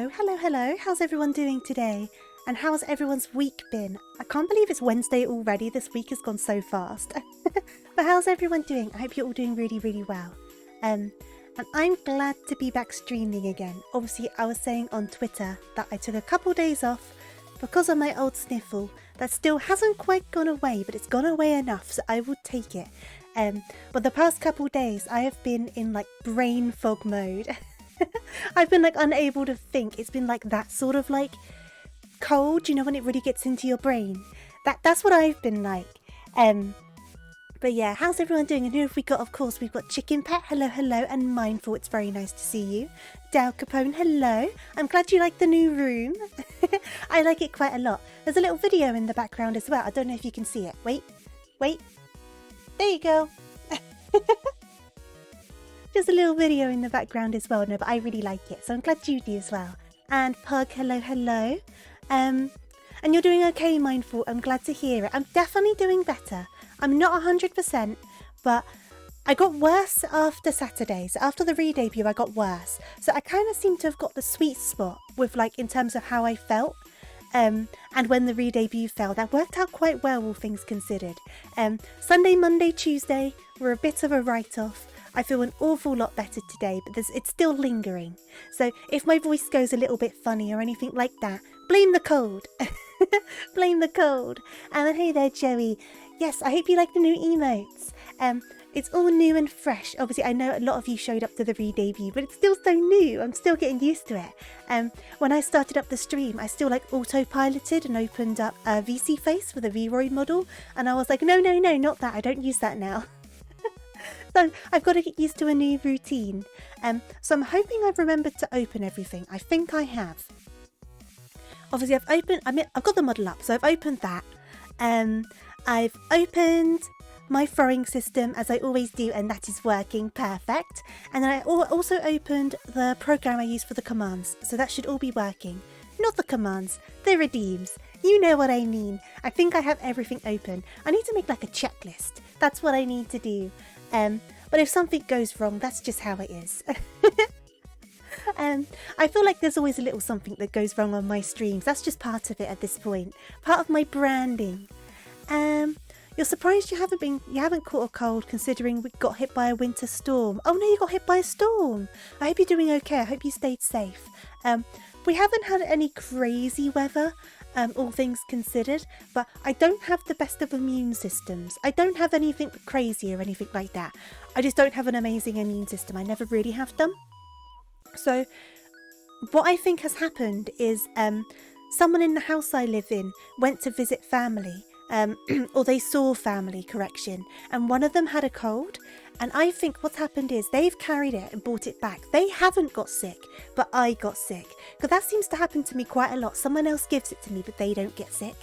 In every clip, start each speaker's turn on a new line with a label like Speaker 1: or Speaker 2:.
Speaker 1: Hello. How's everyone doing today? And how's everyone's week been? I can't believe it's Wednesday already. This week has gone so fast. But how's everyone doing? I hope you're all doing really well. And I'm glad to be back streaming again. Obviously, I was saying on Twitter that I took a couple days off because of my old sniffle. That still hasn't quite gone away, but it's gone away enough, so I will take it. But the past couple days, I have been in like brain fog mode. I've been like unable to think. It's been like that sort of like cold, you know, when it really gets into your brain. That's what I've been like. But yeah, how's everyone doing? And who have we got? Of course, we've got Chicken Pet, hello, and Mindful, it's very nice to see you. Dal Capone, hello. I'm glad you like the new room. I like it quite a lot. There's a little video in the background as well. I don't know if you can see it. Wait. There you go. Just a little video in the background as well. No, but I really like it, so I'm glad you do as well. And Pug, hello. And you're doing okay, Mindful. I'm glad to hear it. I'm definitely doing better. I'm not 100%, but I got worse after Saturdays. After the re-debut, I got worse. So I kind of seem to have got the sweet spot with like in terms of how I felt. And when the re-debut fell, that worked out quite well, all things considered. Sunday, Monday, Tuesday were a bit of a write-off. I feel an awful lot better today, but it's still lingering. So if my voice goes a little bit funny or anything like that, blame the cold. Blame the cold. And then hey there, Joey. Yes, I hope you like the new emotes. It's all new and fresh. Obviously, I know a lot of you showed up to the re-debut, but it's still so new. I'm still getting used to it. When I started up the stream, I still like autopiloted and opened up a VC face for the V-Roy model. And I was like, no, not that. I don't use that now. So I've got to get used to a new routine. So I'm hoping I've remembered to open everything. I think I have. Obviously, I've got the model up, so I've opened that. I've opened my throwing system as I always do, and that is working perfect. And then I also opened the program I use for the commands, so that should all be working. Not the commands, the redeems. You know what I mean. I think I have everything open. I need to make like a checklist. That's what I need to do. But if something goes wrong, that's just how it is. I feel like there's always a little something that goes wrong on my streams. That's just part of it at this point. Part of my branding. You're surprised you haven't caught a cold considering we got hit by a winter storm. Oh no, you got hit by a storm. I hope you're doing okay. I hope you stayed safe. We haven't had any crazy weather, all things considered, but I don't have the best of immune systems. I don't have anything crazy or anything like that. I just don't have an amazing immune system. I never really have them. So what I think has happened is someone in the house I live in went to visit family, or they saw family, correction, and one of them had a cold. And I think what's happened is they've carried it and brought it back. They haven't got sick, but I got sick. Because that seems to happen to me quite a lot. Someone else gives it to me, but they don't get sick.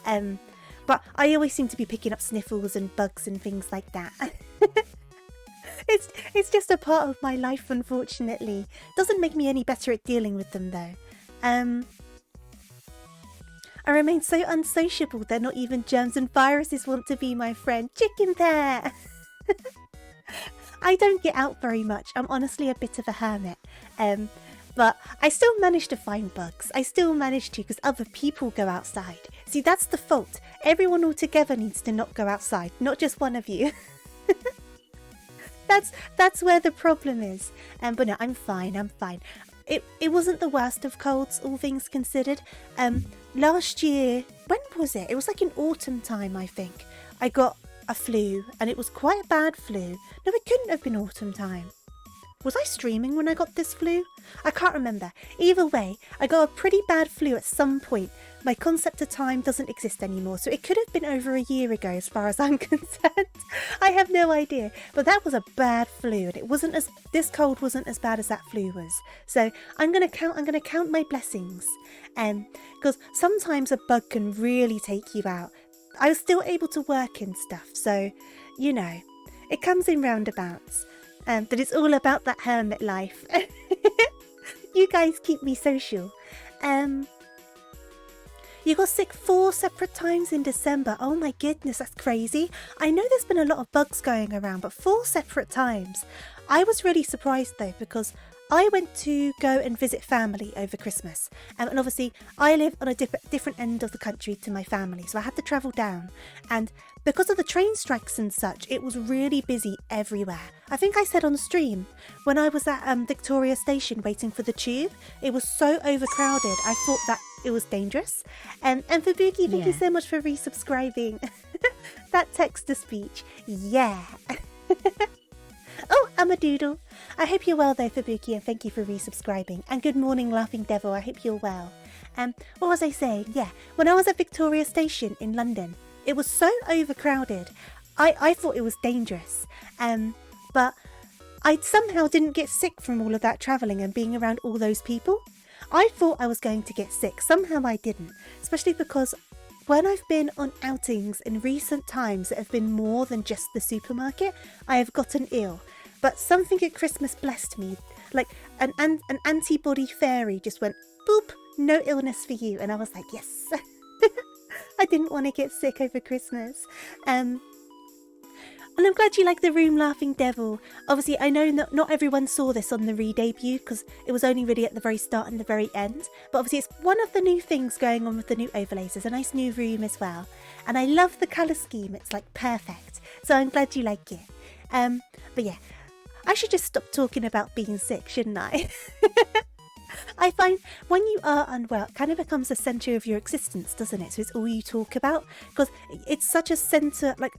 Speaker 1: But I always seem to be picking up sniffles and bugs and things like that. It's just a part of my life, unfortunately. Doesn't make me any better at dealing with them, though. I remain so unsociable that not even germs and viruses want to be my friend. Chicken Pear! I don't get out very much. I'm honestly a bit of a hermit. But I still manage to find bugs. I still manage to because other people go outside. See, that's the fault. Everyone altogether needs to not go outside, not just one of you. That's where the problem is. But no, I'm fine. It wasn't the worst of colds, all things considered. Last year, when was it? It was like in autumn time, I think. I got a flu, and it was quite a bad flu. No, it couldn't have been autumn time. Was I streaming when I got this flu? I can't remember. Either way, I got a pretty bad flu at some point. My concept of time doesn't exist anymore, so it could have been over a year ago as far as I'm concerned. I have no idea, but that was a bad flu, and this cold wasn't as bad as that flu was. So I'm gonna count my blessings, because sometimes a bug can really take you out. I was still able to work and stuff, so you know, it comes in roundabouts. But it's all about that hermit life. You guys keep me social. You got sick 4 separate times in December. Oh my goodness, that's crazy. I know there's been a lot of bugs going around, but 4 separate times. I was really surprised though, because I went to go and visit family over Christmas. And obviously, I live on a different end of the country to my family, so I had to travel down. And because of the train strikes and such, it was really busy everywhere. I think I said on stream, when I was at Victoria Station waiting for the tube, it was so overcrowded, I thought that it was dangerous. And Fubuki, thank you so much for resubscribing. That text-to-speech, yeah. Oh, I'm a doodle. I hope you're well though, Fubuki, and thank you for resubscribing. And good morning, Laughing Devil. I hope you're well. What was I saying? Yeah, when I was at Victoria Station in London, it was so overcrowded. I thought it was dangerous. But I somehow didn't get sick from all of that travelling and being around all those people. I thought I was going to get sick. Somehow I didn't. Especially because when I've been on outings in recent times that have been more than just the supermarket, I have gotten ill. But something at Christmas blessed me. Like an antibody fairy just went, boop, no illness for you. And I was like, yes. I didn't want to get sick over Christmas. And I'm glad you like the room, Laughing Devil. Obviously, I know that not everyone saw this on the re-debut because it was only really at the very start and the very end. But obviously, it's one of the new things going on with the new overlays. There's a nice new room as well. And I love the colour scheme. It's like perfect. So I'm glad you like it. But yeah, I should just stop talking about being sick, shouldn't I? I find when you are unwell, it kind of becomes the centre of your existence, doesn't it? So it's all you talk about because it's such a centre, like,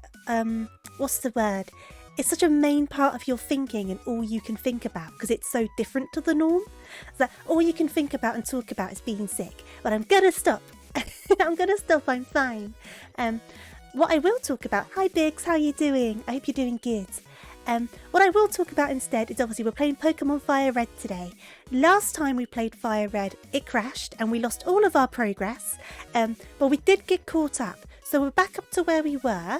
Speaker 1: what's the word? It's such a main part of your thinking and all you can think about because it's so different to the norm. That all you can think about and talk about is being sick. But I'm going to stop. I'm going to stop. I'm fine. What I will talk about, hi Biggs, how are you doing? I hope you're doing good. What I will talk about instead is obviously we're playing Pokemon Fire Red today. Last time we played Fire Red, it crashed and we lost all of our progress. But we did get caught up. So we're back up to where we were,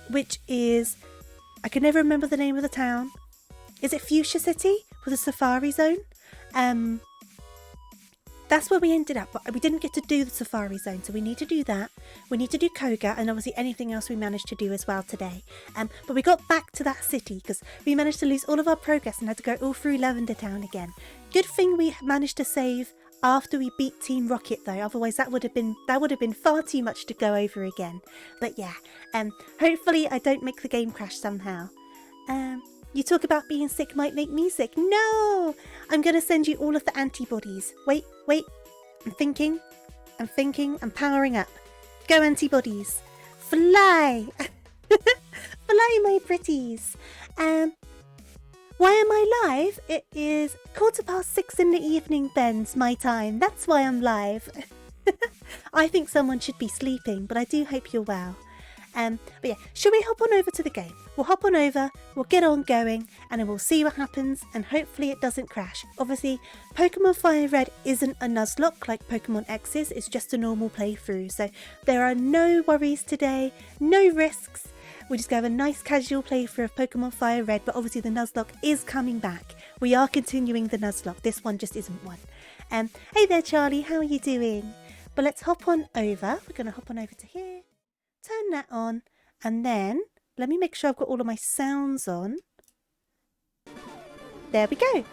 Speaker 1: which is, I can never remember the name of the town. Is it Fuchsia City with a Safari Zone? That's where we ended up, but we didn't get to do the Safari Zone, so we need to do that. We need to do Koga, and obviously anything else we managed to do as well today. But we got back to that city, because we managed to lose all of our progress and had to go all through Lavender Town again. Good thing we managed to save after we beat Team Rocket, though. Otherwise, that would have been far too much to go over again. But yeah, hopefully I don't make the game crash somehow. You talk about being sick might make me sick. No! I'm going to send you all of the antibodies. Wait. I'm thinking. I'm powering up. Go antibodies. Fly! Fly, my pretties. Why am I live? It is 6:15 in the evening, Ben's my time. That's why I'm live. I think someone should be sleeping, but I do hope you're well. But yeah, should we hop on over to the game? We'll hop on over, we'll get on going, and then we'll see what happens, and hopefully it doesn't crash. Obviously, Pokemon Fire Red isn't a Nuzlocke like Pokemon X is, it's just a normal playthrough, so there are no worries today, no risks. We're just going to have a nice casual playthrough of Pokemon Fire Red, but obviously the Nuzlocke is coming back. We are continuing the Nuzlocke, this one just isn't one. Hey there Charlie, how are you doing? But let's hop on over, we're going to hop on over to here. Turn that on, and then let me make sure I've got all of my sounds on. There we go.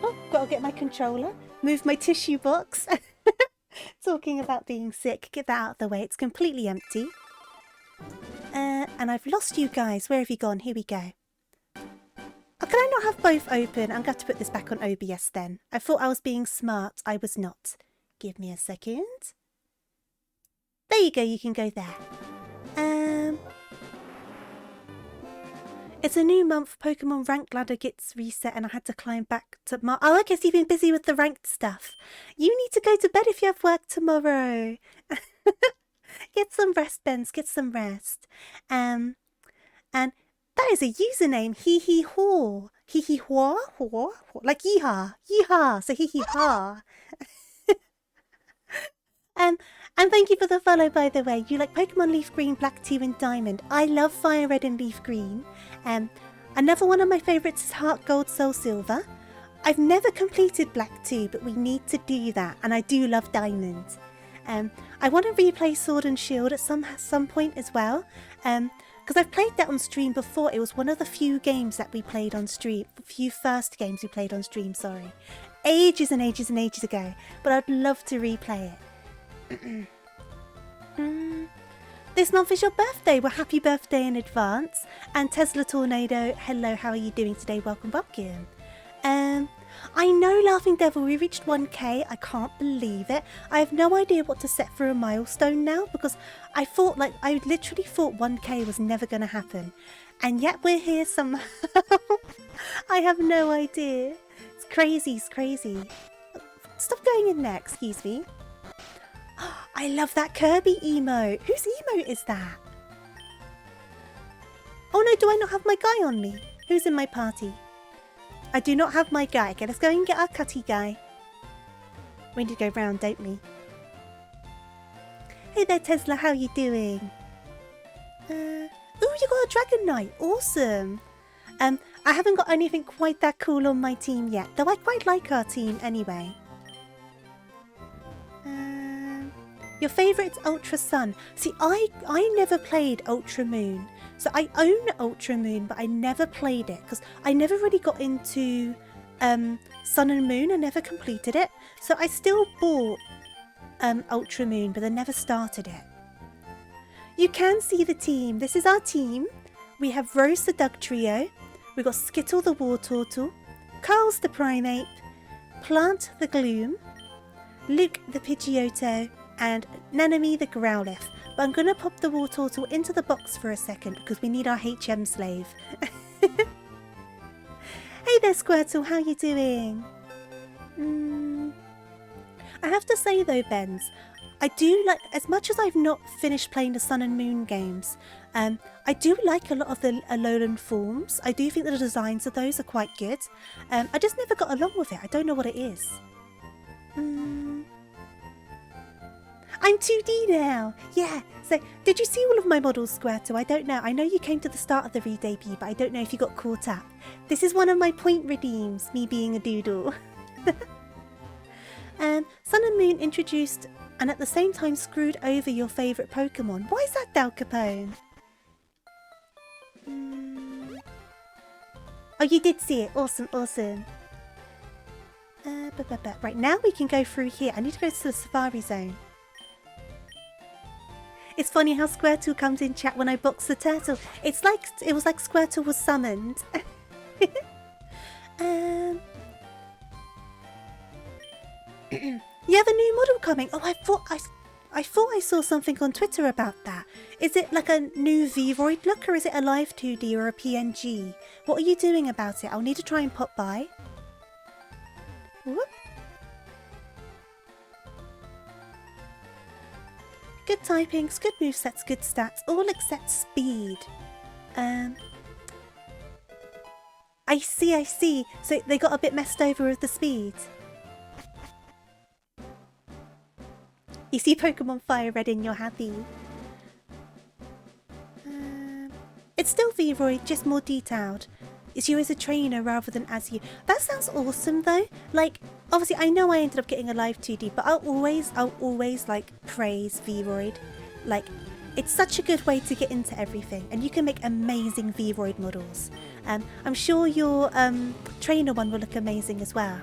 Speaker 1: Oh, gotta get my controller. Move my tissue box. Talking about being sick, get that out of the way. It's completely empty. And I've lost you guys. Where have you gone? Here we go. Oh, can I not have both open? I'm going to have to put this back on OBS then. I thought I was being smart. I was not. Give me a second. There you go, you can go there. It's a new month, Pokemon ranked ladder gets reset and I had to climb back to oh, okay, so you've been busy with the ranked stuff. You need to go to bed if you have work tomorrow. Get some rest, Benz, get some rest. And that is a username, hee hee haw. Hee hee haw, haw, like yeehaw, yeehaw, so hee hee haw. And thank you for the follow, by the way. You like Pokemon Leaf Green, Black 2 and Diamond. I love Fire Red and Leaf Green. Another one of my favourites is Heart Gold, Soul Silver. I've never completed Black 2, but we need to do that. And I do love Diamond. I want to replay Sword and Shield at some point as well. Because I've played that on stream before. It was one of the few games that we played on stream. Few first games we played on stream, sorry. Ages and ages and ages ago. But I'd love to replay it. This month is your birthday. Well, happy birthday in advance. And Tesla Tornado, hello, how are you doing today? Welcome, welcome. I know, Laughing Devil, we reached 1k. I can't believe it. I have no idea what to set for a milestone now because I literally thought 1k was never going to happen. And yet we're here somehow. I have no idea. It's crazy, it's crazy. Stop going in there, excuse me. I love that Kirby emote. Whose emote is that? Oh no, do I not have my guy on me? Who's in my party? I do not have my guy. Okay, let's go and get our cutty guy. We need to go round, don't we? Hey there, Tesla. How you doing? Ooh, you got a Dragon Knight. Awesome. I haven't got anything quite that cool on my team yet, though I quite like our team anyway. Your favourite's Ultra Sun. See, I never played Ultra Moon. So I own Ultra Moon, but I never played it because I never really got into Sun and Moon. I never completed it. So I still bought Ultra Moon, but I never started it. You can see the team. This is our team. We have Rose the Dugtrio. We've got Skittle the Wartortle. Carl's the Primate. Plant the Gloom. Luke the Pidgeotto. And Nanami the Growlithe. But I'm going to pop the Wartortle into the box for a second because we need our HM slave. Hey there, Squirtle, how you doing? I have to say though, Benz, I do like, as much as I've not finished playing the Sun and Moon games, I do like a lot of the Alolan forms. I do think the designs of those are quite good. I just never got along with it. I don't know what it is. I'm 2D now! Yeah, so did you see all of my models, Squirtle? I don't know. I know you came to the start of the re-debut, but I don't know if you got caught up. This is one of my point redeems, me being a doodle. Sun and Moon introduced and at the same time screwed over your favourite Pokemon. Why is that, Dal Capone? Oh, you did see it. Awesome, awesome. Right, now we can go through here. I need to go to the Safari Zone. It's funny how Squirtle comes in chat when I box the turtle. It's like, it was like Squirtle was summoned. You have a new model coming. Oh, I thought I saw something on Twitter about that. Is it like a new Vroid look or is it a live 2D or a PNG? What are you doing about it? I'll need to try and pop by. Whoop. Good typings, good movesets, good stats, all except speed. I see. So they got a bit messed over with the speed. You see Pokemon Fire Red and you're happy. It's still V-Roy, just more detailed. It's you as a trainer rather than as you. That sounds awesome though. Like, obviously I know I ended up getting a live 2D, but I'll always like praise V-Roid. Like, it's such a good way to get into everything and you can make amazing V-Roid models. I'm sure your trainer one will look amazing as well.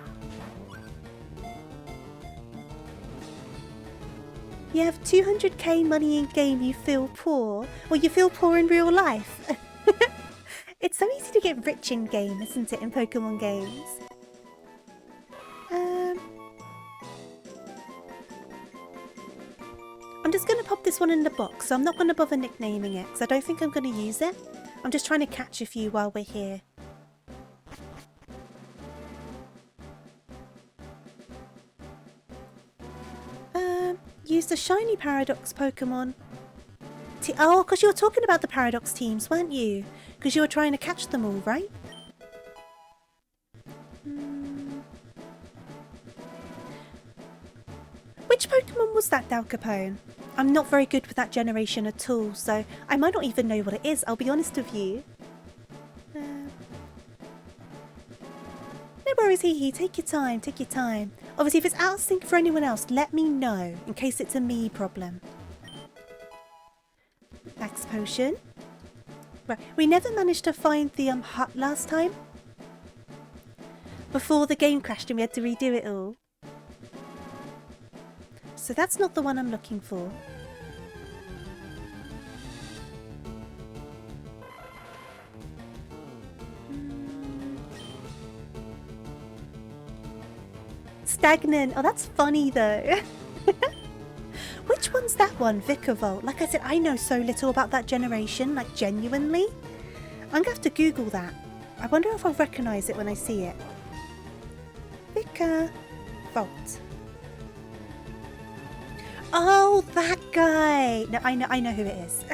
Speaker 1: You have 200k money in game, you feel poor? Well, you feel poor in real life. It's so easy to get rich in game, isn't it, in Pokemon games? I'm just going to pop this one in the box, so I'm not going to bother nicknaming it, because I don't think I'm going to use it. I'm just trying to catch a few while we're here. Use the shiny Paradox Pokemon. Oh, because you were talking about the Paradox teams, weren't you? Because you were trying to catch them all, right? Which Pokemon was that, Dal Capone? I'm not very good with that generation at all, so I might not even know what it is, I'll be honest with you. No worries, Hee. Take your time, take your time. Obviously, if it's out of sync for anyone else, let me know, in case it's a me problem. Max Potion. Right, we never managed to find the hut last time. Before the game crashed and we had to redo it all. So that's not the one I'm looking for. Stagnant. Oh, that's funny though. Which one's that one? Vicavolt. Like I said, I know so little about that generation, like genuinely. I'm gonna have to Google that. I wonder if I'll recognise it when I see it. Vicavolt. Oh, that guy. No, I know who it is.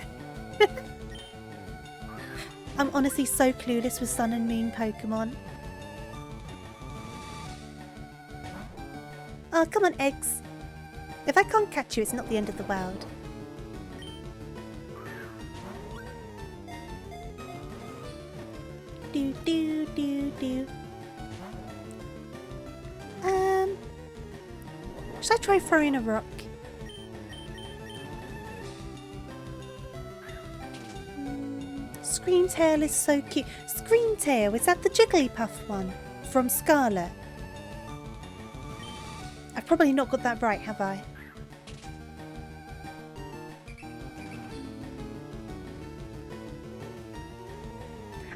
Speaker 1: I'm honestly so clueless with Sun and Moon Pokemon. Oh, come on, eggs. If I can't catch you, it's not the end of the world. Do, do, do, do. Should I try throwing a rock? Screamtail is so cute. Screamtail, is that the Jigglypuff one? From Scarlet? I've probably not got that right, have I?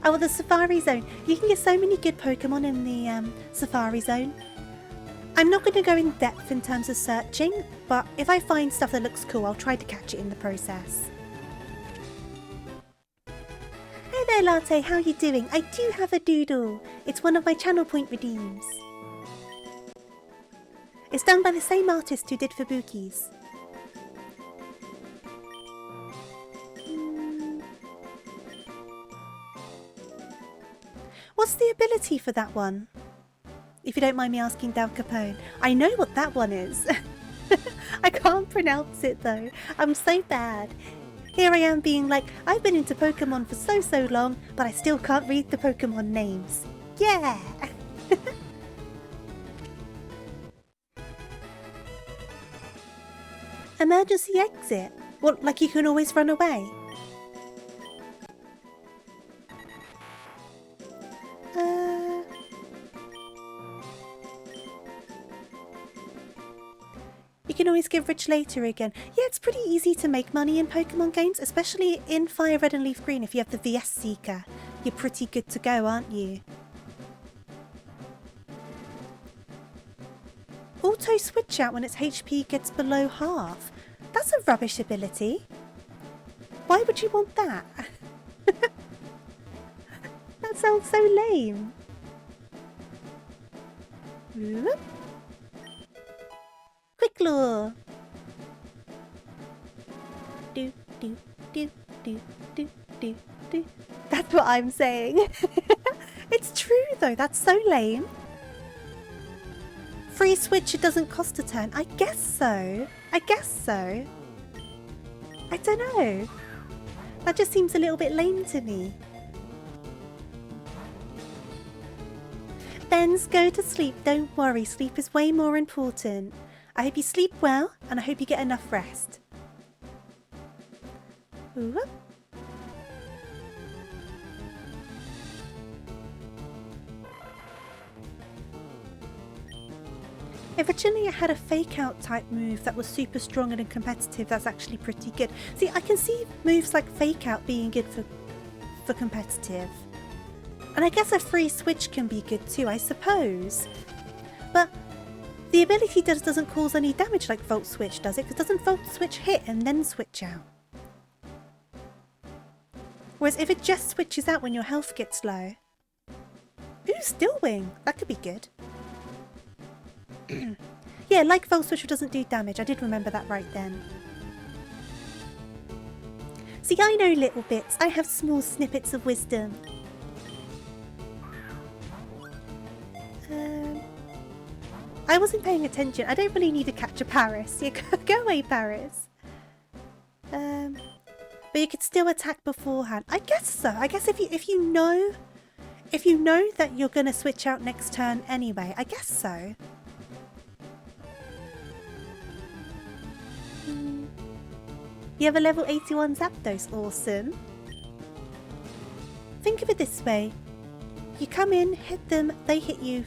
Speaker 1: Oh, well, the Safari Zone. You can get so many good Pokemon in the Safari Zone. I'm not going to go in depth in terms of searching, but if I find stuff that looks cool, I'll try to catch it in the process. Hey there, Latte. How are you doing? I do have a doodle. It's one of my channel point redeems. It's done by the same artist who did Fubuki's. What's the ability for that one? If you don't mind me asking, Del Capone. I know what that one is. I can't pronounce it though. I'm so bad. Here I am being like, I've been into Pokemon for so long, but I still can't read the Pokemon names. Yeah! Emergency exit? What, like you can always run away? You can always get rich later again. Yeah, it's pretty easy to make money in Pokemon games, especially in Fire Red and Leaf Green. If you have the VS Seeker, you're pretty good to go, aren't you? Auto switch out when its HP gets below half. That's a rubbish ability. Why would you want that? That sounds so lame. Whoop. Quick Lure. Do, do, do, do, do, do, do. That's what I'm saying. It's true though, that's so lame. Free switch, it doesn't cost a turn. I guess so. I guess so. I don't know. That just seems a little bit lame to me. Benz, go to sleep. Don't worry, sleep is way more important. I hope you sleep well, and I hope you get enough rest. Ooh. Originally I had a fake out type move that was super strong and competitive. That's actually pretty good. See, I can see moves like fake out being good for competitive. And I guess a free switch can be good too, I suppose. But the ability doesn't cause any damage like Volt Switch, does it? Because doesn't Volt Switch hit and then switch out? Whereas if it just switches out when your health gets low. Ooh, Still Wing. That could be good. Yeah, like Volt Switch doesn't do damage. I did remember that right then. See, I know little bits. I have small snippets of wisdom. I wasn't paying attention. I don't really need to catch a Paris. Yeah, go away, Paris. But you could still attack beforehand. I guess so. I guess if you know that you're gonna switch out next turn anyway, I guess so. You have a level 81 Zapdos. Awesome. think of it this way. You come in, hit them, they hit you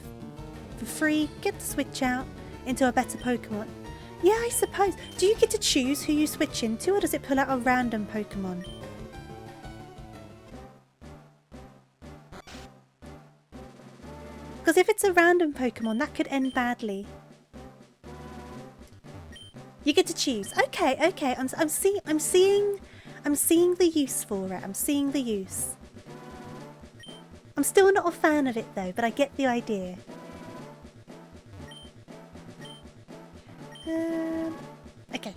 Speaker 1: for free, get the switch out into a better Pokemon. Yeah, I suppose. Do you get to choose who you switch into, or does it pull out a random Pokemon? Because if it's a random Pokemon, that could end badly. You get to choose. Okay, okay. I'm seeing the use for it. I'm seeing the use. I'm still not a fan of it though, but I get the idea. Okay.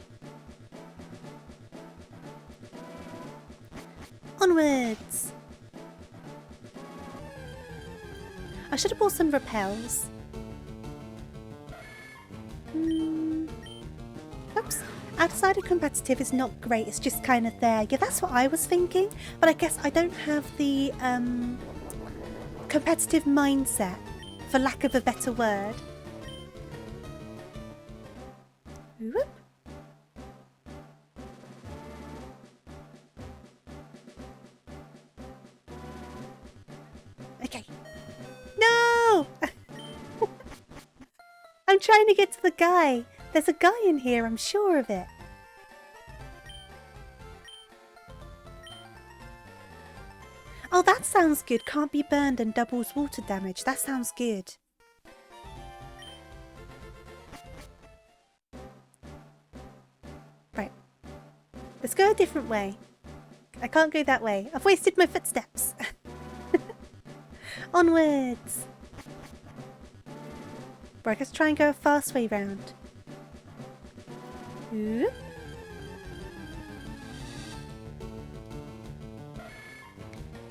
Speaker 1: Onwards. I should have bought some repels. Oops. Outside of competitive is not great. It's just kind of there. Yeah, that's what I was thinking. But I guess I don't have the competitive mindset, for lack of a better word. Whoop. Okay. No! I'm trying to get to the guy. There's a guy in here, I'm sure of it. Oh, that sounds good. Can't be burned and doubles water damage. That sounds good. Right. Let's go a different way. I can't go that way. I've wasted my footsteps. Onwards. Right, let's try and go a fast way round. Ooh.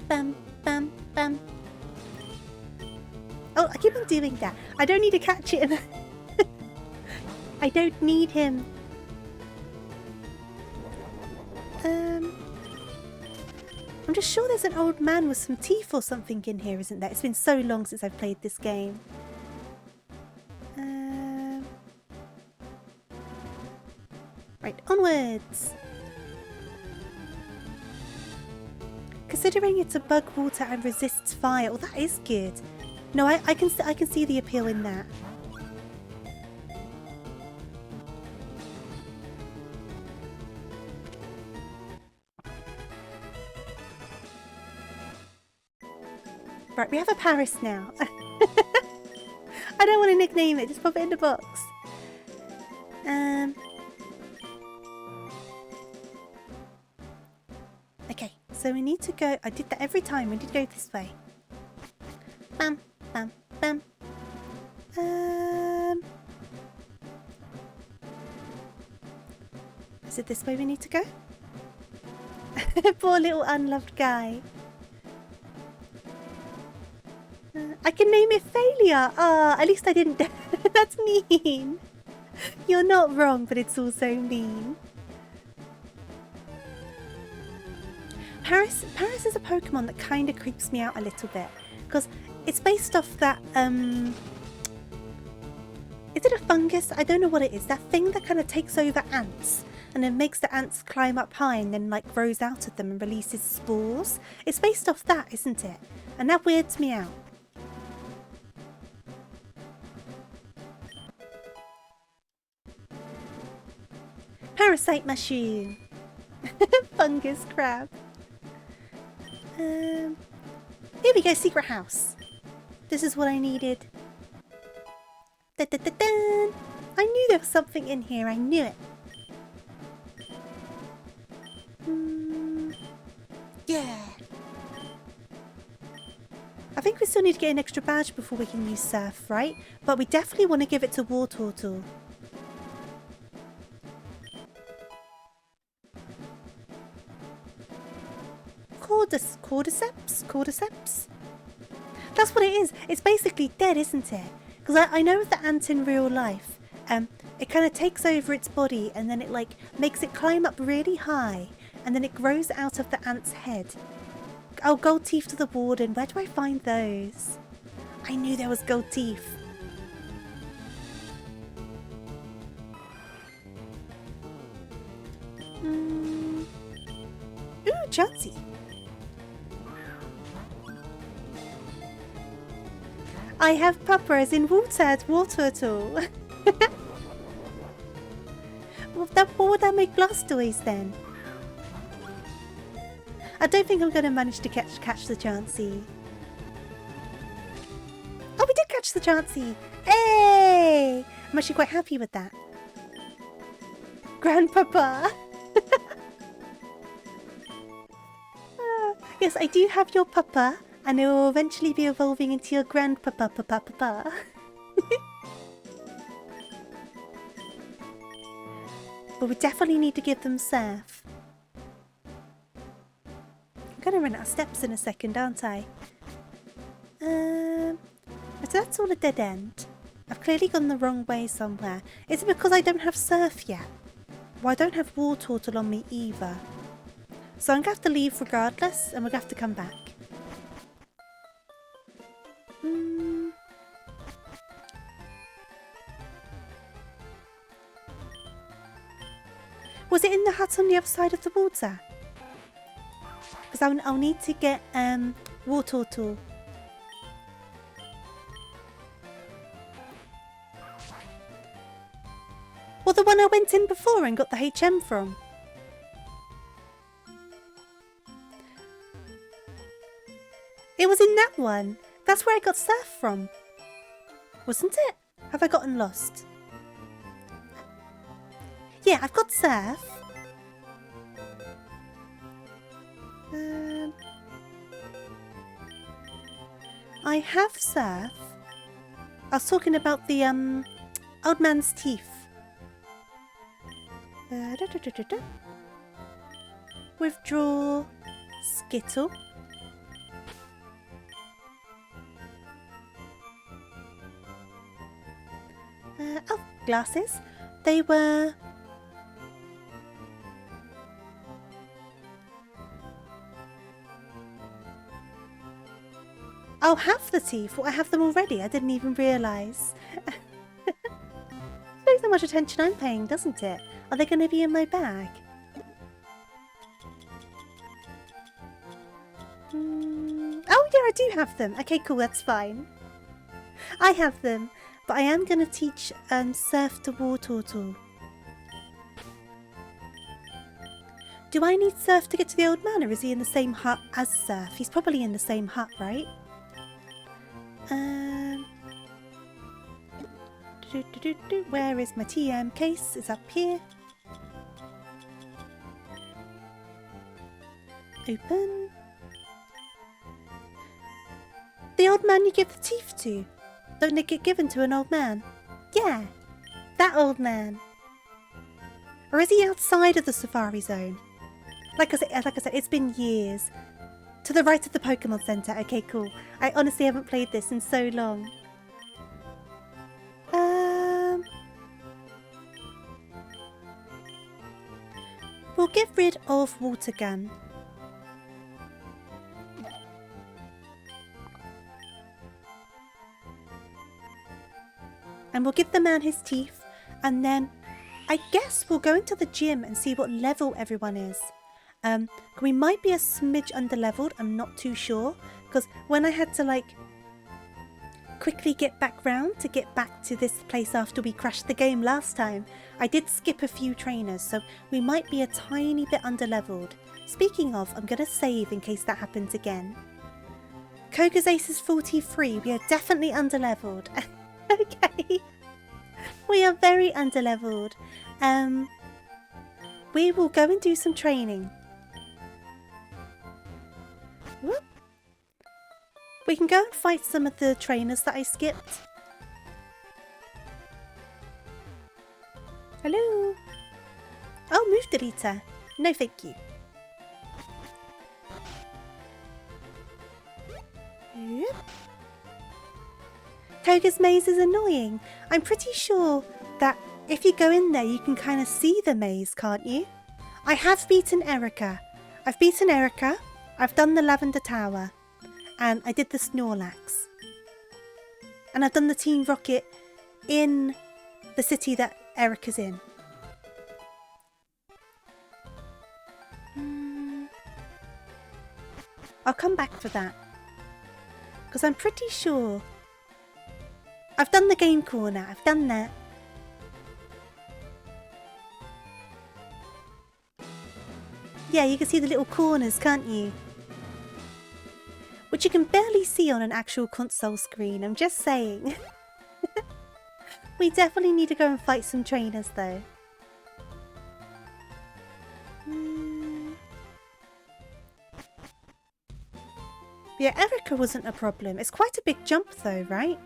Speaker 1: Bam, bam, bam. Oh, I keep on doing that. I don't need to catch him. I don't need him. I'm just sure there's an old man with some teeth or something in here, isn't there? It's been so long since I've played this game. Right, onwards. Considering it's a bug water and resists fire, oh, that is good. No, I can see the appeal in that. Right, we have a Paris now. I don't want to nickname it, just pop it in the box. Okay, so we need to go. I did that every time. We need to go this way. Bam, bam, bam. Is it this way we need to go? Poor little unloved guy. I can name it Failure. Ah, at least I didn't. That's mean. You're not wrong, but it's also mean. Paris is a Pokemon that kind of creeps me out a little bit because it's based off that is it a fungus? I don't know what it is. That thing that kind of takes over ants and then makes the ants climb up high and then like grows out of them and releases spores. It's based off that, isn't it? And that weirds me out. Parasite mushroom. Fungus crab. Here we go, secret house. This is what I needed. Da, da, da, da. I knew there was something in here. I knew it. Yeah. I think we still need to get an extra badge before we can use Surf, right? But we definitely want to give it to War Turtle. Cordyceps? That's what it is. It's basically dead, isn't it? Because I know with the ant in real life, it kind of takes over its body and then it like makes it climb up really high and then it grows out of the ant's head. Oh, gold teeth to the warden. Where do I find those? I knew there was gold teeth. Ooh, Jonesy. I have Papa as in water at all. Well, what would that make Blastoise then? I don't think I'm going to manage to catch the Chansey. Oh, we did catch the Chansey! Hey! I'm actually quite happy with that. Grandpapa! Yes, I do have your Papa, and it will eventually be evolving into your Grandpapa, Papa. But we definitely need to give them Surf. I'm gonna run out of steps in a second, aren't I? So that's all a dead end. I've clearly gone the wrong way somewhere. Is it because I don't have Surf yet? Well, I don't have War Turtle on me either. So I'm gonna have to leave regardless, and we're gonna have to come back. Was it in the hut on the other side of the water? Because I'll need to get War Turtle. Well, the one I went in before and got the HM from. It was in that one. That's where I got Surf from. Wasn't it? Have I gotten lost? Yeah, I've got Surf. I have Surf. I was talking about the old man's teeth. Withdraw Skittle. Oh, glasses. They were... I'll have the teeth. Well, I have them already. I didn't even realise. Shows how much attention I'm paying, doesn't it? Are they going to be in my bag? Oh, yeah, I do have them. Okay, cool. That's fine. I have them. But I am going to teach Surf to War Turtle. Do I need Surf to get to the old man, or is he in the same hut as Surf? He's probably in the same hut, right? Where is my TM case? It's up here. Open. The old man you give the teeth to. Don't they get given to an old man? Yeah, that old man. Or is he outside of the Safari Zone? Like I said, it's been years. To the right of the Pokemon Center. Okay, cool. I honestly haven't played this in so long. We'll get rid of Water Gun. And we'll give the man his teeth, and then I guess we'll go into the gym and see what level everyone is. We might be a smidge under-leveled, I'm not too sure, because when I had to like quickly get back round to get back to this place after we crashed the game last time, I did skip a few trainers, so we might be a tiny bit under-leveled. Speaking of, I'm going to save in case that happens again. Koga's Ace is 43, we are definitely under-leveled. Okay. We are very under-leveled. We will go and do some training. Whoop. We can go and fight some of the trainers that I skipped. Hello. Oh, move deleter. No, thank you. Yep. Koga's maze is annoying. I'm pretty sure that if you go in there, you can kind of see the maze, can't you? I have beaten Erica. I've beaten Erica. I've done the Lavender Tower. And I did the Snorlax. And I've done the Team Rocket in the city that Erica's in. I'll come back for that. Because I'm pretty sure I've done the game corner. I've done that. Yeah, you can see the little corners, can't you? Which you can barely see on an actual console screen, I'm just saying. We definitely need to go and fight some trainers though. Yeah, Erica wasn't a problem. It's quite a big jump though, right?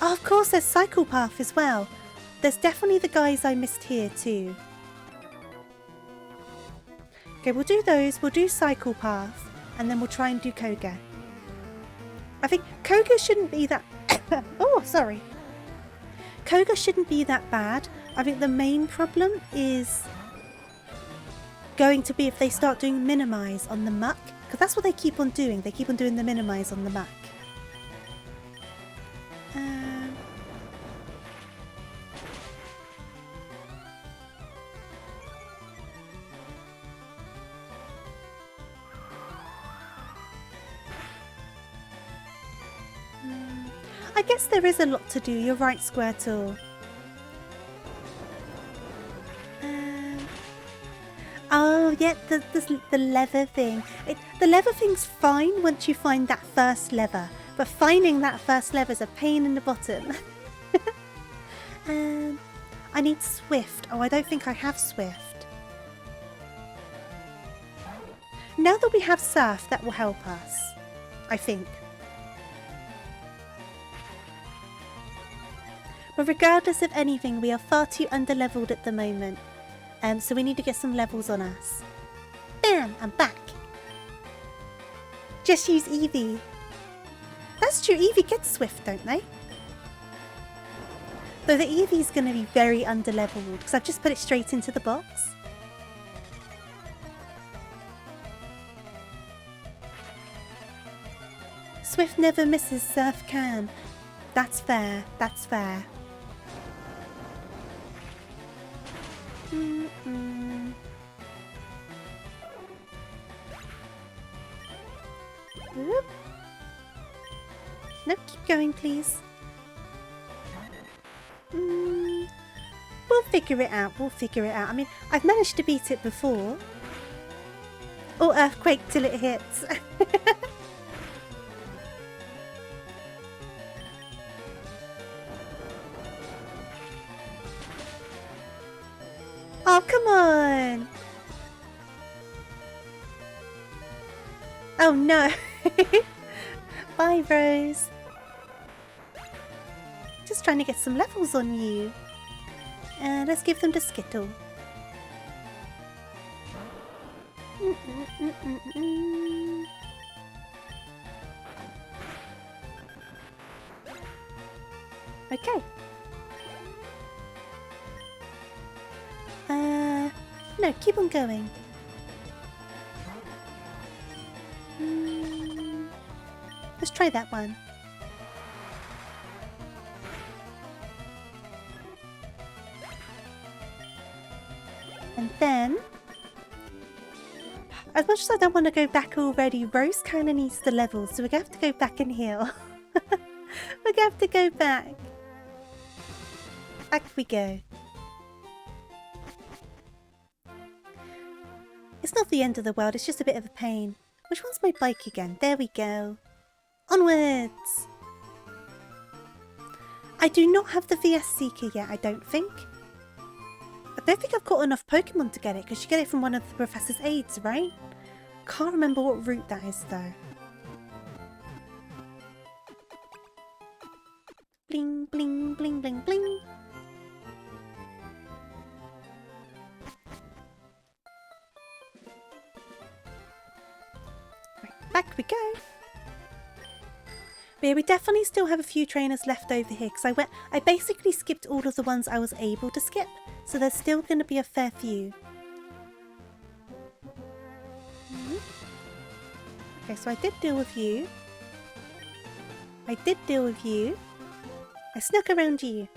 Speaker 1: Oh, of course there's Cycle Path as well. There's definitely the guys I missed here too. Okay, we'll do those. We'll do Cycle Path. And then we'll try and do Koga. I think Koga shouldn't be that... oh, sorry. Koga shouldn't be that bad. I think the main problem is going to be if they start doing minimize on the muck. Because that's what they keep on doing. They keep on doing the minimize on the muck. I guess there is a lot to do. You're right, Squirtle. Oh, yeah, the lever thing. The lever thing's fine once you find that first lever. But finding that first lever is a pain in the bottom. I need Swift. Oh, I don't think I have Swift. Now that we have Surf, that will help us. I think. But regardless of anything, we are far too underleveled at the moment. So we need to get some levels on us. Bam! I'm back. Just use Eevee. That's true, Eevee gets Swift, don't they? Though the Eevee's going to be very underleveled because I've just put it straight into the box. Swift never misses, Surf can. That's fair, that's fair. Oop. No, keep going, please. We'll figure it out, we'll figure it out. I mean, I've managed to beat it before. Or Earthquake till it hits. Oh, come on! Oh no! Bye, Rose. Just trying to get some levels on you. Let's give them to Skittle. Okay. No, keep on going. Let's try that one. And then, as much as I don't want to go back already, Rose kind of needs the levels, so we're going to have to go back and heal. We're going to have to go back. Back we go. It's not the end of the world, it's just a bit of a pain. Which one's my bike again? There we go. Onwards! I do not have the VS Seeker yet, I don't think. I don't think I've got enough Pokemon to get it, because you get it from one of the Professor's aides, right? Can't remember what route that is, though. Bling, bling, bling, bling, bling. Back we go. But yeah, we definitely still have a few trainers left over here because I basically skipped all of the ones I was able to skip, so there's still going to be a fair few. Okay, so I did deal with you. I did deal with you. I snuck around you.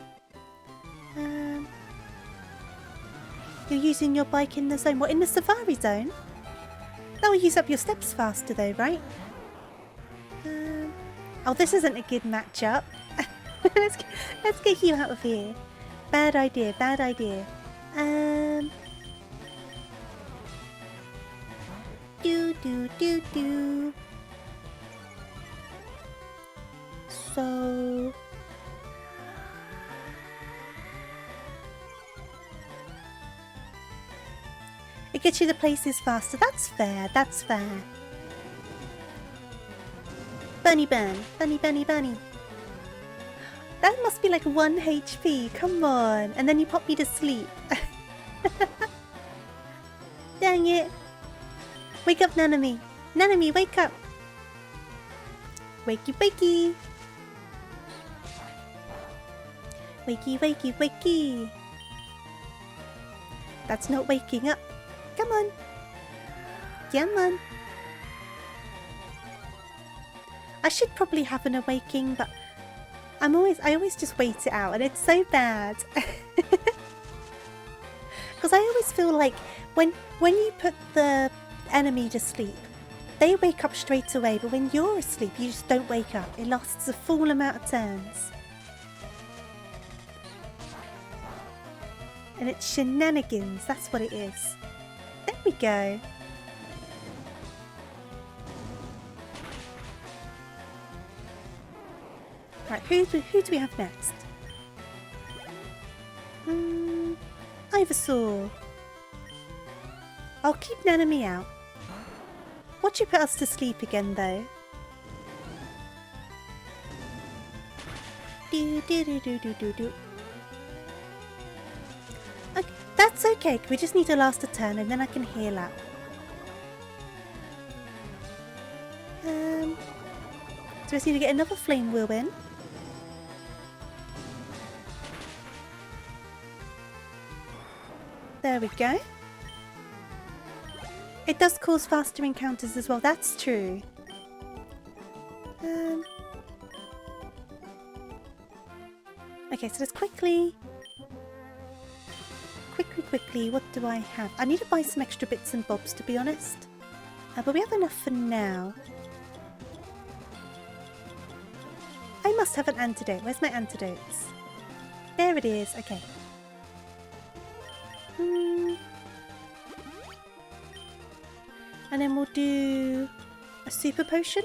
Speaker 1: You're using your bike in the zone. What, in the Safari Zone? That will use up your steps faster though, right? Oh, this isn't a good matchup. let's get you out of here. Bad idea, bad idea. Do. So... it gets you the places faster. That's fair, that's fair. Bunny burn. Bunny. That must be like 1 HP. Come on. And then you pop me to sleep. Dang it. Wake up, Nanami. Nanami, wake up. Wakey. Wakey. That's not waking up. Come on. I should probably have an awakening, but I always just wait it out, and it's so bad. Because I always feel like when you put the enemy to sleep, they wake up straight away, but when you're asleep, you just don't wake up. It lasts a full amount of turns. And it's shenanigans, that's what it is. There we go. Right, who do we have next? Ivysaur. I'll keep Nanami out. Watch you put us to sleep again, though. Do. Okay, that's okay. We just need to last a turn, and then I can heal out. So we just need to get another flame wheel in. There we go. It does cause faster encounters as well, that's true. Okay, so let's quickly, what do I have? I need to buy some extra bits and bobs, to be honest. But we have enough for now. I must have an antidote. Where's my antidotes? There it is, okay. And then we'll do a super potion.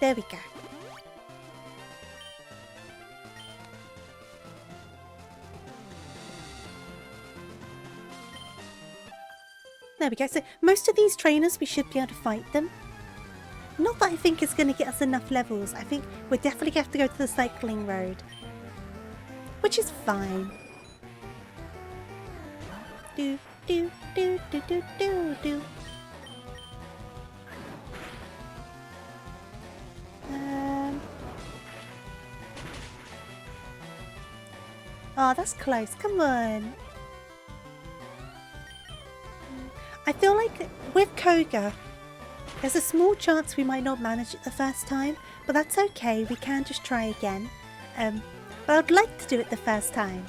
Speaker 1: There we go. There we go. So most of these trainers, we should be able to fight them. Not that I think it's going to get us enough levels. I think we're definitely going to have to go to the cycling road. Which is fine. Do. Oh, that's close. Come on. I feel like with Koga, there's a small chance we might not manage it the first time, but that's okay. We can just try again. But I'd like to do it the first time.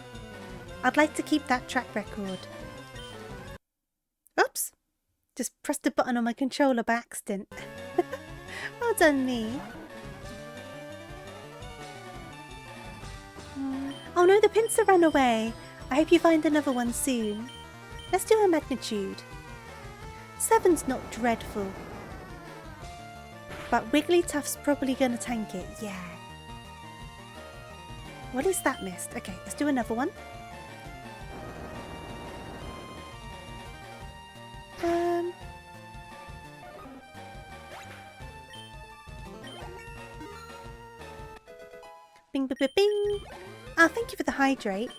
Speaker 1: I'd like to keep that track record. Oops! Just pressed a button on my controller by accident. Well done, me. Oh no, the pincer ran away. I hope you find another one soon. Let's do a magnitude. 7's not dreadful. But Wigglytuff's probably gonna tank it, yeah. What is that missed? Okay, let's do another one. Bing, bing, bing, bing. Ah, thank you for the hydrate.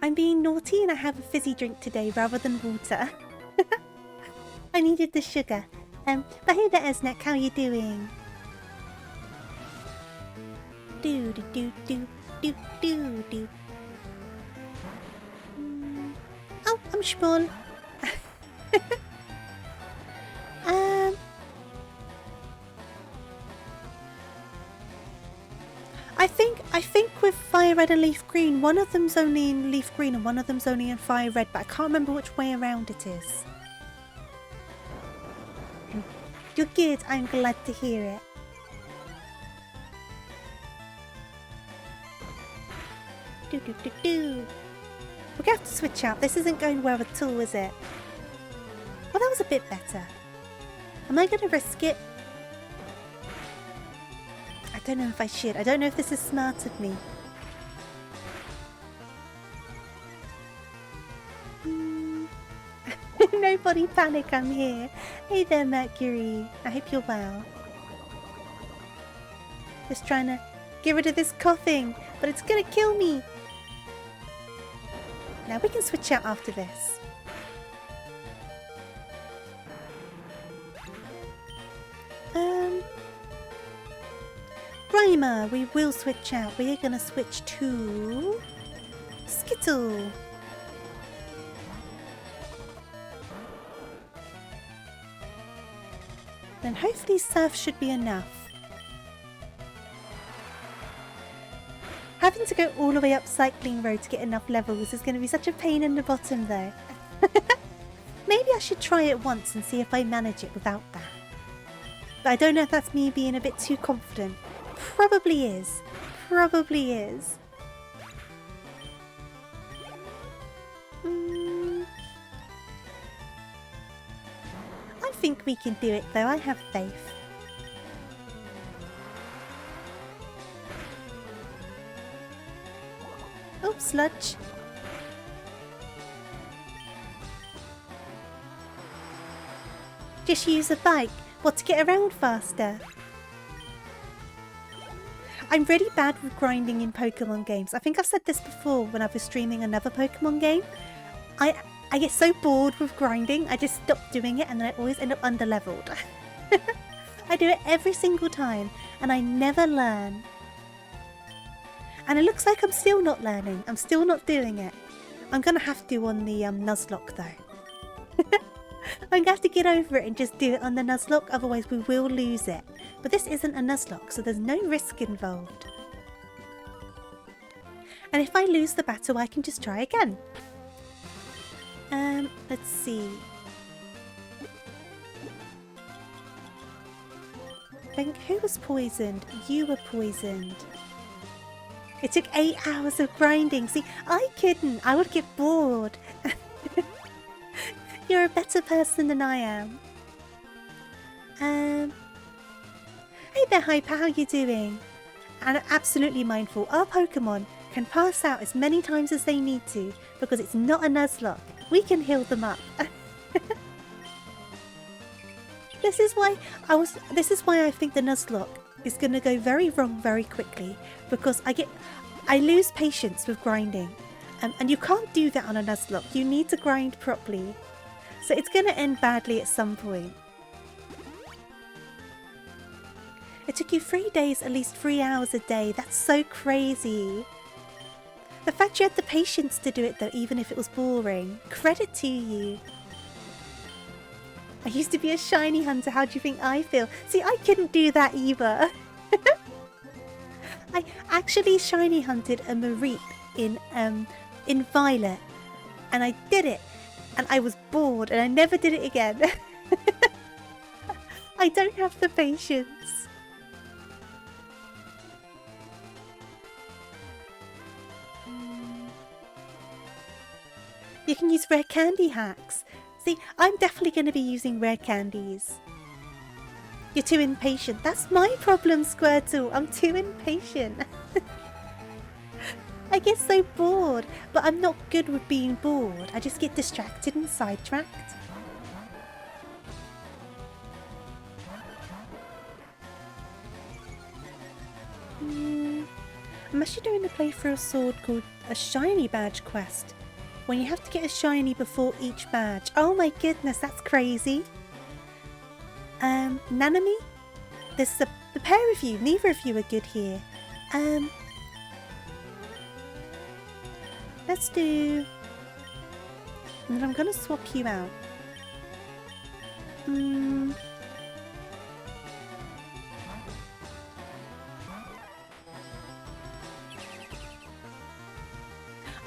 Speaker 1: I'm being naughty and I have a fizzy drink today rather than water. I needed the sugar. But hey there, Esnek, how you doing? Do. Oh, I'm small. I think with Fire Red and Leaf Green, one of them's only in Leaf Green and one of them's only in Fire Red, but I can't remember which way around it is. You're good. I'm glad to hear it. Do do do do. We're gonna have to switch out. This isn't going well at all, is it? Well, that was a bit better. Am I gonna risk it? I don't know if I should. I don't know if this is smart of me. Nobody panic, I'm here. Hey there, Mercury. I hope you're well. Just trying to get rid of this coughing, but it's gonna kill me. Now we can switch out after this. Grimer, we will switch out. We are gonna switch to Skittle. Then hopefully Surf should be enough. Having to go all the way up Cycling Road to get enough levels is going to be such a pain in the bottom though. Maybe I should try it once and see if I manage it without that. But I don't know if that's me being a bit too confident. Probably is. Probably is. I think we can do it though. I have faith. Oh, sludge. Just use a bike. What, to get around faster? I'm really bad with grinding in Pokemon games. I think I've said this before when I was streaming another Pokemon game. I get so bored with grinding, I just stop doing it and then I always end up underleveled. I do it every single time and I never learn. And it looks like I'm still not learning. I'm still not doing it. I'm going to have to on the Nuzlocke though. I'm going to have to get over it and just do it on the Nuzlocke, otherwise we will lose it. But this isn't a Nuzlocke, so there's no risk involved. And if I lose the battle, I can just try again. Let's see. Think who was poisoned? You were poisoned. It took 8 hours of grinding. See, I couldn't. I would get bored. You're a better person than I am. Hey there, Hyper. How you doing? And absolutely mindful. Our Pokemon can pass out as many times as they need to because it's not a Nuzlocke. We can heal them up. This is why I think the Nuzlocke is going to go very wrong very quickly, because I lose patience with grinding, and you can't do that on a Nuzlocke. You need to grind properly, so it's going to end badly at some point. It took you 3 days, at least 3 hours a day. That's so crazy. The fact you had the patience to do it though, even if it was boring. Credit to you. I used to be a shiny hunter. How do you think I feel? See, I couldn't do that either. I actually shiny hunted a Mareep in Violet, and I did it, and I was bored, and I never did it again. I don't have the patience. You can use rare candy hacks. See, I'm definitely going to be using rare candies. You're too impatient. That's my problem, Squirtle. I'm too impatient. I get so bored, but I'm not good with being bored. I just get distracted and sidetracked. I'm actually doing a playthrough of Sword called a Shiny Badge Quest, when you have to get a shiny before each badge. Oh my goodness, that's crazy. Nanami? There's the pair of you. Neither of you are good here. Let's do... And then I'm going to swap you out.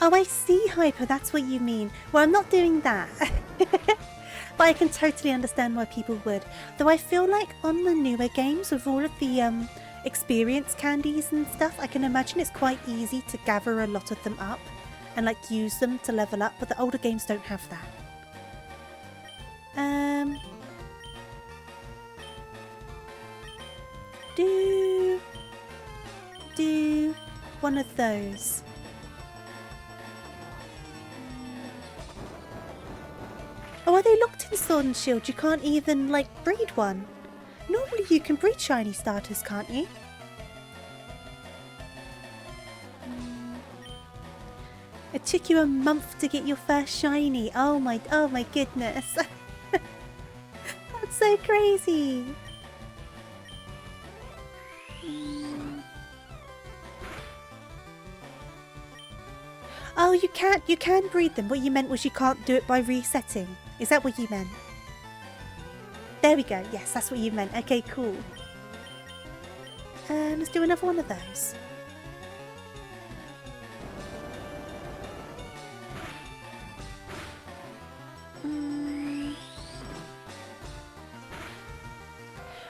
Speaker 1: Oh, I see, Hyper. That's what you mean. Well, I'm not doing that. But But I can totally understand why people would. Though I feel like on the newer games, with all of the experience candies and stuff, I can imagine it's quite easy to gather a lot of them up and like use them to level up, but the older games don't have that. Do one of those. Oh, are they locked in Sword and Shield? You can't even like breed one. Normally you can breed shiny starters, can't you? It took you a month to get your first shiny. Oh my goodness. That's so crazy. Oh, you can breed them. What you meant was you can't do it by resetting. Is that what you meant? There we go. Yes, that's what you meant. Okay, cool. Let's do another one of those.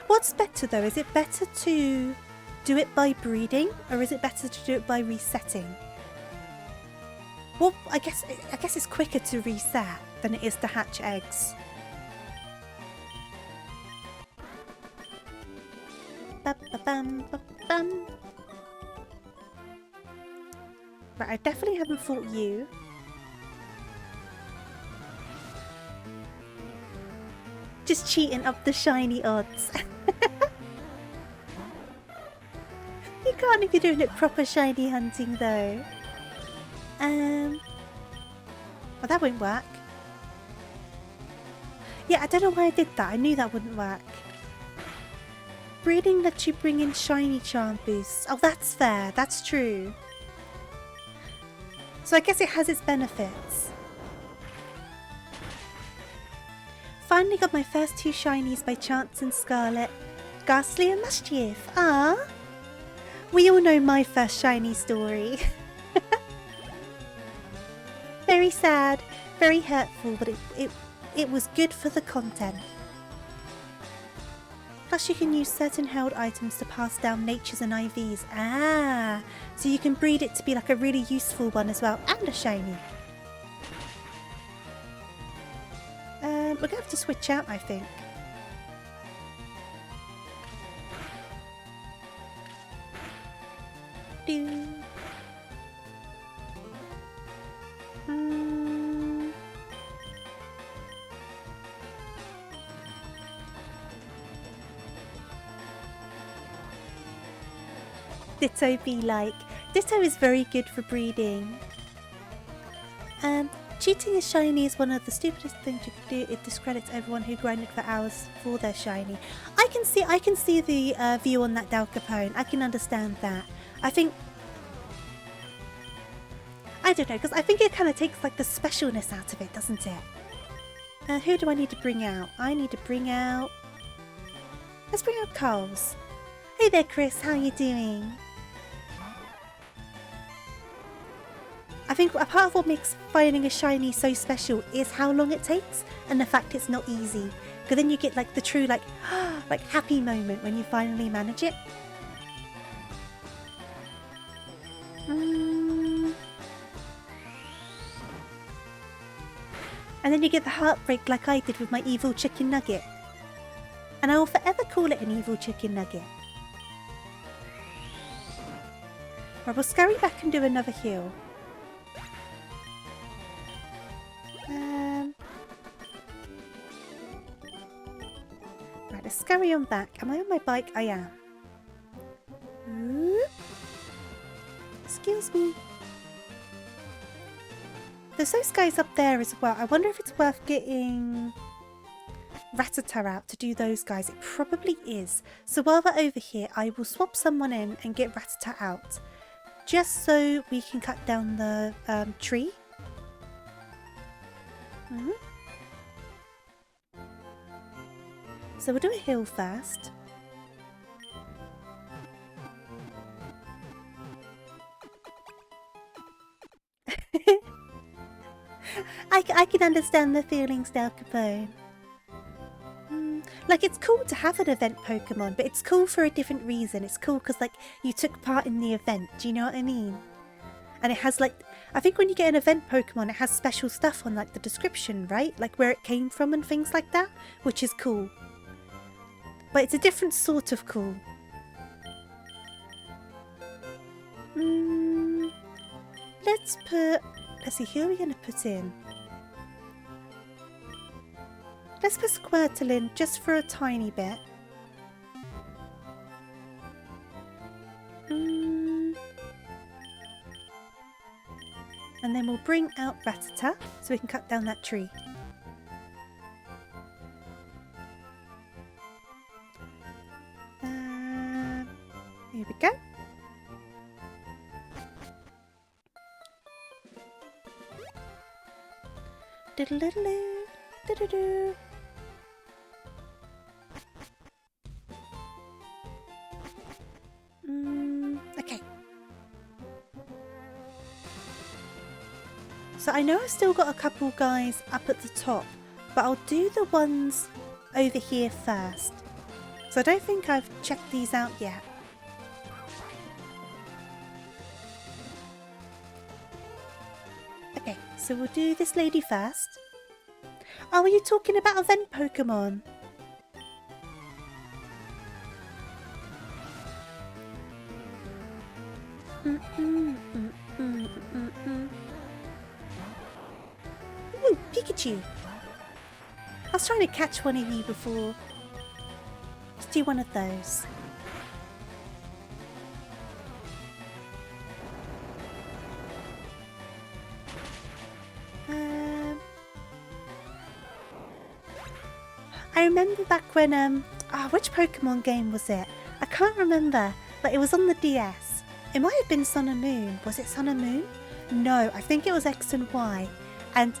Speaker 1: What's better though? Is it better to do it by breeding, or is it better to do it by resetting? Well, I guess it's quicker to reset than it is to hatch eggs. Ba-ba-bam-ba-bam. Right, I definitely haven't fought you. Just cheating up the shiny odds. You can't if you're doing it proper shiny hunting though. Well, that won't work. Yeah, I don't know why I did that. I knew that wouldn't work. Breeding lets you bring in shiny charm boosts. Oh, that's fair. That's true. So I guess it has its benefits. Finally got my first 2 shinies by Chance and Scarlet. Ghastly and Mischief. Ah, we all know my first shiny story. Very sad, very hurtful, but it was good for the content. Plus you can use certain held items to pass down natures and IVs. Ah, so you can breed it to be like a really useful one as well, and a shiny. We're gonna have to switch out, I think. Do. Ditto be like. Ditto is very good for breeding. Cheating a shiny is one of the stupidest things you can do. It discredits everyone who grinded for hours for their shiny. I can see the view on that, Dal Capone. I can understand that. I don't know, because I think it kind of takes like the specialness out of it, doesn't it? Who do I need to bring out? I need to bring out... Let's bring out Coles. Hey there, Chris. How you doing? I think a part of what makes finding a shiny so special is how long it takes and the fact it's not easy. Because then you get like the true like happy moment when you finally manage it. And then you get the heartbreak like I did with my evil chicken nugget. And I will forever call it an evil chicken nugget. Right, we'll scurry back and do another heal. Right, let's scurry on back. Am I on my bike? I am. Oop. Excuse me. There's those guys up there as well. I wonder if it's worth getting Rattata out to do those guys. It probably is. So while we're over here, I will swap someone in and get Rattata out. Just so we can cut down the tree. So we'll do a hill first. I can understand the feelings, Del Capone. Like, it's cool to have an event Pokemon, but it's cool for a different reason. It's cool because, like, you took part in the event. Do you know what I mean? And it has, like, I think when you get an event Pokemon, it has special stuff on, like, the description, right? Like, where it came from and things like that, which is cool. But it's a different sort of cool. Let's see, who are we going to put in? Let's put Squirtle in just for a tiny bit. And then we'll bring out Rattata so we can cut down that tree. Here we go. Diddle-diddle-doo, diddle-doo. Okay. So I know I've still got a couple guys up at the top, but I'll do the ones over here first. So I don't think I've checked these out yet. Okay, so we'll do this lady first. Oh, are you talking about event Pokemon? Ooh, Pikachu! I was trying to catch one of you before. Let's do one of those. I remember back when, which Pokemon game was it? I can't remember, but it was on the DS. It might have been Sun and Moon. Was it Sun and Moon? No, I think it was X and Y. And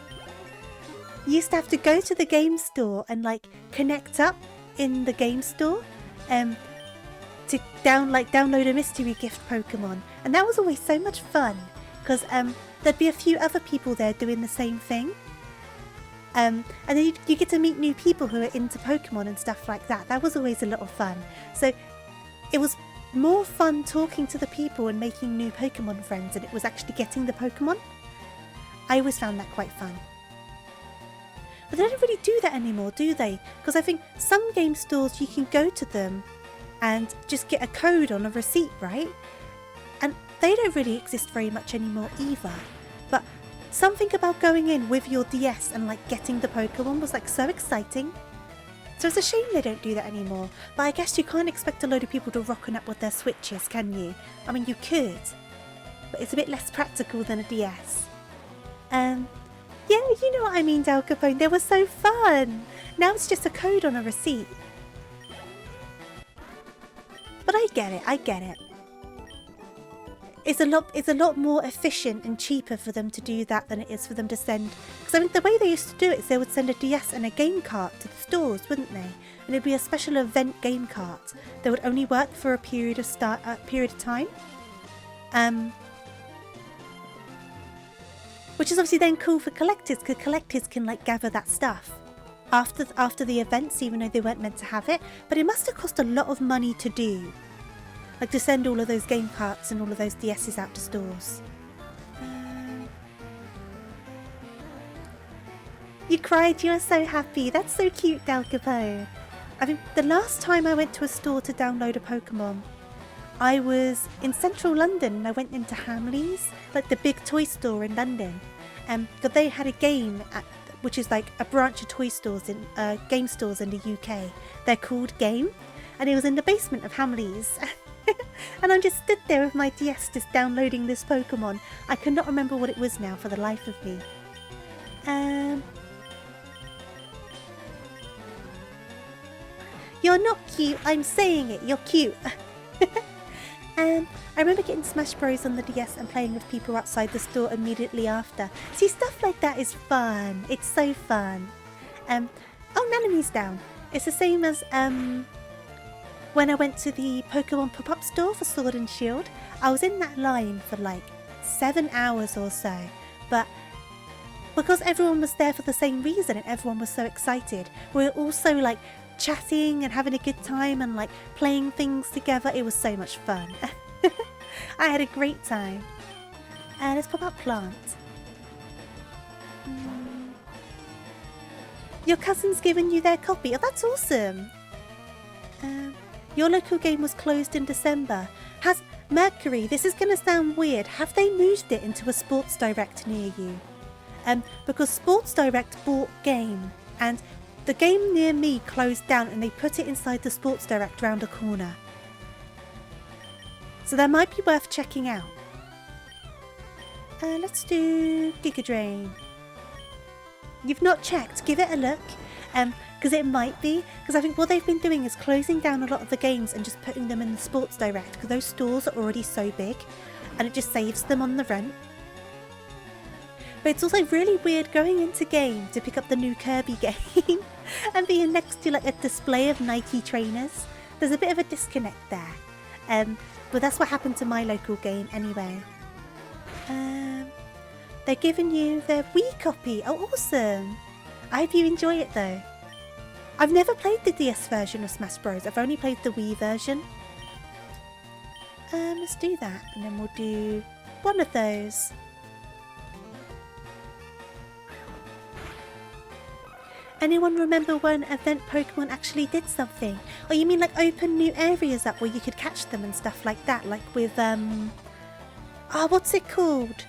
Speaker 1: you used to have to go to the game store and, like, connect up in the game store to download a mystery gift Pokemon. And that was always so much fun because there'd be a few other people there doing the same thing. And then you get to meet new people who are into Pokemon and stuff like that. That was always a lot of fun. So it was more fun talking to the people and making new Pokemon friends than it was actually getting the Pokemon. I always found that quite fun. But they don't really do that anymore, do they? Because I think some game stores, you can go to them and just get a code on a receipt, right? And they don't really exist very much anymore either. But something about going in with your DS and, like, getting the Pokemon was, like, so exciting. So it's a shame they don't do that anymore. But I guess you can't expect a load of people to rocking up with their Switches, can you? I mean, you could, but it's a bit less practical than a DS. Yeah, you know what I mean, Del Capone. They were so fun. Now it's just a code on a receipt. But I get it. It's a lot more efficient and cheaper for them to do that than it is for them to send. Because I mean, the way they used to do it is they would send a DS and a game cart to the stores, wouldn't they? And it'd be a special event game cart that would only work for a period of time. Which is obviously then cool for collectors, because collectors can, like, gather that stuff after the events, even though they weren't meant to have it. But it must have cost a lot of money to do. Like, to send all of those game carts and all of those DSs out to stores. You cried, you were so happy. That's so cute, Del Capone. I mean, the last time I went to a store to download a Pokemon, I was in central London and I went into Hamleys, like the big toy store in London. But they had a game, which is like a branch of toy stores in game stores in the UK. They're called Game, and it was in the basement of Hamleys. And I just stood there with my DS just downloading this Pokemon. I cannot remember what it was now for the life of me. You're not cute, I'm saying it, you're cute. I remember getting Smash Bros on the DS and playing with people outside the store immediately after. See, stuff like that is fun. It's so fun. Oh, Naname's down. It's the same as when I went to the Pokemon pop-up store for Sword and Shield. I was in that line for like 7 hours or so. But because everyone was there for the same reason and everyone was so excited, we were also like chatting and having a good time and like playing things together. It was so much fun. I had a great time. Let's pop up plant. Your cousin's given you their copy. Oh, that's awesome. Your local game was closed in December. Has Mercury, this is going to sound weird, have they moved it into a Sports Direct near you? Because Sports Direct bought game, and the game near me closed down and they put it inside the Sports Direct round the corner. So that might be worth checking out. Let's do Giga Drain. You've not checked, give it a look. Because it might be. Because I think what they've been doing is closing down a lot of the games and just putting them in the Sports Direct. Because those stores are already so big. And it just saves them on the rent. But it's also really weird going into game to pick up the new Kirby game. And being next to like a display of Nike trainers. There's a bit of a disconnect there. But that's what happened to my local game anyway. They're giving you their Wii copy. Oh, awesome. I hope you enjoy it though. I've never played the DS version of Smash Bros. I've only played the Wii version. Let's do that. And then we'll do one of those. Anyone remember when event Pokemon actually did something? Oh, you mean like open new areas up where you could catch them and stuff like that? Like with, what's it called?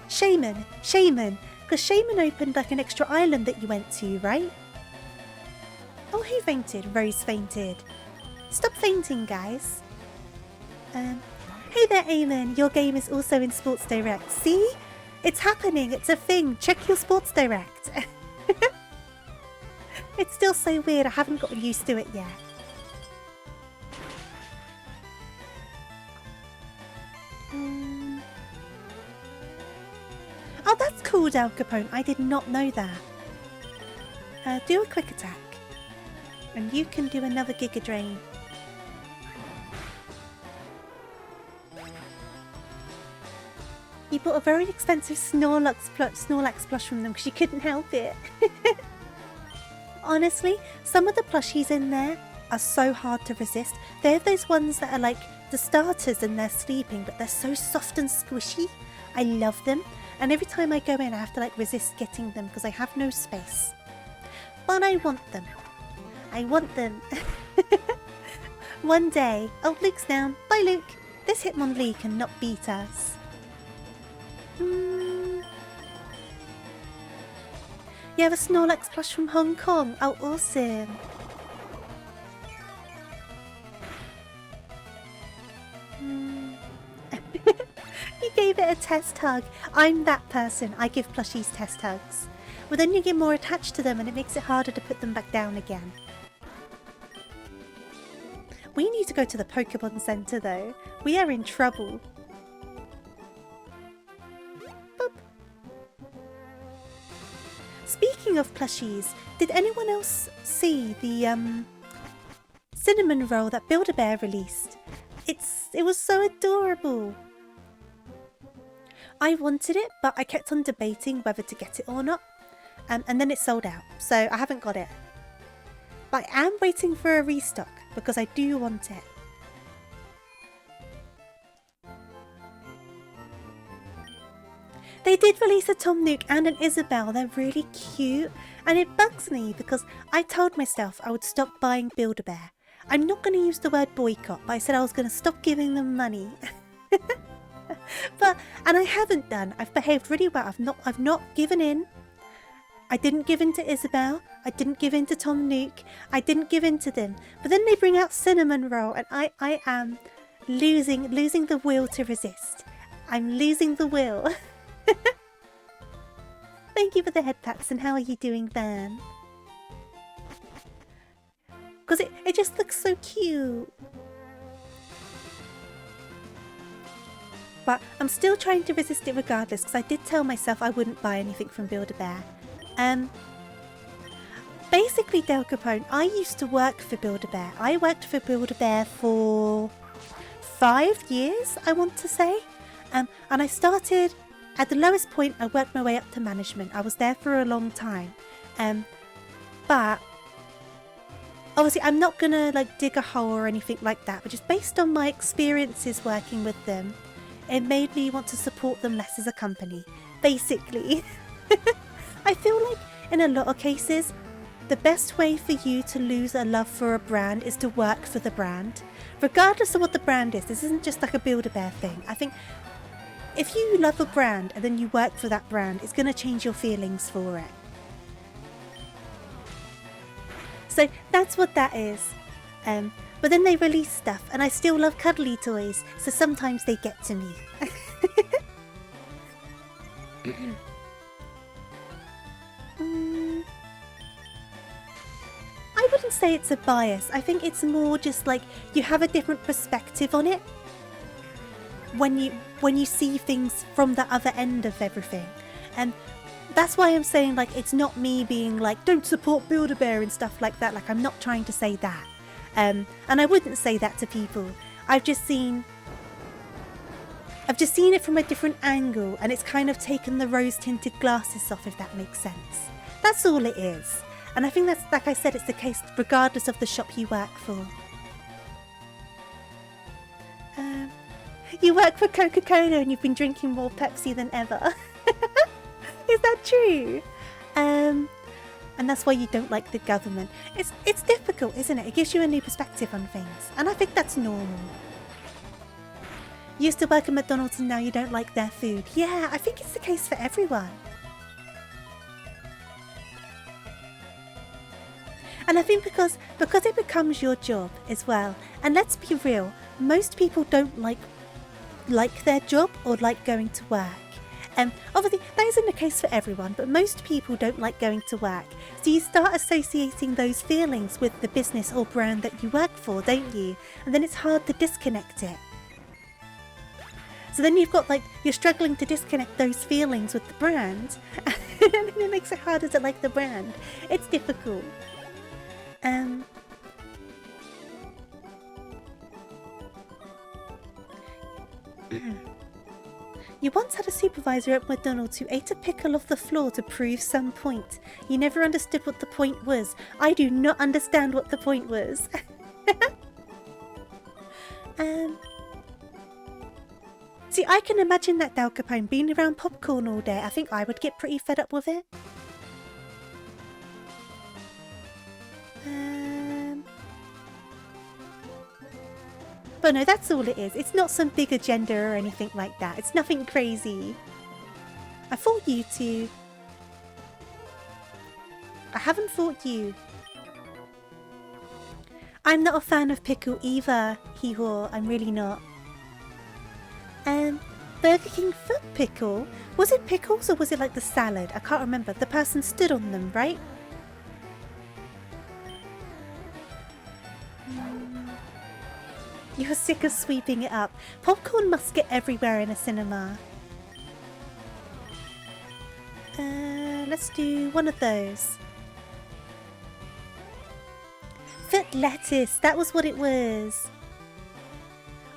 Speaker 1: Shaman. Because Shaman opened like an extra island that you went to, right? Oh, who fainted? Rose fainted. Stop fainting, guys. Hey there, Eamon. Your game is also in Sports Direct. See? It's happening. It's a thing. Check your Sports Direct. It's still so weird. I haven't gotten used to it yet. Oh, that's cool, Del Capone. I did not know that. Do a quick attack. And you can do another Giga Drain. You bought a very expensive Snorlax plush from them because you couldn't help it. Honestly, some of the plushies in there are so hard to resist. They have those ones that are like the starters and they're sleeping, but they're so soft and squishy. I love them. And every time I go in, I have to like resist getting them because I have no space. But I want them. I want them. One day. Oh, Luke's down. Bye, Luke. This Hitmonlee cannot beat us. You have a Snorlax plush from Hong Kong. Oh, awesome. You gave it a test hug. I'm that person. I give plushies test hugs. Well, then you get more attached to them and it makes it harder to put them back down again. We need to go to the Pokemon Center though. We are in trouble. Boop. Speaking of plushies, did anyone else see the cinnamon roll that Build-A-Bear released? It was so adorable. I wanted it, but I kept on debating whether to get it or not. And then it sold out, so I haven't got it. But I am waiting for a restock because I do want it. They did release a Tom Nook and an Isabelle. They're really cute. And it bugs me because I told myself I would stop buying Build-A-Bear. I'm not going to use the word boycott, but I said I was going to stop giving them money. And I haven't done. I've behaved really well. I've not given in. I didn't give in to Isabelle. I didn't give in to Tom Nook. I didn't give in to them. But then they bring out Cinnamon Roll and I am losing the will to resist. I'm losing the will. Thank you for the head pats and how are you doing, Van? Because it just looks so cute. But I'm still trying to resist it regardless because I did tell myself I wouldn't buy anything from Build-A-Bear. Basically, Del Capone, I used to work for Build-A-Bear. I worked for Build-A-Bear for 5 years, I want to say. And I started at the lowest point. I worked my way up to management. I was there for a long time. But obviously I'm not gonna like dig a hole or anything like that, but just based on my experiences working with them, it made me want to support them less as a company, basically. I feel like in a lot of cases, the best way for you to lose a love for a brand is to work for the brand. Regardless of what the brand is, this isn't just like a Build-A-Bear thing. I think if you love a brand and then you work for that brand, it's going to change your feelings for it. So that's what that is. But then they release stuff and I still love cuddly toys, so sometimes they get to me. I wouldn't say it's a bias. I think it's more just like you have a different perspective on it when you see things from the other end of everything. And that's why I'm saying like it's not me being like don't support Build-A-Bear and stuff like that. Like I'm not trying to say that. And I wouldn't say that to people. I've just seen it from a different angle and it's kind of taken the rose-tinted glasses off, if that makes sense. That's all it is. And I think that's, like I said, it's the case regardless of the shop you work for. You work for Coca-Cola and you've been drinking more Pepsi than ever. Is that true? And that's why you don't like the government. It's difficult, isn't it? It gives you a new perspective on things. And I think that's normal. You used to work at McDonald's and now you don't like their food. Yeah, I think it's the case for everyone. And I think because it becomes your job as well. And let's be real, most people don't like their job or like going to work. Obviously, that isn't the case for everyone, but most people don't like going to work. So you start associating those feelings with the business or brand that you work for, don't you? And then it's hard to disconnect it. So then you've got you're struggling to disconnect those feelings with the brand. And it makes it harder to like the brand. It's difficult. You once had a supervisor at McDonald's who ate a pickle off the floor to prove some point. You never understood what the point was. I do not understand what the point was. See, I can imagine that, Dal Capone, being around popcorn all day. I think I would get pretty fed up with it. But no, that's all it is. It's not some big agenda or anything like that. It's nothing crazy. I fought you two. I haven't fought you. I'm not a fan of pickle either, Hee-haw. I'm really not. Burger King foot pickle? Was it pickles or was it like the salad? I can't remember. The person stood on them, right? You're sick of sweeping it up. Popcorn must get everywhere in a cinema. Let's do one of those. Foot lettuce, that was what it was.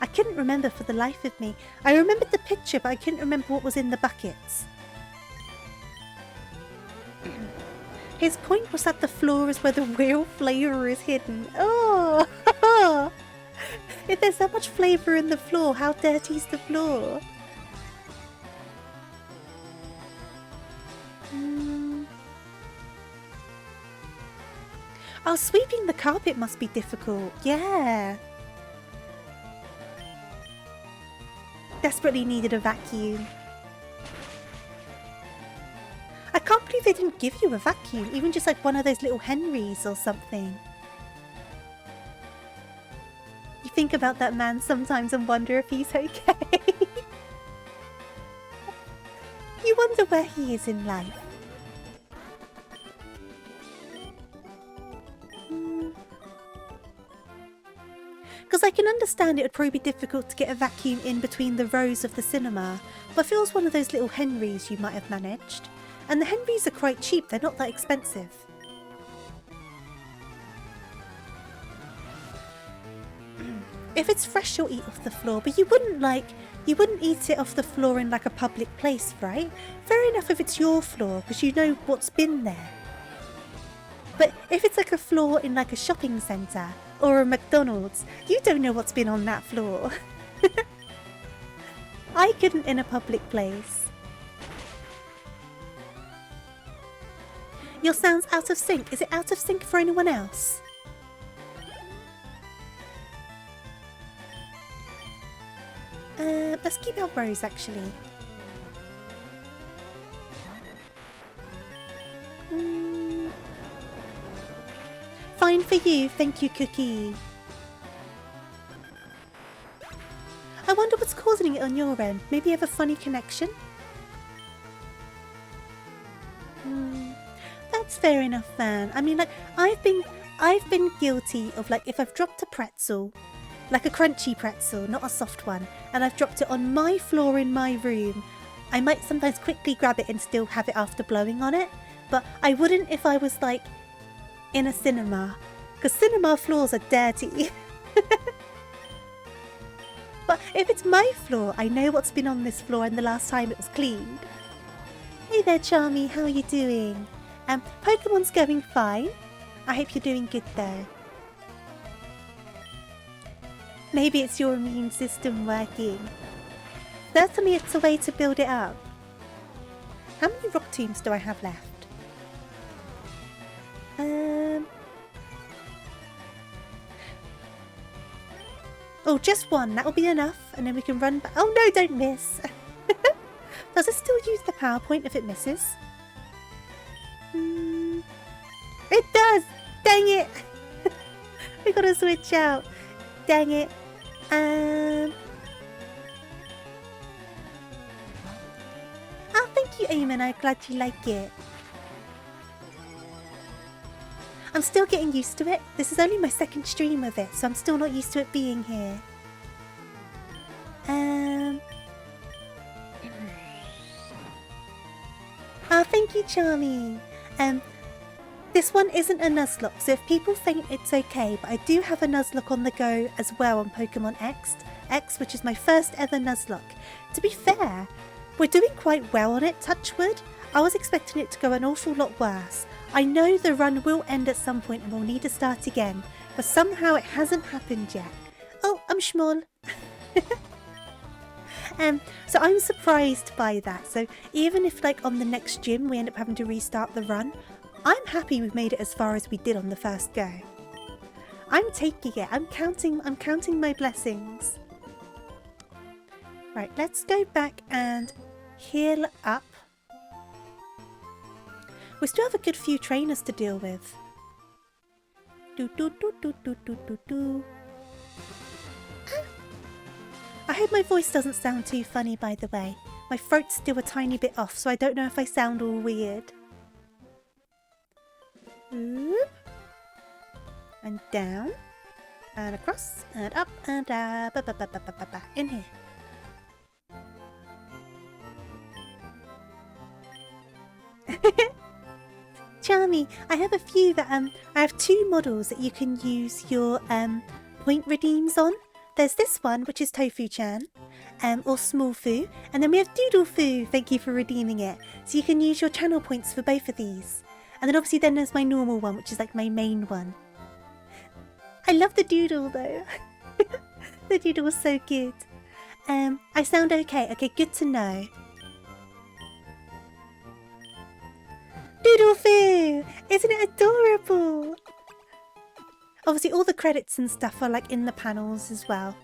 Speaker 1: I couldn't remember for the life of me. I remembered the picture, but I couldn't remember what was in the buckets. His point was that the floor is where the real flavour is hidden. Oh! If there's so much flavour in the floor, how dirty is the floor? Oh, sweeping the carpet must be difficult. Yeah. Desperately needed a vacuum. I can't believe they didn't give you a vacuum, even just like one of those little Henrys or something. You think about that man sometimes and wonder if he's okay. You wonder where he is in life. Because I can understand it would probably be difficult to get a vacuum in between the rows of the cinema, but if it was one of those little Henrys you might have managed. And the Henrys are quite cheap, they're not that expensive. If it's fresh, you'll eat off the floor, but you wouldn't eat it off the floor in like a public place, right? Fair enough if it's your floor, because you know what's been there. But if it's like a floor in like a shopping centre or a McDonald's, you don't know what's been on that floor. I couldn't in a public place. Your sound's out of sync. Is it out of sync for anyone else? Let's keep our Rose actually. Fine for you, thank you, Cookie. I wonder what's causing it on your end. Maybe you have a funny connection? That's fair enough, man. I mean, like, I've been guilty of, like, if I've dropped a pretzel, like a crunchy pretzel, not a soft one, and I've dropped it on my floor in my room, I might sometimes quickly grab it and still have it after blowing on it, but I wouldn't if I was, like, in a cinema, because cinema floors are dirty. But if it's my floor, I know what's been on this floor and the last time it was cleaned. Hey there, Charmy, how are you doing? Pokemon's going fine. I hope you're doing good though. Maybe it's your immune system working. Certainly it's a way to build it up. How many rock tombs do I have left? Oh, just one. That'll be enough. And then we can run back. Oh no, don't miss. Does it still use the PowerPoint if it misses? It does! Dang it! We gotta switch out. Dang it. Oh, thank you, Eamon. I'm glad you like it. I'm still getting used to it. This is only my second stream of it, so I'm still not used to it being here. Oh, thank you, Charmy. This one isn't a Nuzlocke, so if people think it's okay, but I do have a Nuzlocke on the go as well on Pokemon X, which is my first ever Nuzlocke. To be fair, we're doing quite well on it, touch wood. I was expecting it to go an awful lot worse. I know the run will end at some point and we'll need to start again, but somehow it hasn't happened yet. Oh, I'm small. So I'm surprised by that. So even if like on the next gym we end up having to restart the run, I'm happy we've made it as far as we did on the first go. I'm taking it. I'm counting my blessings. Right, let's go back and heal up. We still have a good few trainers to deal with. I hope my voice doesn't sound too funny, by the way. My throat's still a tiny bit off, so I don't know if I sound all weird. Oop. And down. And across. And up. And down. In here. Charmy, I have a few that I have two models that you can use your point redeems on. There's this one, which is Tofu-chan, or Smallfu, and then we have Doodle-fu, thank you for redeeming it. So you can use your channel points for both of these. And then obviously then there's my normal one, which is like my main one. I love the doodle though. The doodle was so good. I sound okay. Okay, good to know. Doodle-fu! Isn't it adorable? Obviously all the credits and stuff are like in the panels as well.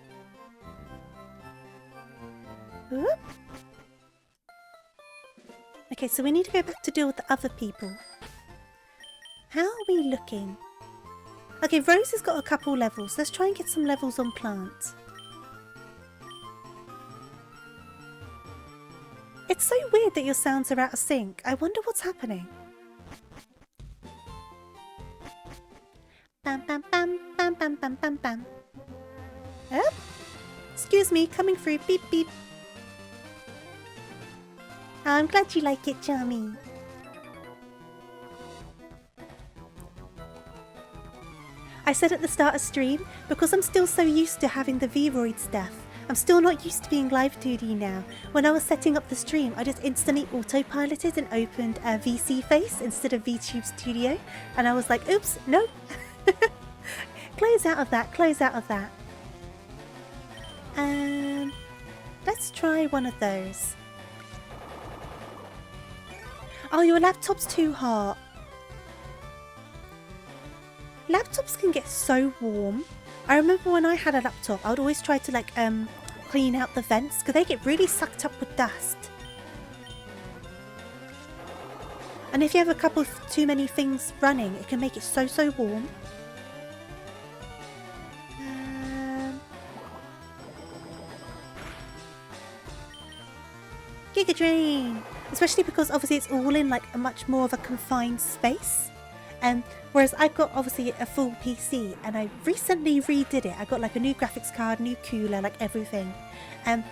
Speaker 1: Whoop. Okay, so we need to go back to deal with the other people. How are we looking? Okay, Rose has got a couple levels. Let's try and get some levels on Plant. It's so weird that your sounds are out of sync. I wonder what's happening. Bam, bam, bam, bam, bam, bam, bam, bam. Oh, excuse me, coming through. Beep, beep. Oh, I'm glad you like it, Charmy. I said at the start of stream, because I'm still so used to having the Vroid stuff, I'm still not used to being live 2D now. When I was setting up the stream, I just instantly autopiloted and opened VC Face instead of VTube Studio. And I was like, oops, nope. Close out of that, close out of that. Let's try one of those. Oh, your laptop's too hot. Laptops can get so warm. I remember when I had a laptop, I would always try to like clean out the vents because they get really sucked up with dust. And if you have a couple of too many things running, it can make it so warm. Giga Drain! Especially because obviously it's all in like a much more of a confined space. Whereas I've got obviously a full PC and I recently redid it. I got like a new graphics card, new cooler, like everything. And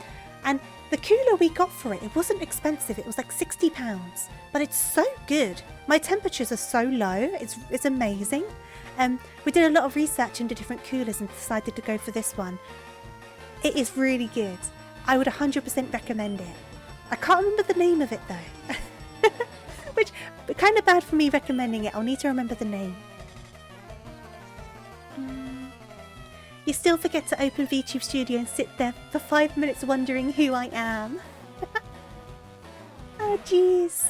Speaker 1: the cooler we got for it, it wasn't expensive. It was like £60, but it's so good. My temperatures are so low. It's amazing. We did a lot of research into different coolers and decided to go for this one. It is really good. I would 100% recommend it. I can't remember the name of it though. Which, kind of bad for me recommending it. I'll need to remember the name. You still forget to open VTube Studio and sit there for 5 minutes wondering who I am. Oh jeez.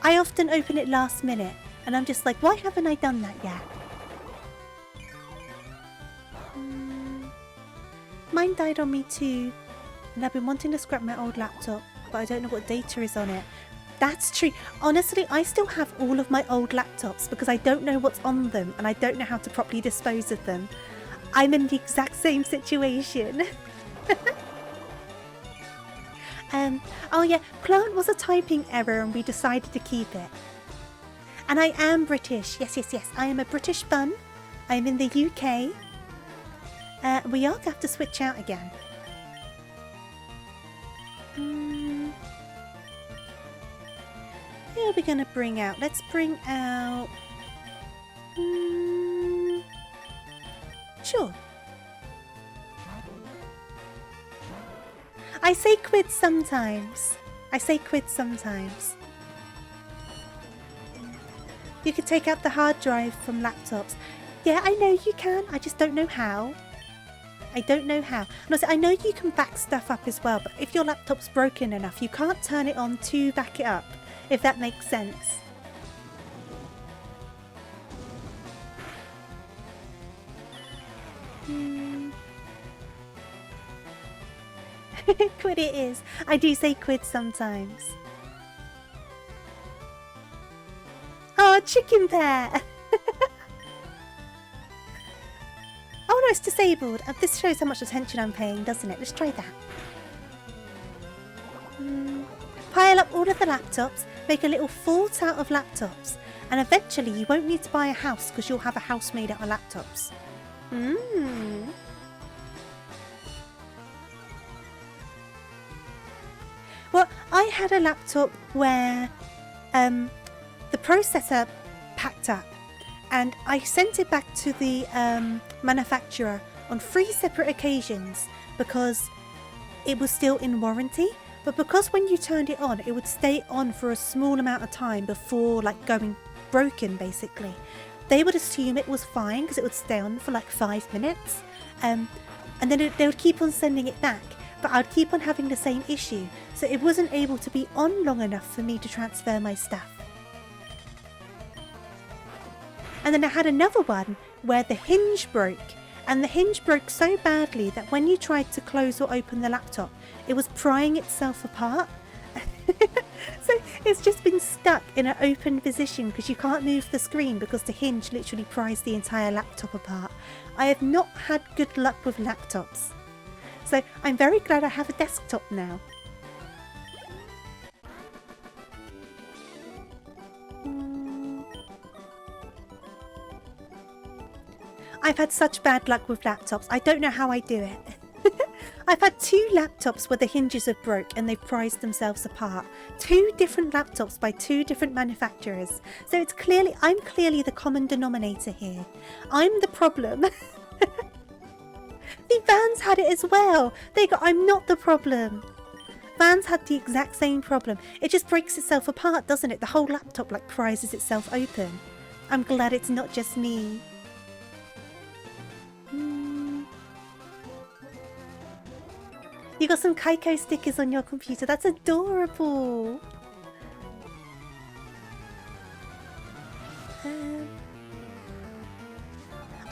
Speaker 1: I often open it last minute and I'm just like, why haven't I done that yet? Mine died on me too. And I've been wanting to scrap my old laptop, but I don't know what data is on it. That's true. Honestly, I still have all of my old laptops because I don't know what's on them and I don't know how to properly dispose of them. I'm in the exact same situation. Oh yeah, Plant was a typing error and we decided to keep it. And I am British. Yes. I am a British bun. I'm in the UK. We are going to have to switch out again. Who are we going to bring out? Let's bring out... Sure. I say quid sometimes. You can take out the hard drive from laptops. Yeah, I know you can. I just don't know how. And also, I know you can back stuff up as well, but if your laptop's broken enough, you can't turn it on to back it up, if that makes sense. Quid it is. I do say quid sometimes. Oh, chicken pear! Oh no, it's disabled. This shows how much attention I'm paying, doesn't it? Let's try that. Pile up all of the laptops, make a little fort out of laptops, and eventually you won't need to buy a house because you'll have a house made out of laptops. Well, I had a laptop where the processor packed up and I sent it back to the manufacturer on 3 separate occasions because it was still in warranty. But because when you turned it on, it would stay on for a small amount of time before like going broken basically. They would assume it was fine because it would stay on for like 5 minutes. And then they would keep on sending it back. But I'd keep on having the same issue. So it wasn't able to be on long enough for me to transfer my stuff. And then I had another one where the hinge broke. And the hinge broke so badly that when you tried to close or open the laptop, it was prying itself apart. So it's just been stuck in an open position because you can't move the screen because the hinge literally pries the entire laptop apart. I have not had good luck with laptops. So I'm very glad I have a desktop now. I've had such bad luck with laptops. I don't know how I do it. I've had 2 laptops where the hinges have broke and they've prized themselves apart. 2 different laptops by 2 different manufacturers. So I'm clearly the common denominator here. I'm the problem. The Vans had it as well. I'm not the problem. Vans had the exact same problem. It just breaks itself apart, doesn't it? The whole laptop like prizes itself open. I'm glad it's not just me. You got some Kaiko stickers on your computer. That's adorable.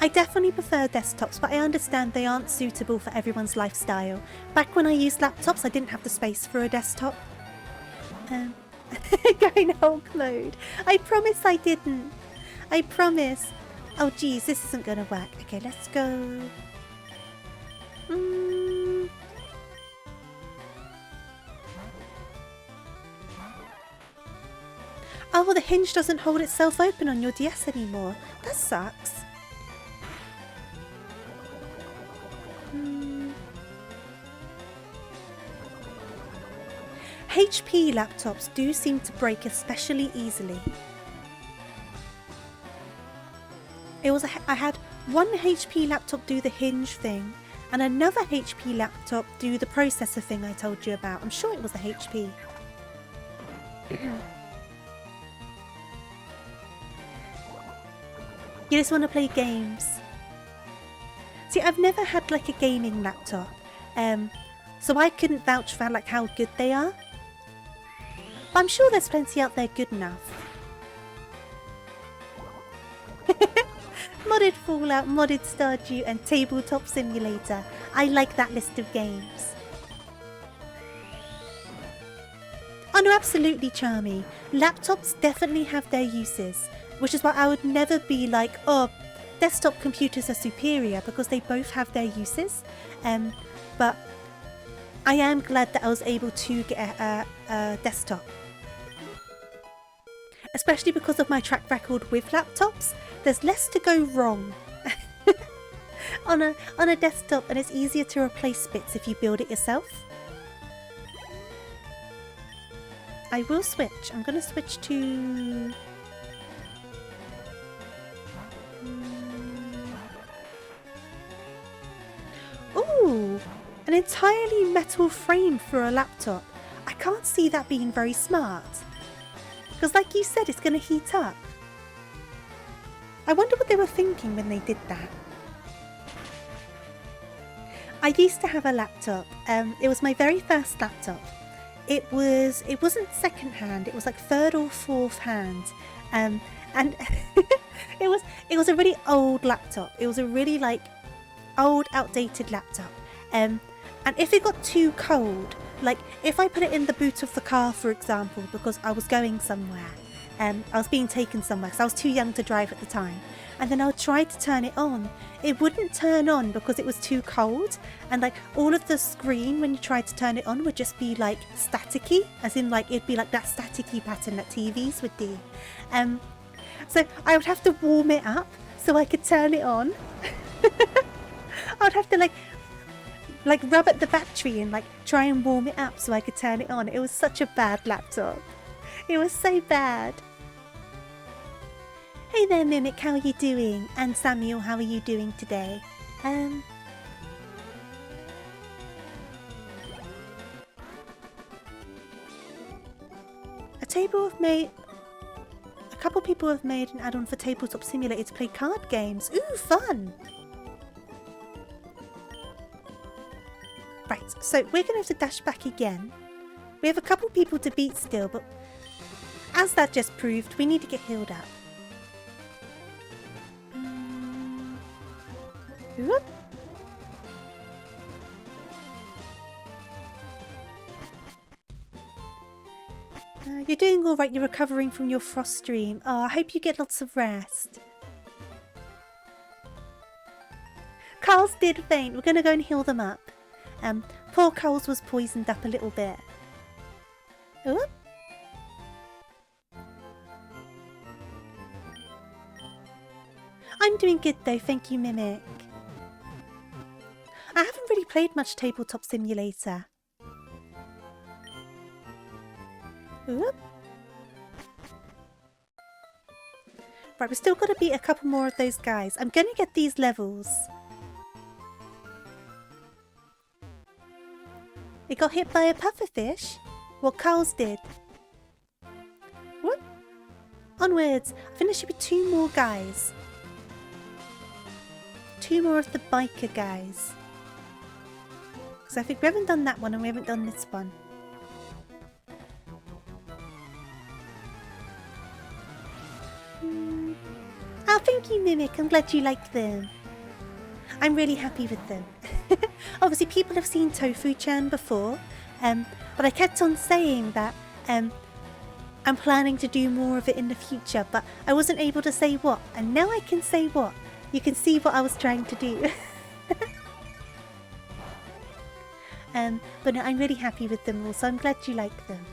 Speaker 1: I definitely prefer desktops, but I understand they aren't suitable for everyone's lifestyle. Back when I used laptops, I didn't have the space for a desktop. Going Hulk mode. I promise I didn't. I promise. Oh geez, this isn't gonna work. Okay, let's go. Oh, well, the hinge doesn't hold itself open on your DS anymore. That sucks. HP laptops do seem to break especially easily. I had one HP laptop do the hinge thing and another HP laptop do the processor thing I told you about. I'm sure it was a HP. You just want to play games. See, I've never had like a gaming laptop, so I couldn't vouch for like how good they are. But I'm sure there's plenty out there good enough. Modded Fallout, modded Stardew, and Tabletop Simulator. I like that list of games. Oh no, absolutely, Charmy. Laptops definitely have their uses, which is why I would never be like, oh, desktop computers are superior, because they both have their uses. But I am glad that I was able to get a desktop. Especially because of my track record with laptops, there's less to go wrong on a desktop, and it's easier to replace bits if you build it yourself. I will switch. I'm going to switch to... Ooh, an entirely metal frame for a laptop. I can't see that being very smart. Because like you said, it's going to heat up. I wonder what they were thinking when they did that. I used to have a laptop. It was my very first laptop. It wasn't second hand. It was like third or fourth hand. And it was a really old laptop. It was a really like old, outdated laptop. And if it got too cold, like if I put it in the boot of the car, for example, because I was going somewhere, I was being taken somewhere because I was too young to drive at the time, and then I would try to turn it on, it wouldn't turn on because it was too cold, and like all of the screen when you tried to turn it on would just be like staticky, as in like it'd be like that staticky pattern that TVs would do. So I would have to warm it up so I could turn it on. I'd have to like rub at the battery and like try and warm it up so I could turn it on. It was such a bad laptop. It was so bad. Hey there, Mimic, how are you doing? And Samuel, how are you doing today? A couple people have made an add-on for Tabletop Simulator to play card games. Ooh, fun! Right, so we're going to have to dash back again. We have a couple people to beat still, but as that just proved, we need to get healed up. Whoop. You're doing alright, you're recovering from your frost stream. Oh, I hope you get lots of rest. Carl's did faint. We're going to go and heal them up. Poor Carl's was poisoned up a little bit. Whoop. I'm doing good though, thank you, Mimic. I haven't really played much Tabletop Simulator. Whoop. Right, we've still got to beat a couple more of those guys. I'm going to get these levels. It got hit by a pufferfish? Well, Carl's did. Whoop. Onwards. I think there should be 2 more guys. 2 more of the biker guys. Because I think we haven't done that one and we haven't done this one. Oh, thank you, Mimic. I'm glad you like them. I'm really happy with them. Obviously, people have seen Tofu-chan before, but I kept on saying that I'm planning to do more of it in the future, but I wasn't able to say what, and now I can say what. You can see what I was trying to do. But no, I'm really happy with them all, so I'm glad you like them.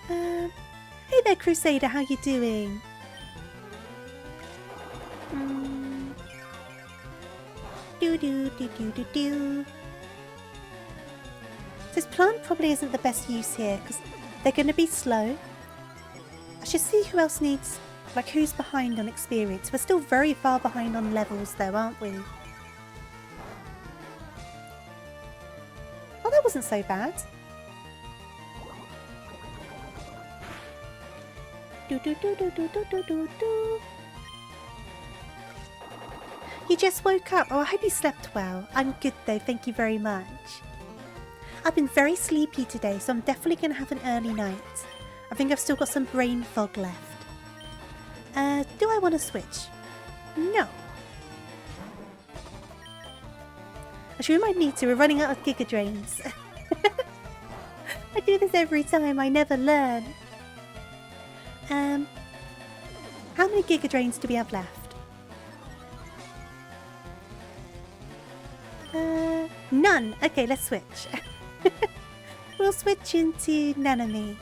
Speaker 1: Hey there, Crusader, how you doing? Do. This plant probably isn't the best use here because they're going to be slow. I should see who else needs, like who's behind on experience. We're still very far behind on levels though, aren't we? Oh, that wasn't so bad. Do. You just woke up. Oh, I hope you slept well. I'm good though, thank you very much. I've been very sleepy today, so I'm definitely going to have an early night. I think I've still got some brain fog left. Do I want to switch? No. Actually, we might need to. We're running out of Giga Drains. I do this every time. I never learn. How many Giga Drains do we have left? None. Okay, let's switch. We'll switch into Nanami.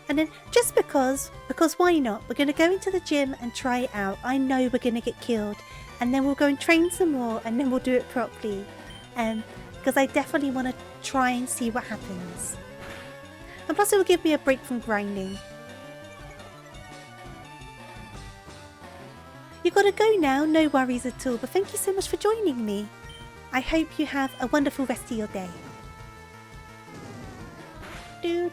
Speaker 1: And then, just because why not? We're going to go into the gym and try it out. I know we're going to get killed. And then we'll go and train some more and then we'll do it properly. Because I definitely want to try and see what happens. And plus it will give me a break from grinding. You gotta go now, no worries at all. But thank you so much for joining me. I hope you have a wonderful rest of your day. There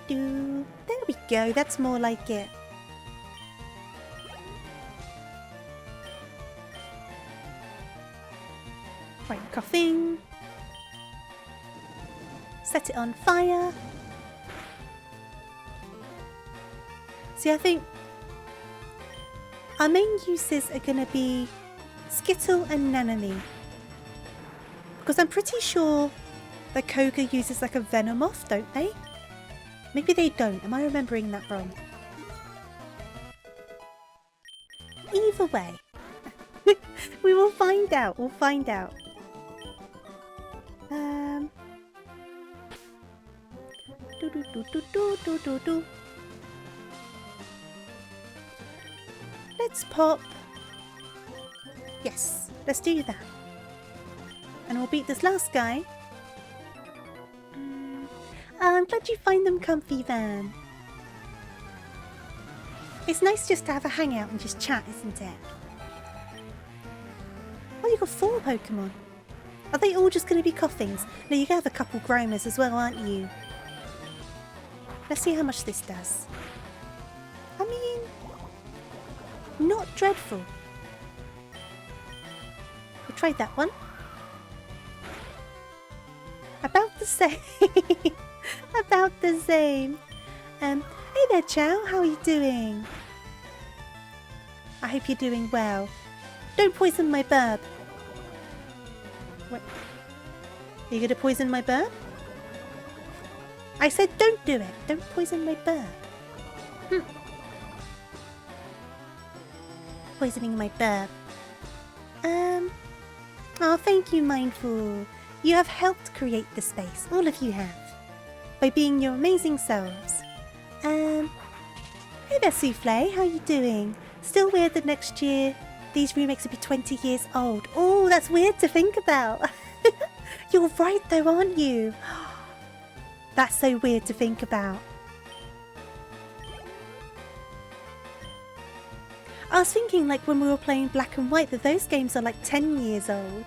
Speaker 1: we go, that's more like it. Right, coughing. Set it on fire. See, I think our main uses are going to be Skittle and Nanami. Because I'm pretty sure that Koga uses like a Venomoth, don't they? Maybe they don't. Am I remembering that wrong? Either way. We will find out. We'll find out. Let's pop. Yes, let's do that. And we'll beat this last guy. I'm glad you find them comfy, Van. It's nice just to have a hangout and just chat, isn't it? Oh, you've got 4 Pokemon. Are they all just going to be Coughings? No, you can have a couple Grimers as well, aren't you? Let's see how much this does. I mean, not dreadful. We'll try that one. About the same. About the same. Hey there, Chow. How are you doing? I hope you're doing well. Don't poison my burb. Wait. Are you going to poison my burb? I said don't do it. Don't poison my burb. Poisoning my burb. Oh, thank you, Mindful. You have helped create the space. All of you have. By being your amazing selves. Hey there, Souffle. How you doing? Still weird that next year these remakes will be 20 years old. Oh, that's weird to think about. You're right though, aren't you? That's so weird to think about. I was thinking like when we were playing Black and White that those games are like 10 years old.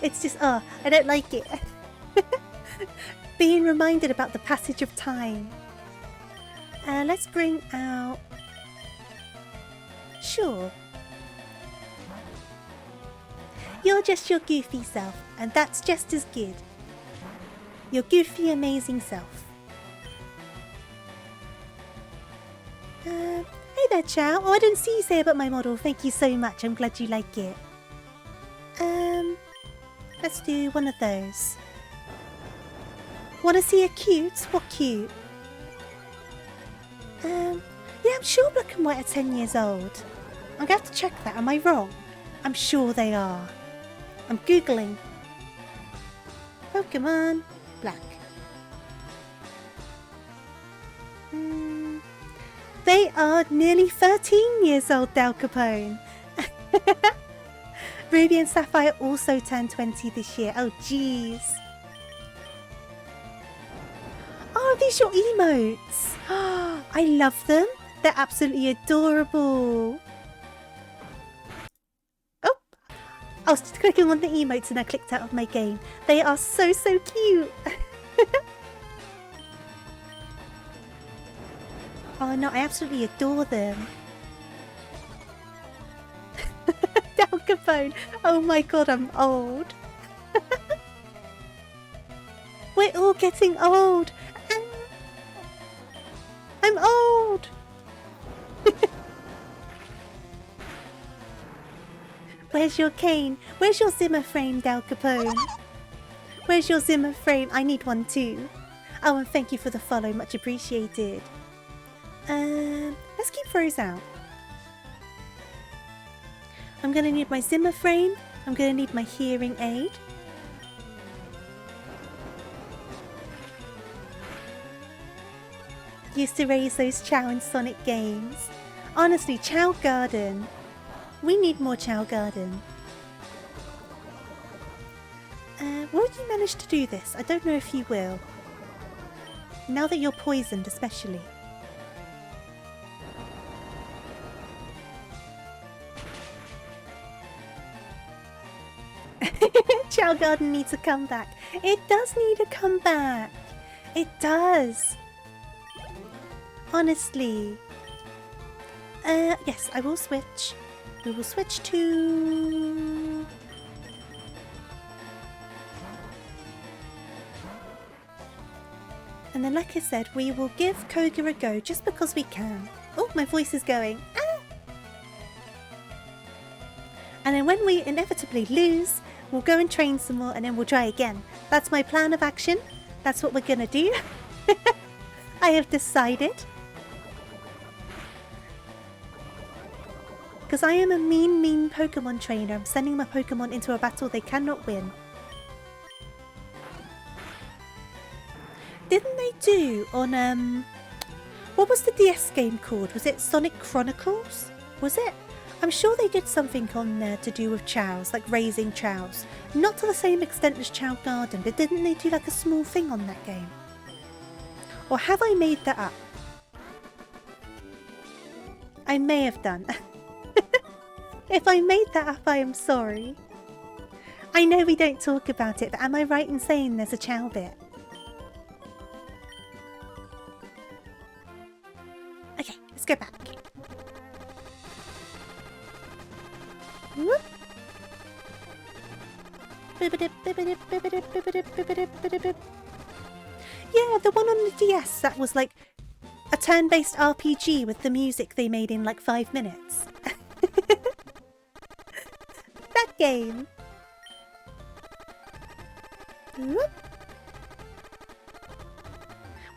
Speaker 1: It's just, I don't like it. Being reminded about the passage of time. Let's bring out... Sure. You're just your goofy self, and that's just as good. Your goofy, amazing self. Hey there, Chow. Oh, I didn't see you say about my model. Thank you so much. I'm glad you like it. Let's do one of those. Want to see a cute? What cute? Yeah, I'm sure Black and White are 10 years old. I'm going to have to check that. Am I wrong? I'm sure they are. I'm Googling. Pokemon Black. They are nearly 13 years old, Del Capone. Ruby and Sapphire also turned 20 this year. Oh, jeez. Oh, these are your emotes. I love them. They're absolutely adorable. Oh, I was clicking on the emotes and I clicked out of my game. They are so, so cute. Oh no, I absolutely adore them. Del Capone. Oh my god, I'm old. We're all getting old. I'm old. Where's your cane? Where's your Zimmer frame, Del Capone? Where's your Zimmer frame? I need one too. Oh, and thank you for the follow. Much appreciated. Let's keep Rose out. I'm going to need my Zimmer frame. I'm going to need my hearing aid. Used to raise those Chow and Sonic games. Honestly, Chow Garden. We need more Chow Garden. Will you manage to do this? I don't know if you will. Now that you're poisoned, especially. Chow Garden needs a comeback. It does need a comeback. It does. Honestly. Yes, I will switch. We will switch to... And then, like I said, we will give Koga a go just because we can. Oh, my voice is going. Ah! And then when we inevitably lose, we'll go and train some more and then we'll try again. That's my plan of action. That's what we're gonna do. I have decided. Because I am a mean Pokemon trainer. I'm sending my Pokemon into a battle they cannot win. Didn't they do on, what was the DS game called? Was it Sonic Chronicles? Was it? I'm sure they did something on there to do with chows, like raising chows. Not to the same extent as Chow Garden, but didn't they do like a small thing on that game? Or have I made that up? I may have done. If I made that up, I am sorry. I know we don't talk about it, but am I right in saying there's a Chow bit? Okay, let's go back. Whoop. Yeah, the one on the DS that was like a turn-based RPG with the music they made in like 5 minutes. That game. Whoop.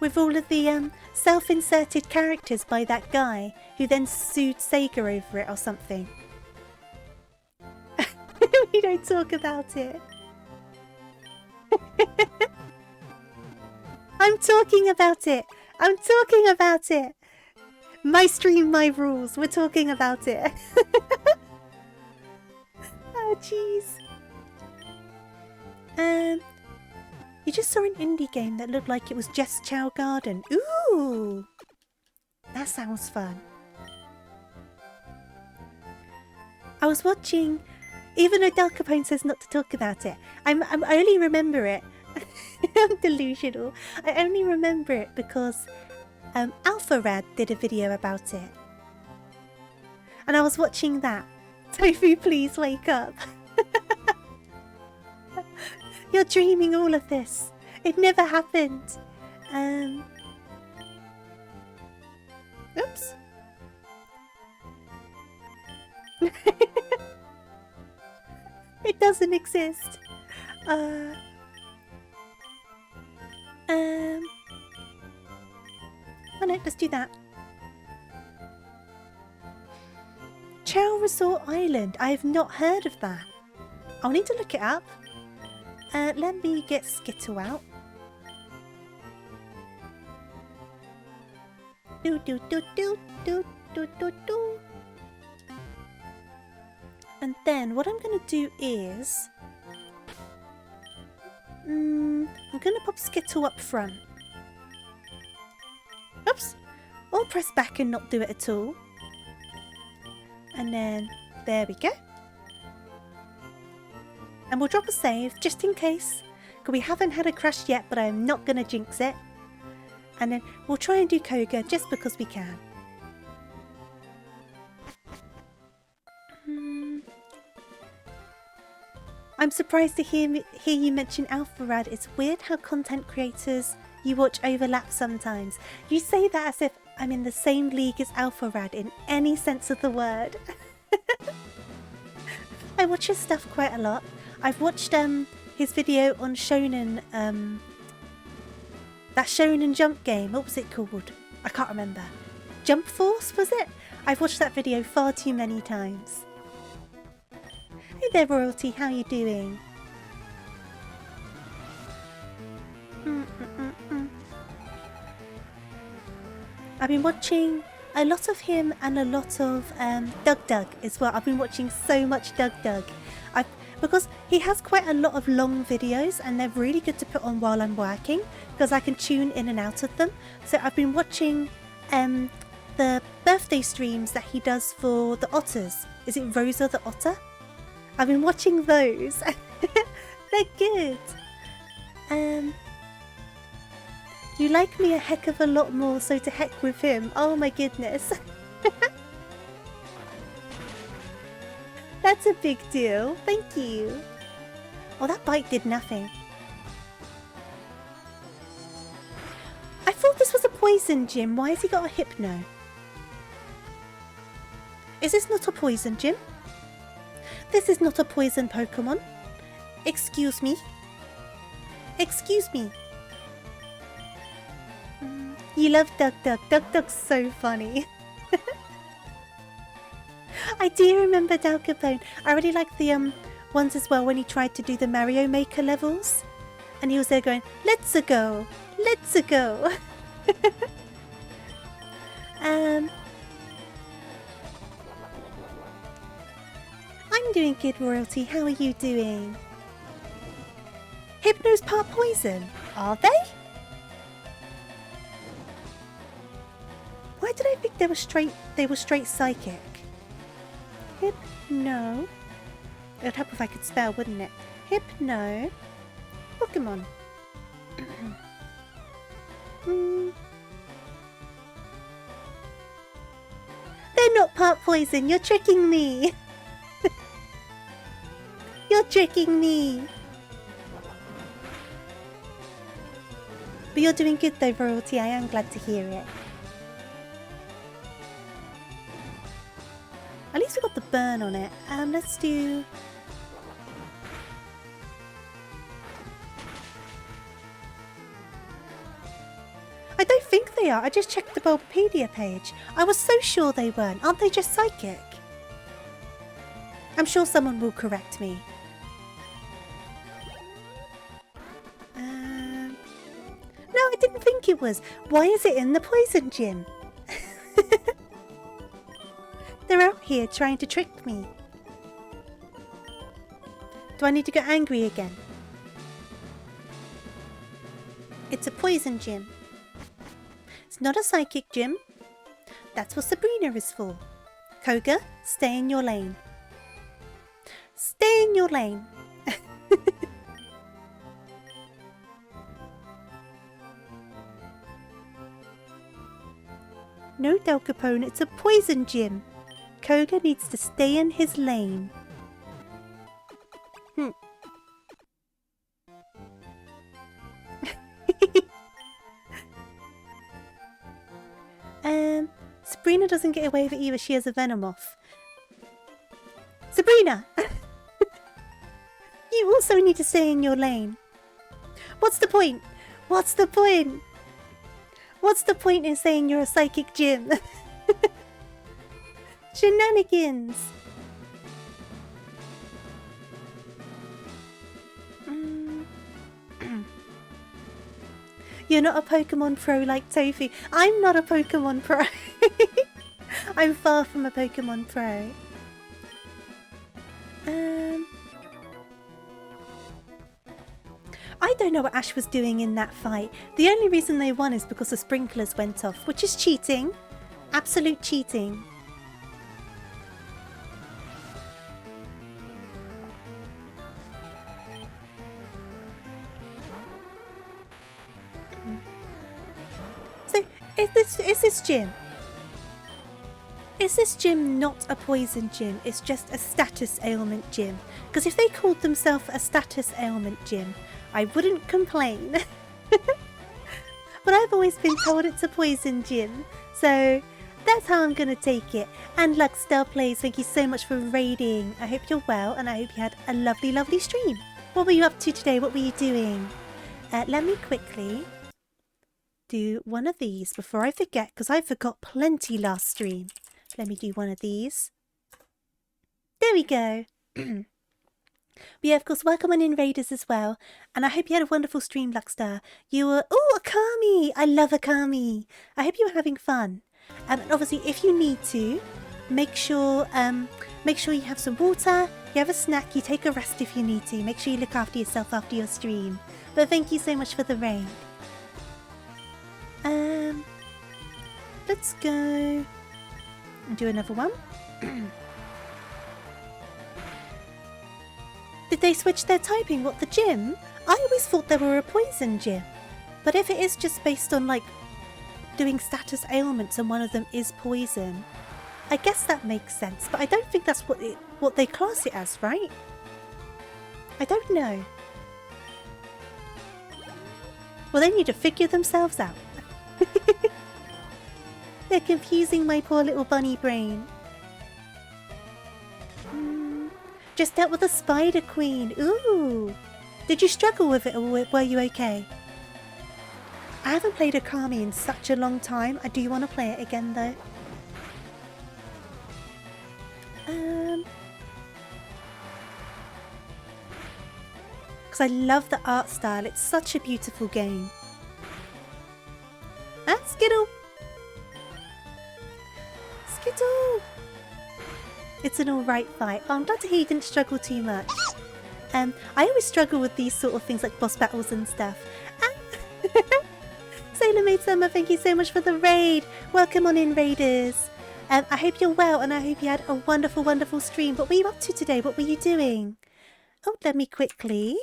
Speaker 1: With all of the self-inserted characters by that guy who then sued Sega over it or something. We don't talk about it. I'm talking about it. I'm talking about it. My stream, my rules. We're talking about it. Oh, jeez. You just saw an indie game that looked like it was just Chow Garden. Ooh! That sounds fun. I was watching, even though Del Capone says not to talk about it, I only remember it. I'm delusional. I only remember it because AlphaRad did a video about it. And I was watching that. Tofu, please wake up. You're dreaming all of this. It never happened. Oops. It doesn't exist. Oh no, let's do that. Chow Resort Island. I have not heard of that. I'll need to look it up. Let me get Skittle out. Do do do do do do do do. And then what I'm gonna do is I'm gonna pop Skittle up front. Oops. Or press back and not do it at all. And then there we go. And we'll drop a save just in case, because we haven't had a crash yet, but I'm not gonna jinx it. And then we'll try and do Koga just because we can. I'm surprised to hear you mention AlphaRad. It's weird how content creators you watch overlap sometimes. You say that as if I'm in the same league as AlphaRad in any sense of the word. I watch his stuff quite a lot. I've watched his video on Shonen, that Shonen Jump game. What was it called? I can't remember. Jump Force, was it? I've watched that video far too many times. Hey there, Royalty, how you doing? I've been watching a lot of him and a lot of Doug as well. I've been watching so much Doug. Because he has quite a lot of long videos and they're really good to put on while I'm working because I can tune in and out of them. So I've been watching the birthday streams that he does for the otters. Is it Rosa the Otter? I've been watching those. They're good. You like me a heck of a lot more, so to heck with him. Oh my goodness. That's a big deal. Thank you. Oh, that bite did nothing. I thought this was a poison gym. Why has he got a hypno? Is this not a poison gym? This is not a poison Pokemon. Excuse me. Excuse me. You love Doug. Doug's so funny. I do remember Del Capone. I really like the ones as well when he tried to do the Mario Maker levels. And he was there going, let's-a go. Let's-a go. I'm doing good, Royalty. How are you doing? Hypno's part poison. Are they? Why did I think they were straight psychic? Hypno. It would help if I could spell, wouldn't it? Hypno. Pokemon. They're not part poison. You're tricking me. You're tricking me. But you're doing good though, Royalty. I am glad to hear it. At least we got the burn on it. Let's do... I don't think they are. I just checked the Bulbapedia page. I was so sure they weren't. Aren't they just psychic? I'm sure someone will correct me. No, I didn't think it was. Why is it in the poison gym? They're out here trying to trick me. Do I need to get angry again? It's a poison gym. It's not a psychic gym. That's what Sabrina is for. Koga, stay in your lane. Stay in your lane. No, Del Capone, it's a poison gym. Koga needs to stay in his lane. Sabrina doesn't get away with it either. She has a Venomoth. Sabrina! You also need to stay in your lane. What's the point? What's the point? What's the point in saying you're a psychic gym? Shenanigans! You're not a Pokemon pro like Tofu. I'm not a Pokemon pro. I'm far from a Pokemon pro. I don't know what Ash was doing in that fight. The only reason they won is because the sprinklers went off, which is cheating. Absolute cheating. So, is this gym? Is this gym not a poison gym? It's just a status ailment gym. Because if they called themselves a status ailment gym, I wouldn't complain. But I've always been told it's a poison gym. So that's how I'm going to take it. And Luckstar Plays, thank you so much for raiding. I hope you're well and I hope you had a lovely, lovely stream. What were you up to today? What were you doing? Let me quickly do one of these before I forget, because I forgot plenty last stream. Let me do one of these. There we go. But yeah, of course, welcome on in Raiders as well. And I hope you had a wonderful stream, Luckstar. You were... Oh, Akami! I love Akami. I hope you were having fun. And obviously, if you need to, make sure you have some water, you have a snack, you take a rest if you need to. Make sure you look after yourself after your stream. But thank you so much for the raid. Let's go and do another one. Did they switch their typing? What, the gym? I always thought they were a poison gym. But if it is just based on, like, doing status ailments and one of them is poison, I guess that makes sense. But I don't think that's what they class it as, right? I don't know. Well, they need to figure themselves out. They're confusing my poor little bunny brain. Just dealt with a spider queen. Ooh. Did you struggle with it or were you okay? I haven't played Akami in such a long time. I do want to play it again though. Because I love the art style. It's such a beautiful game. Ah, Skittle! Skittle! It's an alright fight. Oh, I'm glad to hear you didn't struggle too much. I always struggle with these sort of things like boss battles and stuff. Sailor Maid Summer, thank you so much for the raid. Welcome on in, Raiders. I hope you're well and I hope you had a wonderful, wonderful stream. What were you up to today? What were you doing? Oh, let me quickly.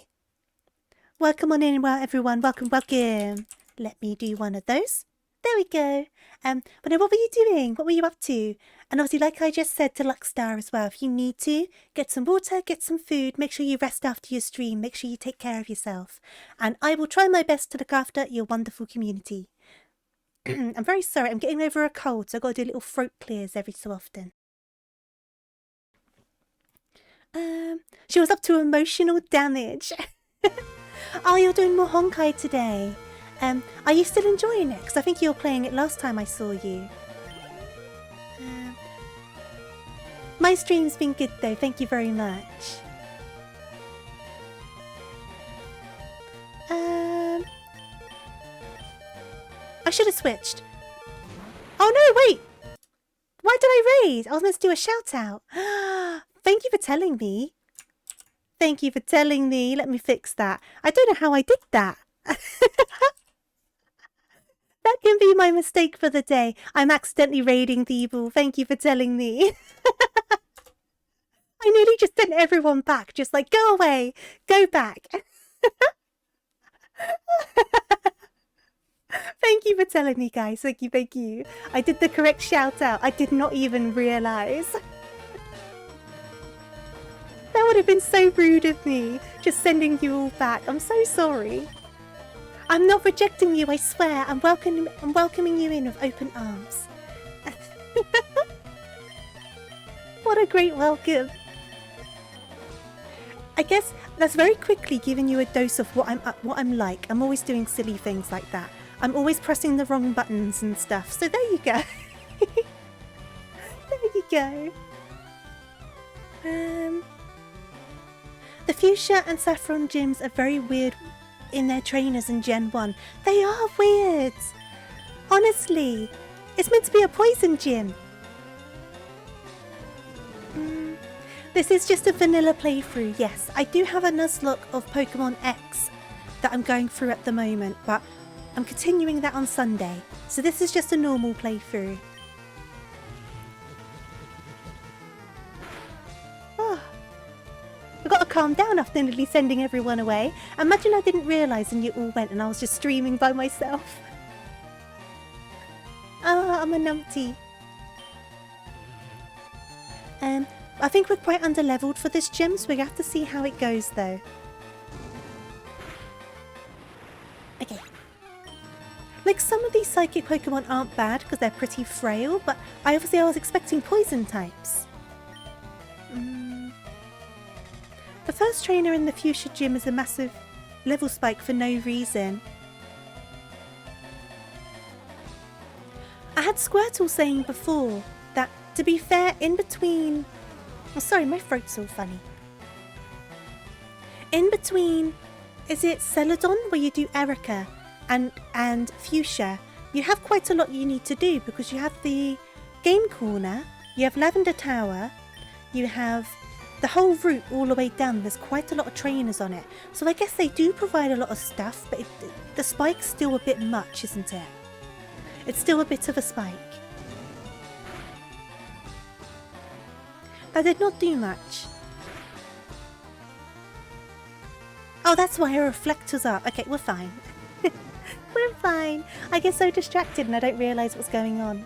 Speaker 1: Welcome on in, well, everyone. Welcome, welcome. Let me do one of those. There we go. But now, what were you doing? What were you up to? And obviously, like I just said to Luckstar as well, if you need to, get some water, get some food, make sure you rest after your stream, make sure you take care of yourself. And I will try my best to look after your wonderful community. I'm very sorry, I'm getting over a cold, so I've got to do little throat clears every so often. She was up to emotional damage. Oh, you're doing more Honkai today. Are you still enjoying it? Because I think you were playing it last time I saw you. My stream's been good though, thank you very much. I should have switched. Oh no, wait! Why did I raid? I was meant to do a shout out. Thank you for telling me. Thank you for telling me. Let me fix that. I don't know how I did that. That can be my mistake for the day. I'm accidentally raiding people. Thank you for telling me. I nearly just sent everyone back, just like, go away, go back. Thank you for telling me, guys. Thank you, thank you. I did the correct shout out. I did not even realise. That would have been so rude of me, just sending you all back. I'm so sorry. I'm not rejecting you, I swear. I'm welcoming you in with open arms. What a great welcome. I guess that's very quickly giving you a dose of what I'm like. I'm always doing silly things like that. I'm always pressing the wrong buttons and stuff. So there you go. There you go. The Fuchsia and Saffron gyms are very weird in their trainers in Gen 1. They are weird. Honestly. It's meant to be a poison gym. This is just a vanilla playthrough, yes. I do have a Nuzlocke of Pokemon X that I'm going through at the moment, but I'm continuing that on Sunday. So this is just a normal playthrough. Oh. I've got to calm down after nearly sending everyone away. Imagine I didn't realise and you all went and I was just streaming by myself. Oh, I'm a numpty. I think we're quite under-leveled for this gym, so we have to see how it goes, though. Okay. Like, some of these psychic Pokemon aren't bad because they're pretty frail, but I was expecting poison types. The first trainer in the Fuchsia gym is a massive level spike for no reason. I had Squirtle saying before that, to be fair, in between... Oh, sorry, my throat's all funny. In between, is it Celadon where you do Erica and Fuchsia? You have quite a lot you need to do because you have the Game Corner, you have Lavender Tower, you have the whole route all the way down. There's quite a lot of trainers on it. So I guess they do provide a lot of stuff, but the spike's still a bit much, isn't it? It's still a bit of a spike. That did not do much. Oh, that's why her reflector's up. Okay, we're fine. We're fine. I get so distracted and I don't realise what's going on.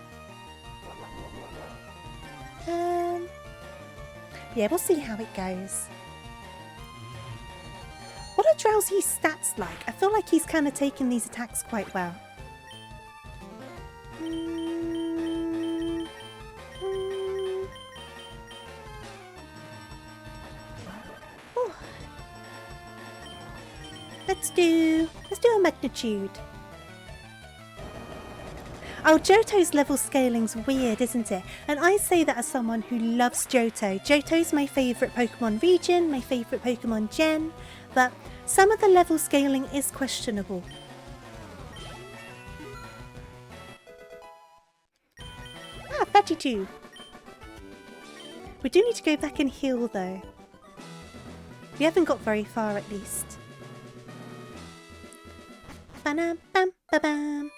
Speaker 1: Yeah, we'll see how it goes. What are Drowsy's stats like? I feel like he's kind of taking these attacks quite well. Let's do a magnitude. Oh, Johto's level scaling's weird, isn't it? And I say that as someone who loves Johto. Johto's my favourite Pokemon region, my favourite Pokemon gen, but some of the level scaling is questionable. Ah, 32. We do need to go back and heal though. We haven't got very far at least. Ba-dum, bam, ba-bam.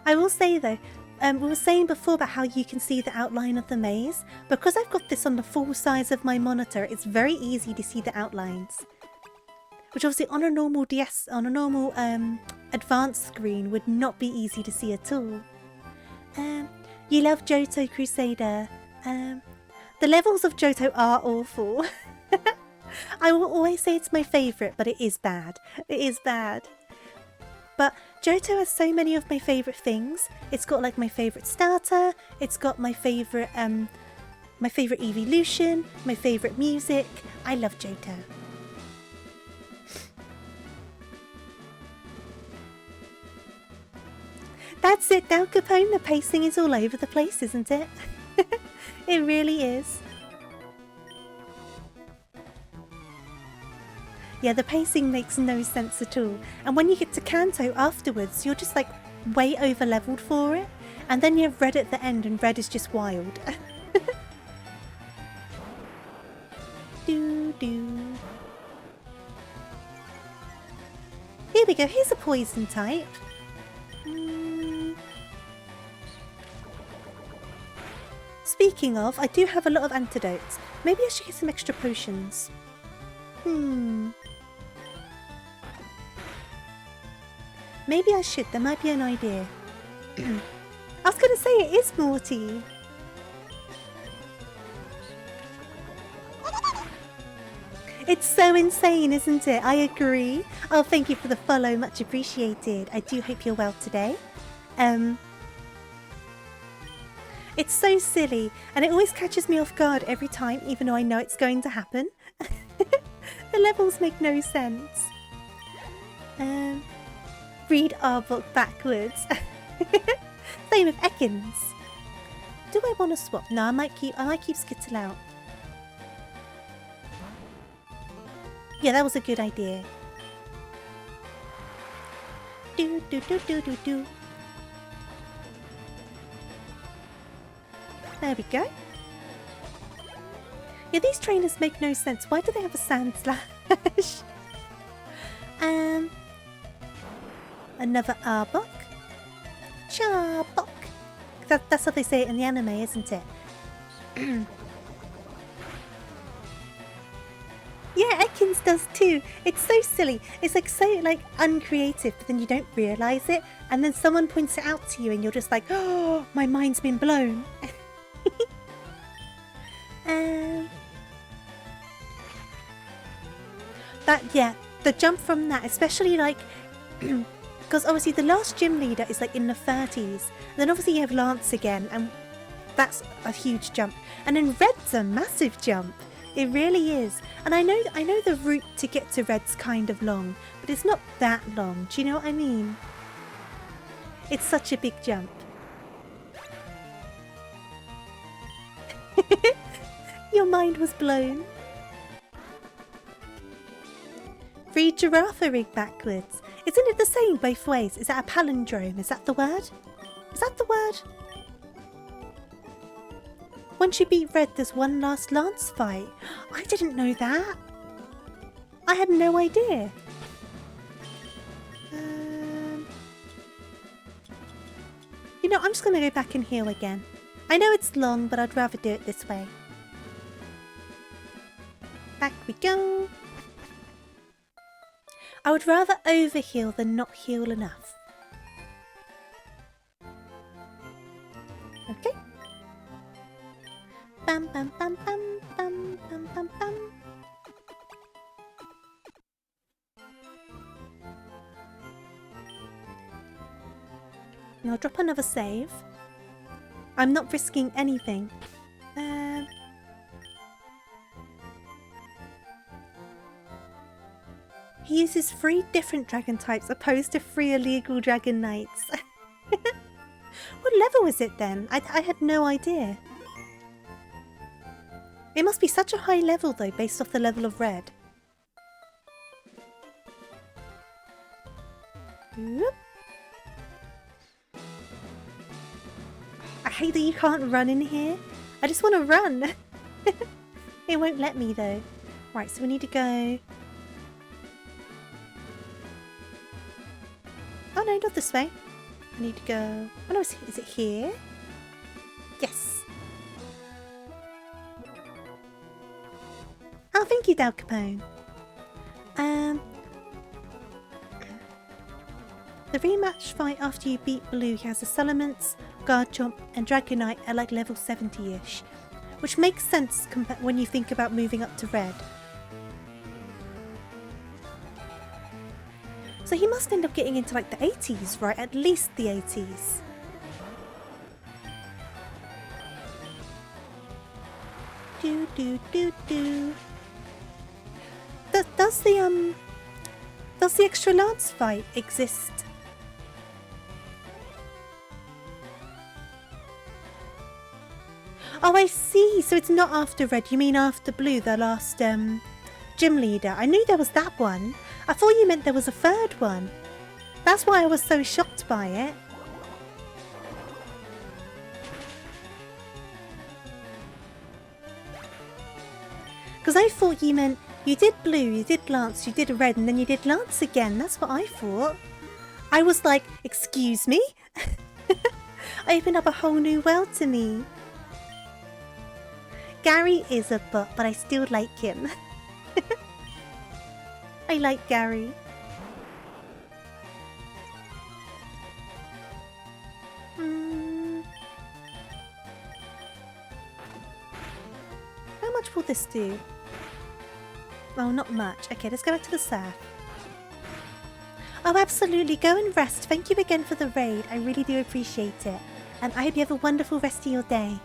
Speaker 1: I will say though, we were saying before about how you can see the outline of the maze. Because I've got this on the full size of my monitor, it's very easy to see the outlines. Which obviously on a normal DS, on a normal advanced screen would not be easy to see at all. You love Johto Crusader. The levels of Johto are awful. I will always say it's my favourite, but it is bad. It is bad. But Johto has so many of my favourite things. It's got like my favourite starter, it's got my favourite evolution, my favourite music. I love Johto. That's it now, Capone. The pacing is all over the place, isn't it? It really is. Yeah, the pacing makes no sense at all. And when you get to Kanto afterwards, you're just like way over leveled for it. And then you have Red at the end and Red is just wild. Doo-doo. Here we go, here's a poison type. Speaking of, I do have a lot of antidotes. Maybe I should get some extra potions. Maybe I should. There might be an idea. I was going to say it is Morty. It's so insane, isn't it? I agree. Oh, thank you for the follow. Much appreciated. I do hope you're well today. It's so silly, and it always catches me off guard every time, even though I know it's going to happen. The levels make no sense. Read our book backwards. Same with Ekans. Do I want to swap? No, I might keep Skittle out. Yeah, that was a good idea. Do do do do do do. There we go. Yeah, these trainers make no sense. Why do they have a sand slash? Another Arbok. Charbok. That's how they say it in the anime, isn't it? Yeah, Ekans does too. It's so silly. It's like so uncreative, but then you don't realise it, and then someone points it out to you, and you're just like, oh, my mind's been blown. The jump from that, especially because obviously the last gym leader is in the 30s, and then obviously you have Lance again, and that's a huge jump, and then Red's a massive jump. It really is. And I know the route to get to Red's kind of long, but it's not that long. Do you know what I mean? It's such a big jump. Your mind was blown. Read Giraffe rig backwards. Isn't it the same both ways? Is that a palindrome? Is that the word? Is that the word? Once you beat Red, there's one last Lance fight. I didn't know that. I had no idea. You know, I'm just going to go back and heal again. I know it's long, but I'd rather do it this way. Back we go. I would rather overheal than not heal enough. Okay. Bam bam bam bam bam bam bam bam. And I'll drop another save. I'm not risking anything. He uses 3 different dragon types opposed to 3 illegal dragon knights. What level is it then? I had no idea. It must be such a high level though, based off the level of Red. Whoop. I hate that you can't run in here. I just want to run. It won't let me though. Right, so we need to go... Oh no, not this way. I need to go... Oh no, is it here? Yes. Oh, thank you, Del Capone. The rematch fight after you beat Blue, he has a Salamence, Garchomp, and Dragonite at level 70-ish, which makes sense when you think about moving up to Red. So he must end up getting into the 80s, right? At least the 80s. Do do do do. Does the extra Lance fight exist? Oh, I see. So it's not after Red. You mean after Blue, the last gym leader. I knew there was that one. I thought you meant there was a third one. That's why I was so shocked by it. Because I thought you meant you did Blue, you did Lance, you did Red, and then you did Lance again. That's what I thought. I was like, excuse me? Opened up a whole new world to me. Gary is a butt, but I still like him. I like Gary. How much will this do? Oh, not much. Okay, let's go back to the surf. Oh, absolutely. Go and rest. Thank you again for the raid. I really do appreciate it. And I hope you have a wonderful rest of your day.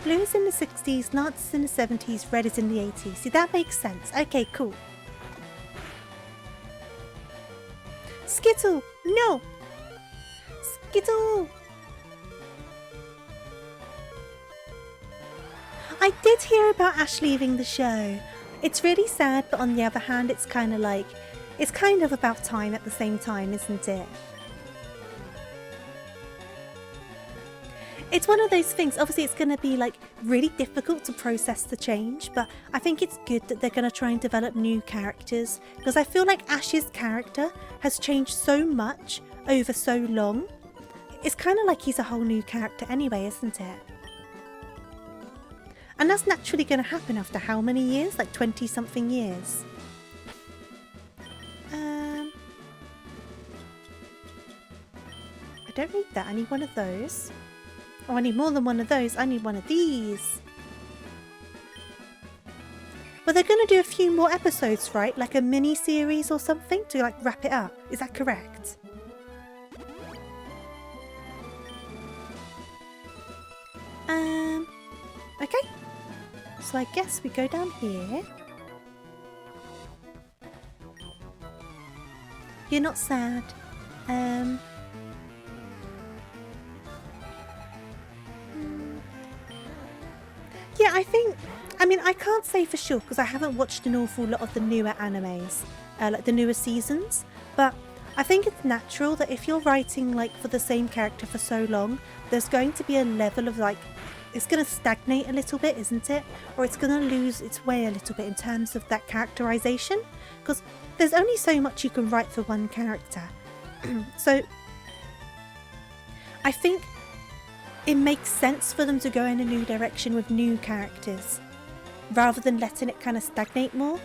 Speaker 1: Blue is in the 60s, Lance is in the 70s, red is in the 80s. See, that makes sense. Okay, cool. Skittle! No! Skittle! I did hear about Ash leaving the show. It's really sad, but on the other hand, it's kind of about time at the same time, isn't it? It's one of those things, obviously it's going to be like really difficult to process the change, but I think it's good that they're going to try and develop new characters, because I feel like Ash's character has changed so much over so long. It's kind of like he's a whole new character anyway, isn't it? And that's naturally going to happen after how many years? Like 20 something years. I don't need that, I need one of those. Oh, I need more than one of those. I need one of these. But they're going to do a few more episodes, right? Like a mini-series or something to like wrap it up. Is that correct? Okay. So I guess we go down here. You're not sad. Yeah, I mean, I can't say for sure because I haven't watched an awful lot of the newer animes, like the newer seasons, but I think it's natural that if you're writing like for the same character for so long, there's going to be a level of like, it's going to stagnate a little bit, isn't it? Or it's going to lose its way a little bit in terms of that characterization, because there's only so much you can write for one character. So I think it makes sense for them to go in a new direction with new characters, rather than letting it kind of stagnate more.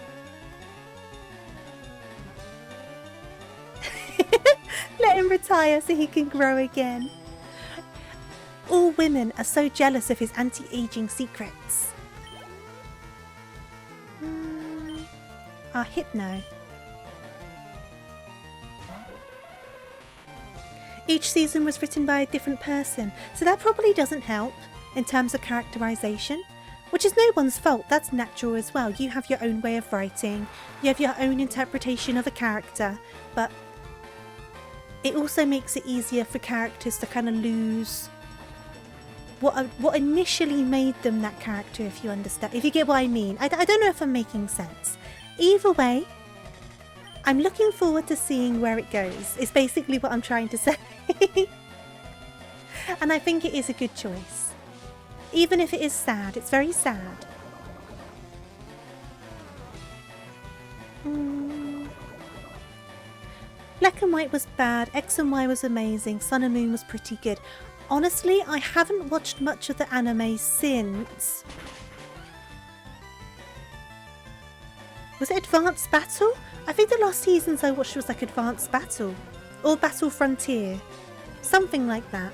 Speaker 1: Let him retire so he can grow again. All women are so jealous of his anti-aging secrets. Hypno. Each season was written by a different person, so that probably doesn't help in terms of characterization, which is no one's fault. That's natural as well. You have your own way of writing, you have your own interpretation of a character, but it also makes it easier for characters to kind of lose what initially made them that character, if you understand, if you get what I mean. I don't know if I'm making sense. Either way, I'm looking forward to seeing where it goes, is basically what I'm trying to say. And I think it is a good choice. Even if it is sad, it's very sad. Black and White was bad, X and Y was amazing, Sun and Moon was pretty good. Honestly, I haven't watched much of the anime since... Was it Advanced Battle? I think the last seasons I watched was like Advanced Battle. Or Battle Frontier. Something like that.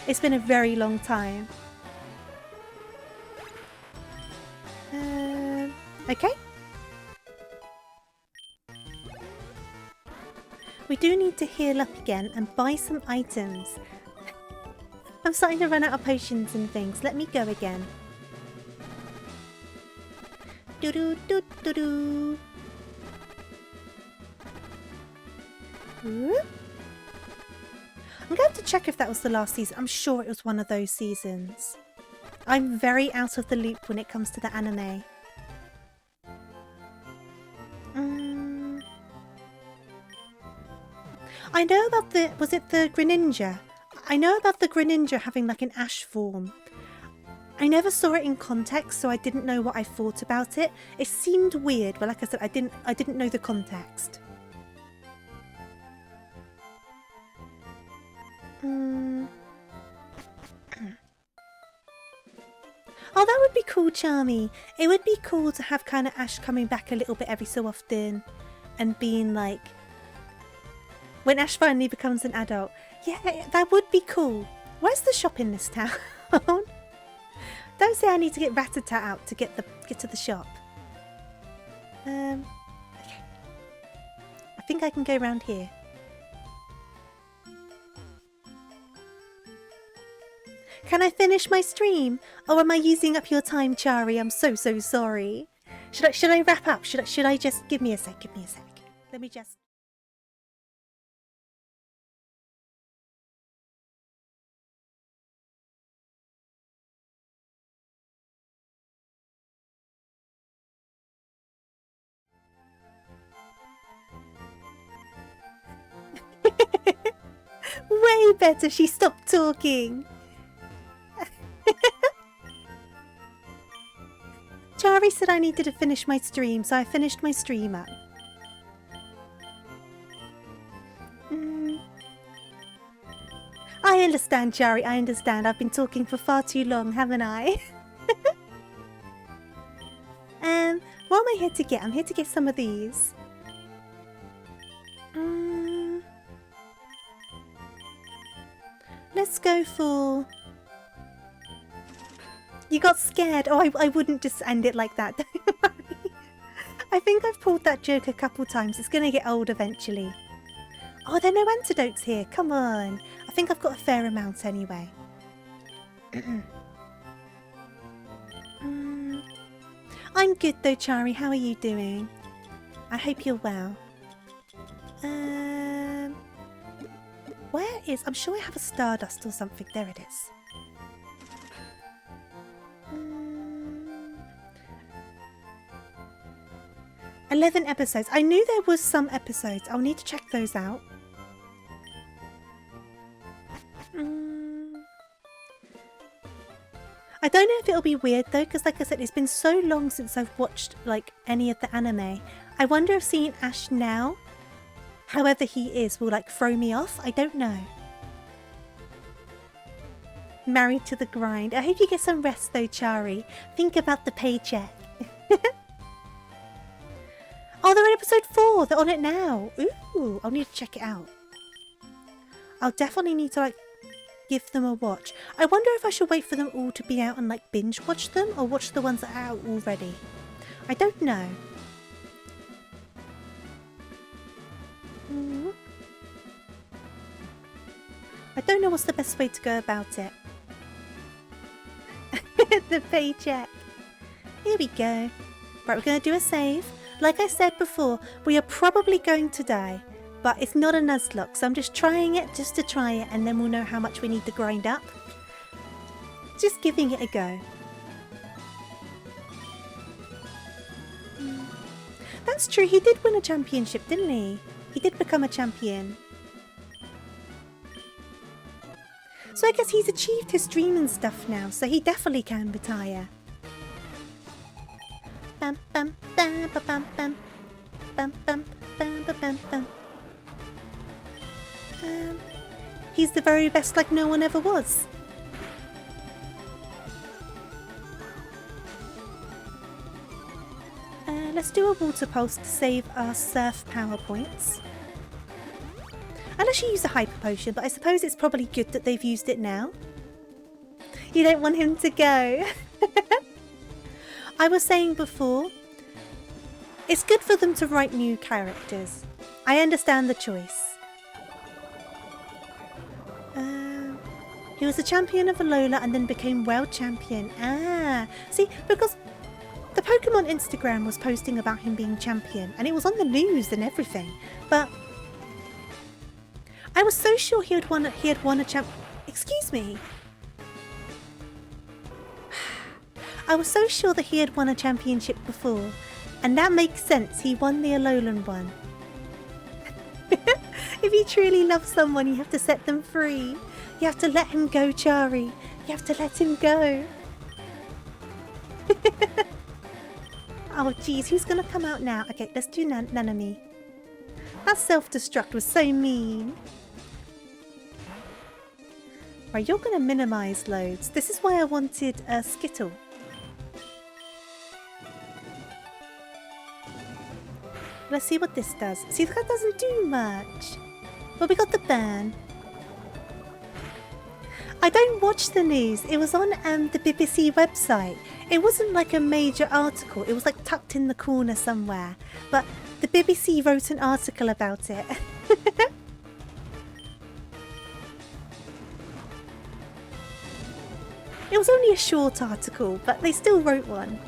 Speaker 1: It's been a very long time. Okay. We do need to heal up again and buy some items. I'm starting to run out of potions and things. Let me go again. Do-do-do-do-do. I'm going to have to check if that was the last season. I'm sure it was one of those seasons. I'm very out of the loop when it comes to the anime. I know about the... Was it the Greninja? I know about the Greninja having like an Ash form. I never saw it in context, so I didn't know what I thought about it. It seemed weird, but like I said, I didn't know the context. Oh, that would be cool, Charmy. It would be cool to have kind of Ash coming back a little bit every so often and being like, when Ash finally becomes an adult. Yeah, that would be cool. Where's the shop in this town? Don't say I need to get Rat-a-tat out to get to the shop. Okay. I think I can go around here. Can I finish my stream? Or am I using up your time, Chari? I'm so sorry. Should I wrap up? Should I just give me a sec? Let me just. Way better. She stopped talking. Chari said I needed to finish my stream, so I finished my stream up. I understand, Chari, I understand. I've been talking for far too long, haven't I? What am I here to get? I'm here to get some of these. Let's go for... You got scared. Oh, I wouldn't just end it like that. Don't worry. I think I've pulled that joke a couple times. It's going to get old eventually. Oh, there are no antidotes here. Come on. I think I've got a fair amount anyway. I'm good though, Chari. How are you doing? I hope you're well. Where is... I'm sure I have a Stardust or something. There it is. 11 episodes. I knew there was some episodes. I'll need to check those out. I don't know if it'll be weird though, because like I said, it's been so long since I've watched like any of the anime. I wonder if seeing Ash now, however he is, will like throw me off. I don't know. Married to the grind. I hope you get some rest though, Chari. Think about the paycheck. Oh, they're in episode 4. They're on it now. Ooh, I'll need to check it out. I'll definitely need to like give them a watch. I wonder if I should wait for them all to be out and like binge watch them, or watch the ones that are out already. I don't know. I don't know what's the best way to go about it. The paycheck. Here we go. Right, we're going to do a save. Like I said before, we are probably going to die, but it's not a Nuzlocke, so I'm just trying it just to try it, and then we'll know how much we need to grind up. Just giving it a go. That's true, he did win a championship, didn't he? He did become a champion. So I guess he's achieved his dream and stuff now, so he definitely can retire. Bam bam bam bam bam bam bam bam bam bam. He's the very best, like no one ever was. Let's do a water pulse to save our surf power points. Unless you use a hyper potion, but I suppose it's probably good that they've used it now. You don't want him to go. I was saying before, it's good for them to write new characters. I understand the choice. He was a champion of Alola and then became world champion. See, because the Pokemon Instagram was posting about him being champion, and it was on the news and everything. But I was so sure he had won a Excuse me. I was so sure that he had won a championship before, and that makes sense. He won the Alolan one. If you truly love someone, you have to set them free. You have to let him go, Chari. You have to let him go. Oh, geez, who's gonna come out now? Okay, let's do Nanami. That self-destruct was so mean. Right, you're gonna minimize loads. This is why I wanted a Skittle. Let's see what this does. See, that doesn't do much. Well, we got the burn. I don't watch the news. It was on the BBC website. It wasn't like a major article. It was like tucked in the corner somewhere. But the BBC wrote an article about it. It was only a short article, but they still wrote one.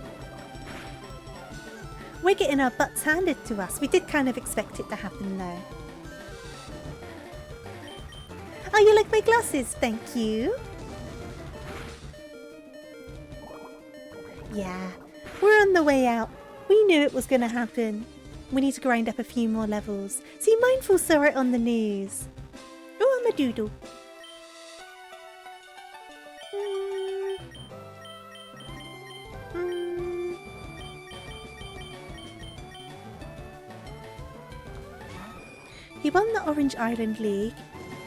Speaker 1: We're getting our butts handed to us. We did kind of expect it to happen though. Oh, you like my glasses? Thank you. Yeah, we're on the way out. We knew it was going to happen. We need to grind up a few more levels. See, Mindful saw it on the news. Oh, I'm a doodle. He won the Orange Island League,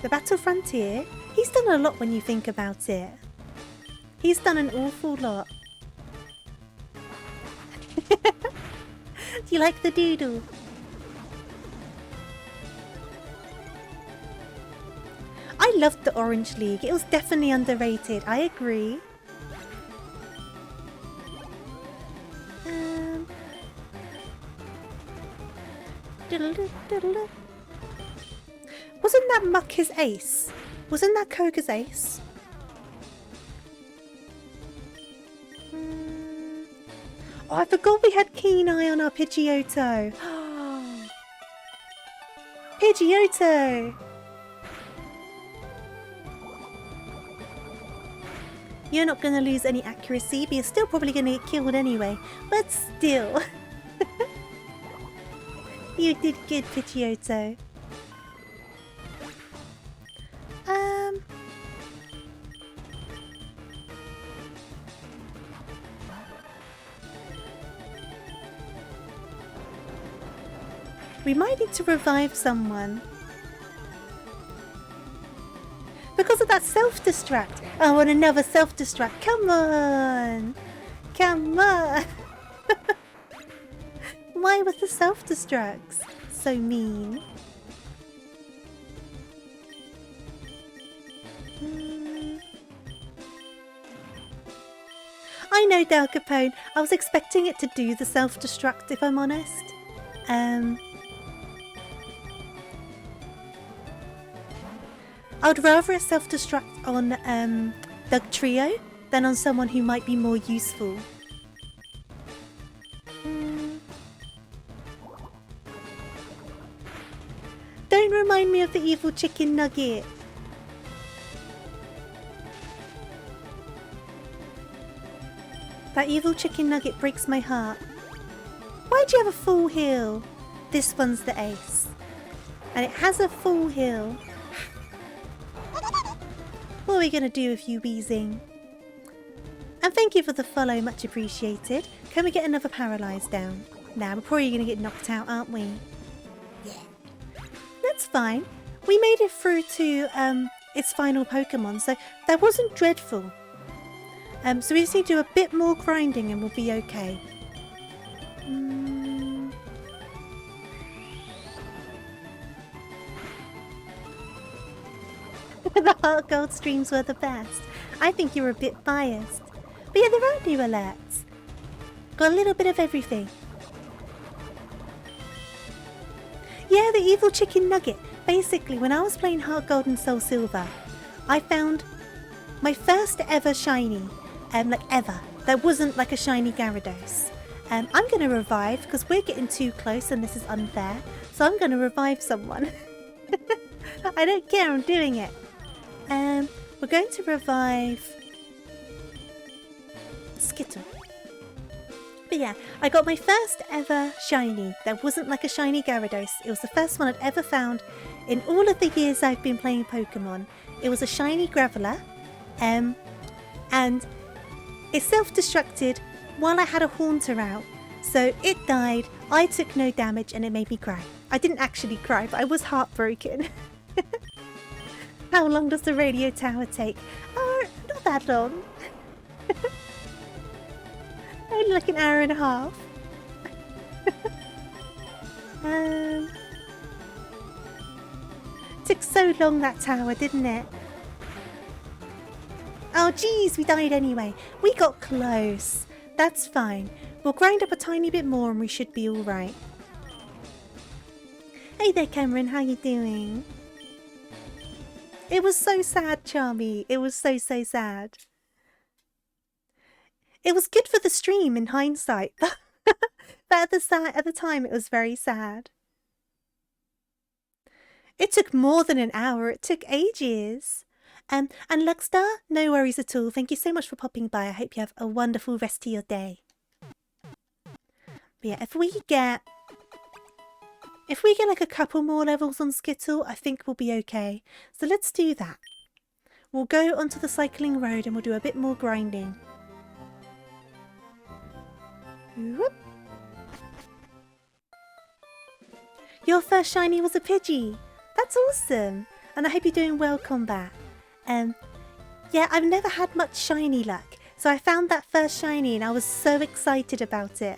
Speaker 1: the Battle Frontier. He's done a lot when you think about it. He's done an awful lot. Do you like the doodle? I loved the Orange League. It was definitely underrated. I agree. Wasn't that Muck his ace? Wasn't that Koga's ace? Oh, I forgot we had Keen Eye on our Pidgeotto. Pidgeotto! You're not going to lose any accuracy, but you're still probably going to get killed anyway. But still. You did good, Pidgeotto. We might need to revive someone. Because of that self-destruct. I want another self-destruct. Come on. Come on. Why was the self-destructs so mean? I know, Del Capone. I was expecting it to do the self-destruct, if I'm honest. I'd rather a self-destruct on the trio than on someone who might be more useful. Don't remind me of the evil chicken nugget. That evil chicken nugget breaks my heart. Why'd you have a full heal? This one's the ace. And it has a full heal. What are we going to do with you, Weezing? And thank you for the follow, much appreciated. Can we get another Paralyzed down? Nah, we're probably going to get knocked out, aren't we? Yeah. That's fine. We made it through to its final Pokemon, so that wasn't dreadful. So we just need to do a bit more grinding and we'll be okay. The Heart Gold streams were the best. I think you were a bit biased. But yeah, there are new alerts. Got a little bit of everything. Yeah, the evil chicken nugget. Basically, when I was playing Heart Gold and Soul Silver, I found my first ever shiny. Like ever. That wasn't like a shiny Gyarados. I'm going to revive because we're getting too close and this is unfair. So I'm going to revive someone. I don't care, I'm doing it. We're going to revive Skittle. But yeah, I got my first ever shiny. That wasn't like a shiny Gyarados. It was the first one I'd ever found in all of the years I've been playing Pokemon. It was a shiny Graveler. And it self-destructed while I had a Haunter out. So it died, I took no damage, and it made me cry. I didn't actually cry, but I was heartbroken. How long does the radio tower take? Oh, not that long. Only like an hour and a half. Took so long, that tower, didn't it? Oh geez, we died anyway. We got close. That's fine. We'll grind up a tiny bit more and we should be alright. Hey there, Cameron, how you doing? It was so sad, Charmy. It was so sad. It was good for the stream in hindsight, but at the time it was very sad. It took more than an hour. It took ages. And Luxstar, no worries at all. Thank you so much for popping by. I hope you have a wonderful rest of your day. But yeah, if we get like a couple more levels on Skittle, I think we'll be okay. So let's do that. We'll go onto the cycling road and we'll do a bit more grinding. Whoop. Your first shiny was a Pidgey. That's awesome. And I hope you're doing well, Combat. Yeah, I've never had much shiny luck. So I found that first shiny and I was so excited about it.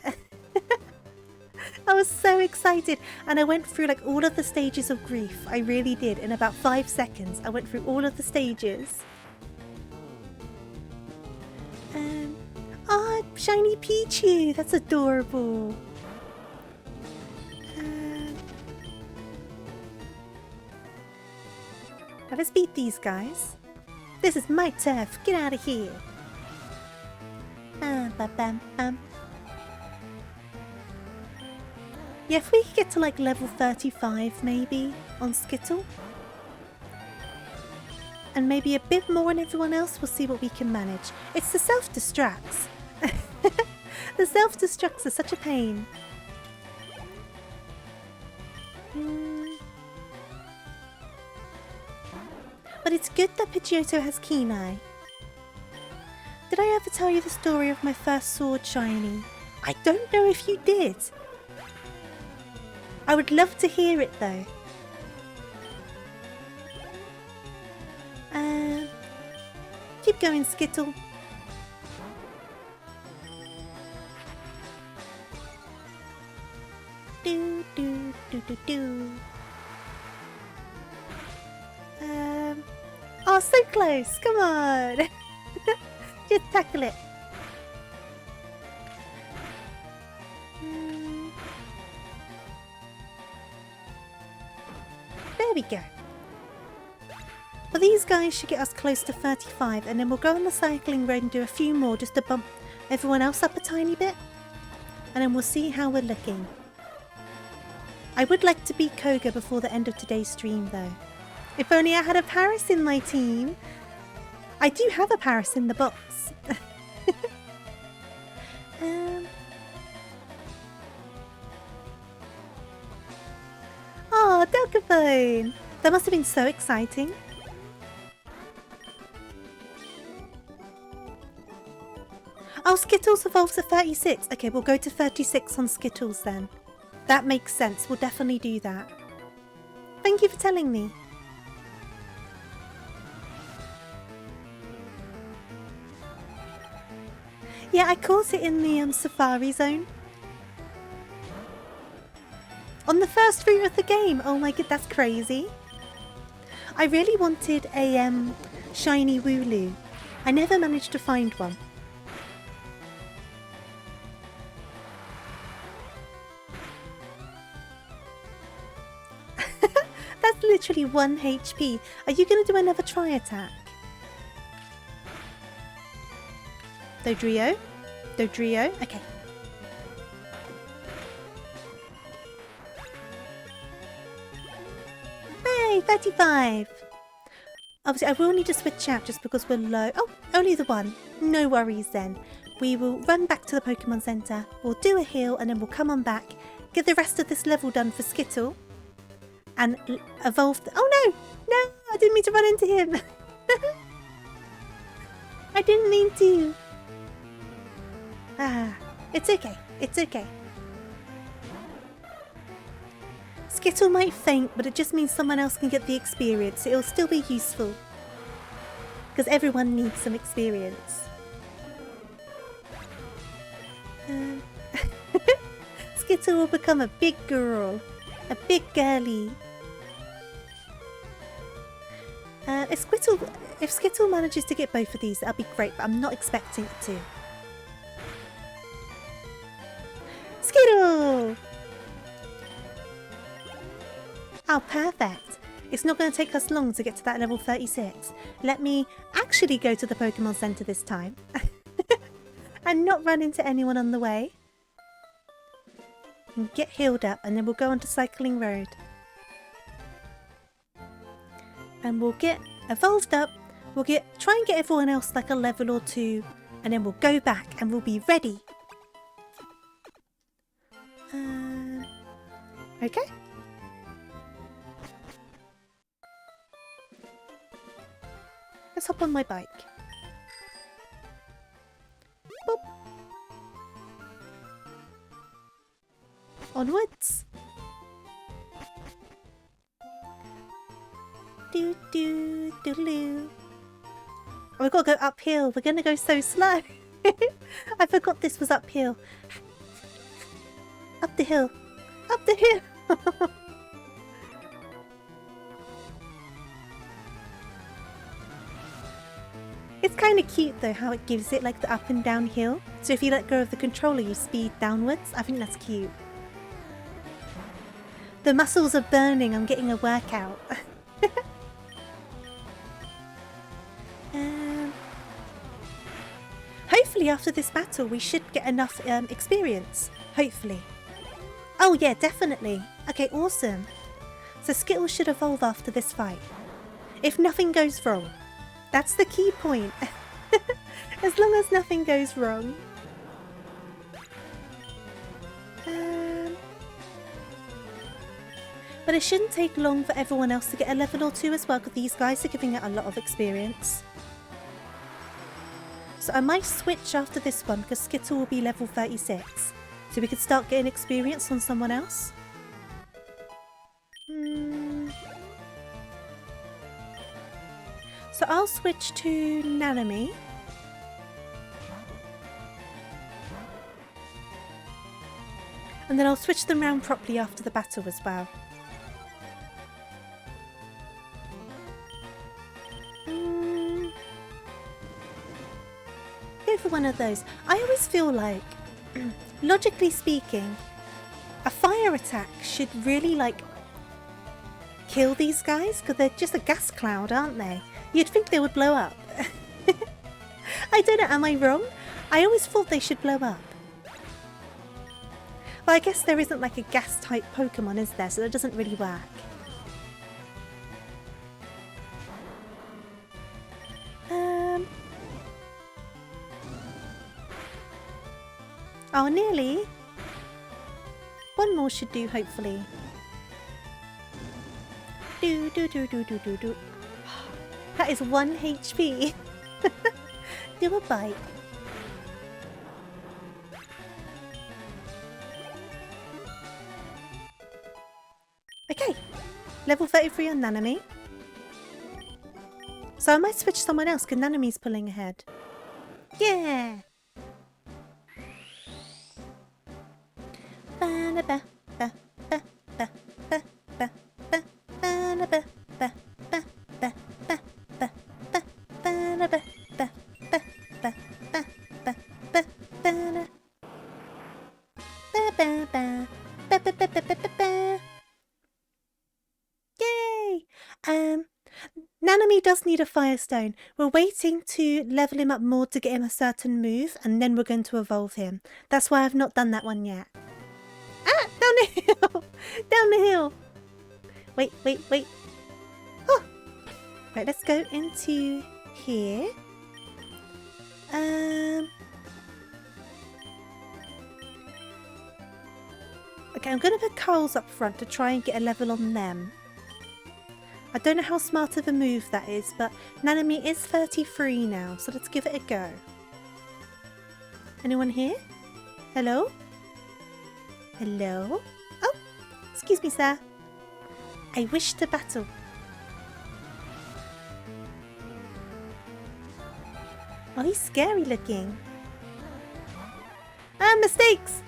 Speaker 1: I was so excited. And I went through like all of the stages of grief. I really did. In about 5 seconds, I went through all of the stages. Oh, shiny Pichu. That's adorable. Now let's beat these guys. This is my turf. Get out of here. Yeah, if we could get to like level 35 maybe on Skittle. And maybe a bit more on everyone else, we'll see what we can manage. It's the self-destructs. The self-destructs are such a pain. But it's good that Pidgeotto has Keen Eye. Did I ever tell you the story of my first sword shiny? I don't know if you did. I would love to hear it though. Keep going, Skittle. Do do do do do. Oh, so close. Come on. Just tackle it. There we go. Well, these guys should get us close to 35, and then we'll go on the cycling road and do a few more just to bump everyone else up a tiny bit. And then we'll see how we're looking. I would like to beat Koga before the end of today's stream, though. If only I had a Paris in my team. I do have a Paris in the box. Oh, Delcaphone! That must have been so exciting. Oh, Skittles evolves to 36. Okay, we'll go to 36 on Skittles then. That makes sense. We'll definitely do that. Thank you for telling me. Yeah, I caught it in the Safari Zone. On the first route of the game. Oh my god, that's crazy. I really wanted a shiny Wooloo. I never managed to find one. That's literally 1 HP. Are you going to do another try attack? Dodrio? Dodrio? Okay. Hey, 35! Obviously, I will need to switch out just because we're low. Oh, only the one. No worries then. We will run back to the Pokemon Center. We'll do a heal and then we'll come on back. Get the rest of this level done for Skittle. And evolve the... Oh no! No! I didn't mean to run into him! I didn't mean to! Ah, it's okay. It's okay. Skittle might faint, but it just means someone else can get the experience. It'll still be useful. Because everyone needs some experience. Skittle will become a big girl. A big girly. If Skittle manages to get both of these, that'll be great, but I'm not expecting it to. Skittle! Oh, perfect. It's not going to take us long to get to that level 36. Let me actually go to the Pokemon Center this time. And not run into anyone on the way. And get healed up, and then we'll go onto Cycling Road. And we'll get evolved up. We'll try and get everyone else like a level or two. And then we'll go back and we'll be ready. Okay. Let's hop on my bike. Boop. Onwards. Do do doodaloo. Oh, we've got to go uphill. We're going to go so slow. I forgot this was uphill. Up the hill. Up the hill. It's kind of cute though how it gives it like the up and down hill. So if you let go of the controller, you speed downwards. I think that's cute. The muscles are burning. I'm getting a workout. Hopefully after this battle we should get enough experience. Hopefully. Oh yeah, definitely. Okay, awesome. So Skittle should evolve after this fight. If nothing goes wrong. That's the key point. As long as nothing goes wrong. But it shouldn't take long for everyone else to get a level or two as well, because these guys are giving it a lot of experience. So I might switch after this one, because Skittle will be level 36. So we could start getting experience on someone else. So I'll switch to Nanami. And then I'll switch them round properly after the battle as well. Go for one of those. I always feel like, logically speaking, a fire attack should really like kill these guys, because they're just a gas cloud, aren't they? You'd think they would blow up. I don't know, am I wrong? I always thought they should blow up. Well, I guess there isn't like a gas type Pokemon, is there? So that doesn't really work. Oh, nearly. One more should do, hopefully. Do do do do do do do. That is 1 HP. Do a bite. Okay, level 33 on Nanami. So I might switch someone else because Nanami's pulling ahead. Yeah! Yay! Nanami does need a Firestone. We're waiting to level him up more to get him a certain move, and then we're going to evolve him. That's why I've not done that one yet. Ah! Down the hill! Down the hill! Wait, wait, wait. Oh! Right, let's go into here. Okay, I'm going to put Coals up front to try and get a level on them. I don't know how smart of a move that is, but Nanami is 33 now, so let's give it a go. Anyone here? Hello? Hello? Oh, excuse me, sir. I wish to battle. Oh, he's scary looking. Ah, mistakes!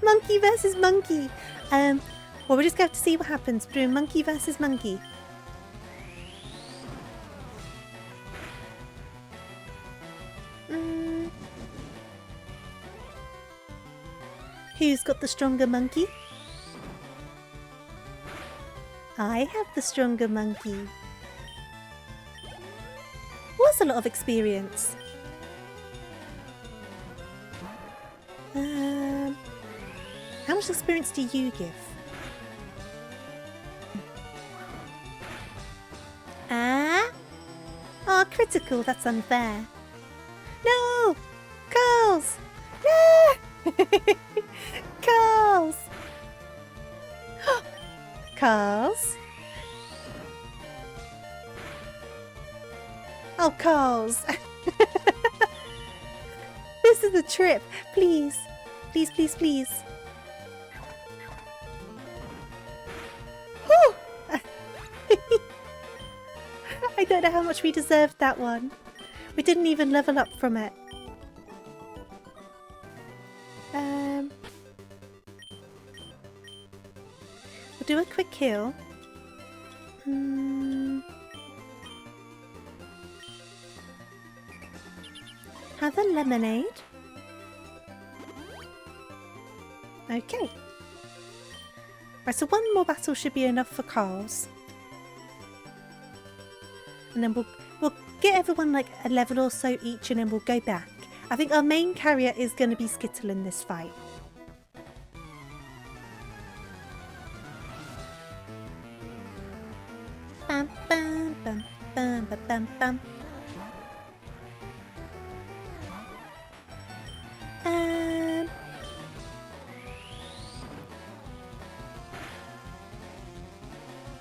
Speaker 1: Monkey versus monkey. Well, we're just going to have to see what happens between monkey versus monkey. Who's got the stronger monkey? I have the stronger monkey. Was a lot of experience. How much experience do you give? Ah? Oh, critical. That's unfair. No! Carls! No! Carls! Carls? Oh, Carls! This is a trip. Please. Please, please, please. Whew! I don't know how much we deserved that one. We didn't even level up from it. We'll do a quick heal. Have a lemonade. Okay. Right, so one more battle should be enough for Carls. And then we'll get everyone like a level or so each and then we'll go back. I think our main carrier is going to be Skittle in this fight. Bam, bam, bam, bam, bam, bam, bam.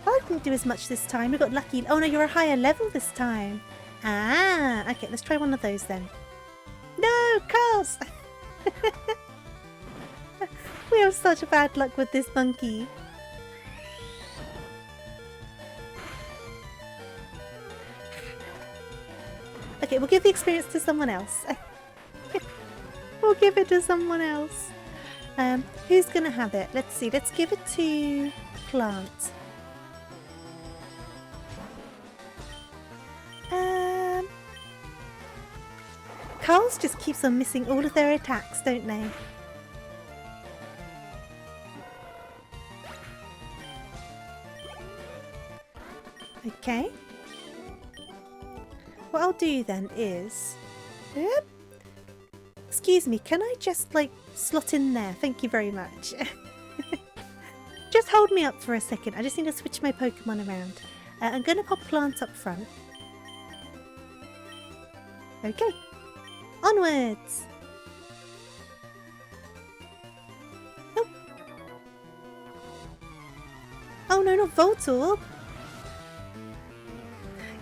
Speaker 1: I didn't do as much this time. We got lucky. Oh no, you're a higher level this time. Ah, okay, let's try one of those then. No, Carls! We have such bad luck with this monkey. Okay, we'll give the experience to someone else. We'll give it to someone else. Who's gonna have it? Let's see. Let's give it to Plant. Carls just keeps on missing all of their attacks, don't they? Okay. What I'll do then is... Excuse me, can I just, like, slot in there? Thank you very much. Just hold me up for a second. I just need to switch my Pokemon around. I'm going to pop Plant up front. Okay. Onwards! Oh. Oh no, not Voltorb!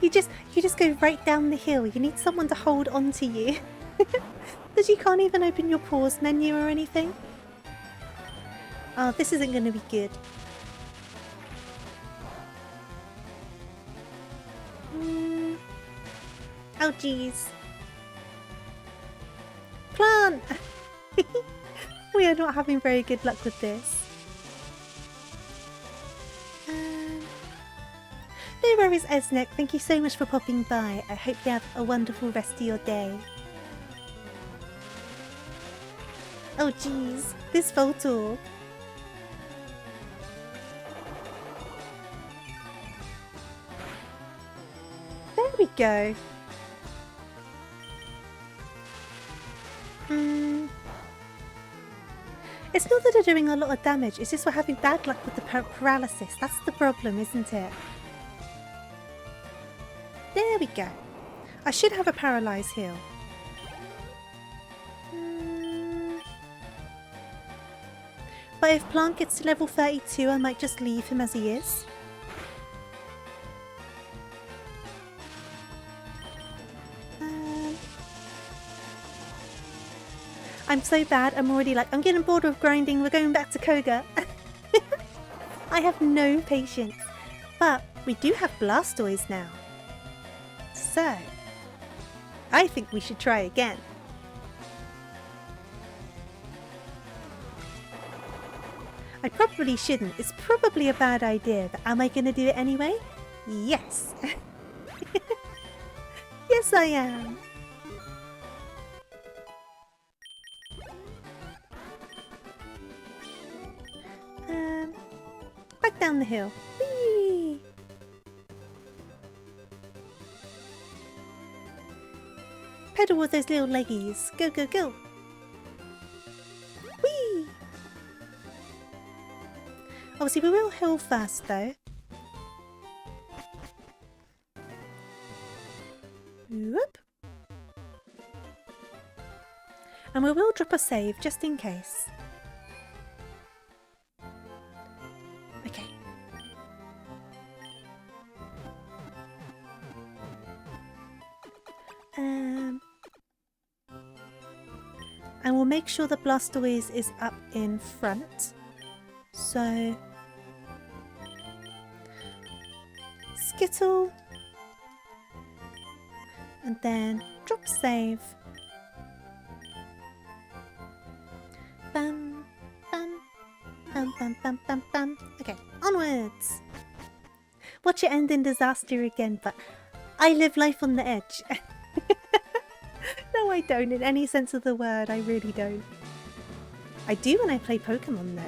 Speaker 1: You just go right down the hill. You need someone to hold on to you. Because you can't even open your pause menu or anything. Oh, this isn't going to be good. Oh, jeez. Plant! We are not having very good luck with this. No worries, Esnek. Thank you so much for popping by. I hope you have a wonderful rest of your day. Oh, jeez. This Voltorb. There we go. It's not that they're doing a lot of damage, it's just we're having bad luck with the paralysis. That's the problem, isn't it? There we go. I should have a paralyze heal. But if Plant gets to level 32, I might just leave him as he is. I'm so bad, I'm already like, I'm getting bored of grinding, we're going back to Koga. I have no patience. But we do have Blastoise now. So, I think we should try again. I probably shouldn't. It's probably a bad idea, but am I going to do it anyway? Yes. Yes, I am. Back down the hill. Whee! Pedal with those little leggies. Go, go, go. Whee! Obviously, we will hill first, though. Whoop. And we will drop a save, just in case. Okay. And we'll make sure the Blastoise is up in front. So... Skittle. And then drop save. Bam, bam, bam, bam, bam, bam, bam. Okay, onwards. Watch it end in disaster again, but I live life on the edge. No, I don't, in any sense of the word, I really don't. I do when I play Pokemon, though.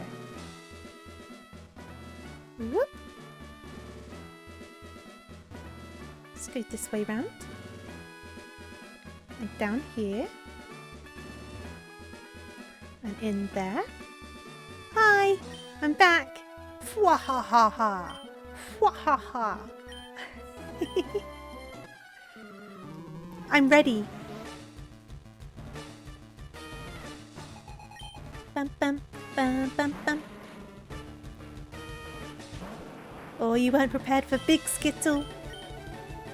Speaker 1: Whoop. Let's go this way round. And down here. And in there. Hi! I'm back! Fwahahaha! Fwahaha! I'm ready! Bum bum bum bum bum. Oh, you weren't prepared for Big Skittle.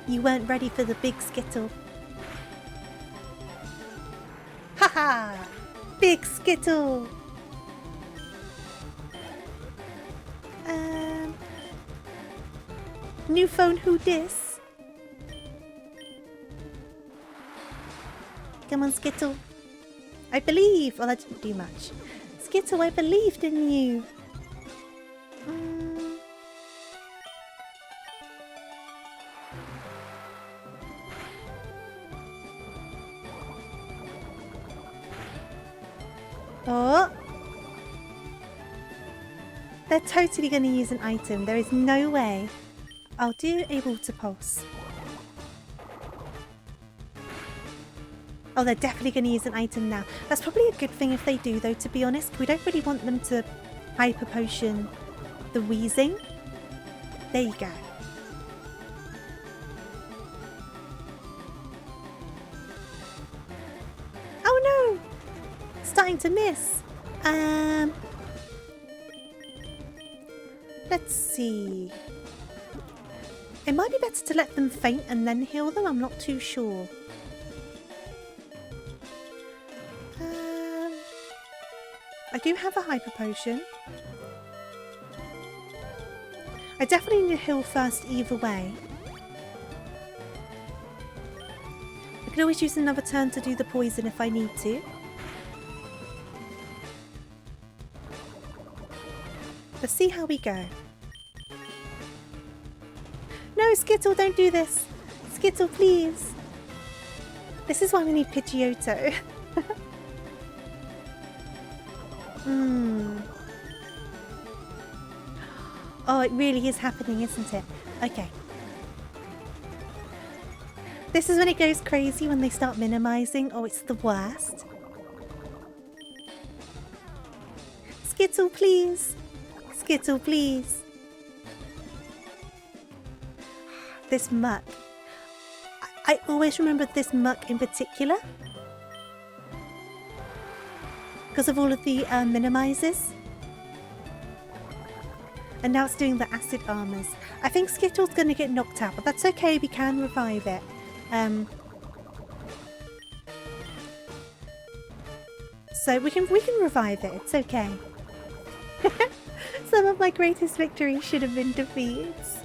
Speaker 1: You weren't ready for the Big Skittle. Haha! Big Skittle! New phone, who dis? Come on, Skittle. I believe. Well, that didn't do much. Skittle, I believed in you. Oh! They're totally going to use an item. There is no way. I'll do a water pulse. Oh, they're definitely going to use an item now. That's probably a good thing if they do, though, to be honest. We don't really want them to hyper potion the wheezing. There you go. Oh no! Starting to miss. Let's see. It might be better to let them faint and then heal them. I'm not too sure. I do have a hyper potion. I definitely need to heal first either way. I can always use another turn to do the poison if I need to. Let's see how we go. No, Skittle, don't do this. Skittle, please. This is why we need Pidgeotto. Oh, it really is happening, isn't it? Okay. This is when it goes crazy, when they start minimizing. Oh, it's the worst. Skittle, please. Skittle, please. This muck. I always remember this muck in particular. Because of all of the minimizes. And now it's doing the acid armors. I think Skittle's going to get knocked out, but that's okay. We can revive it. So we can revive it. It's okay. Some of my greatest victories should have been defeats.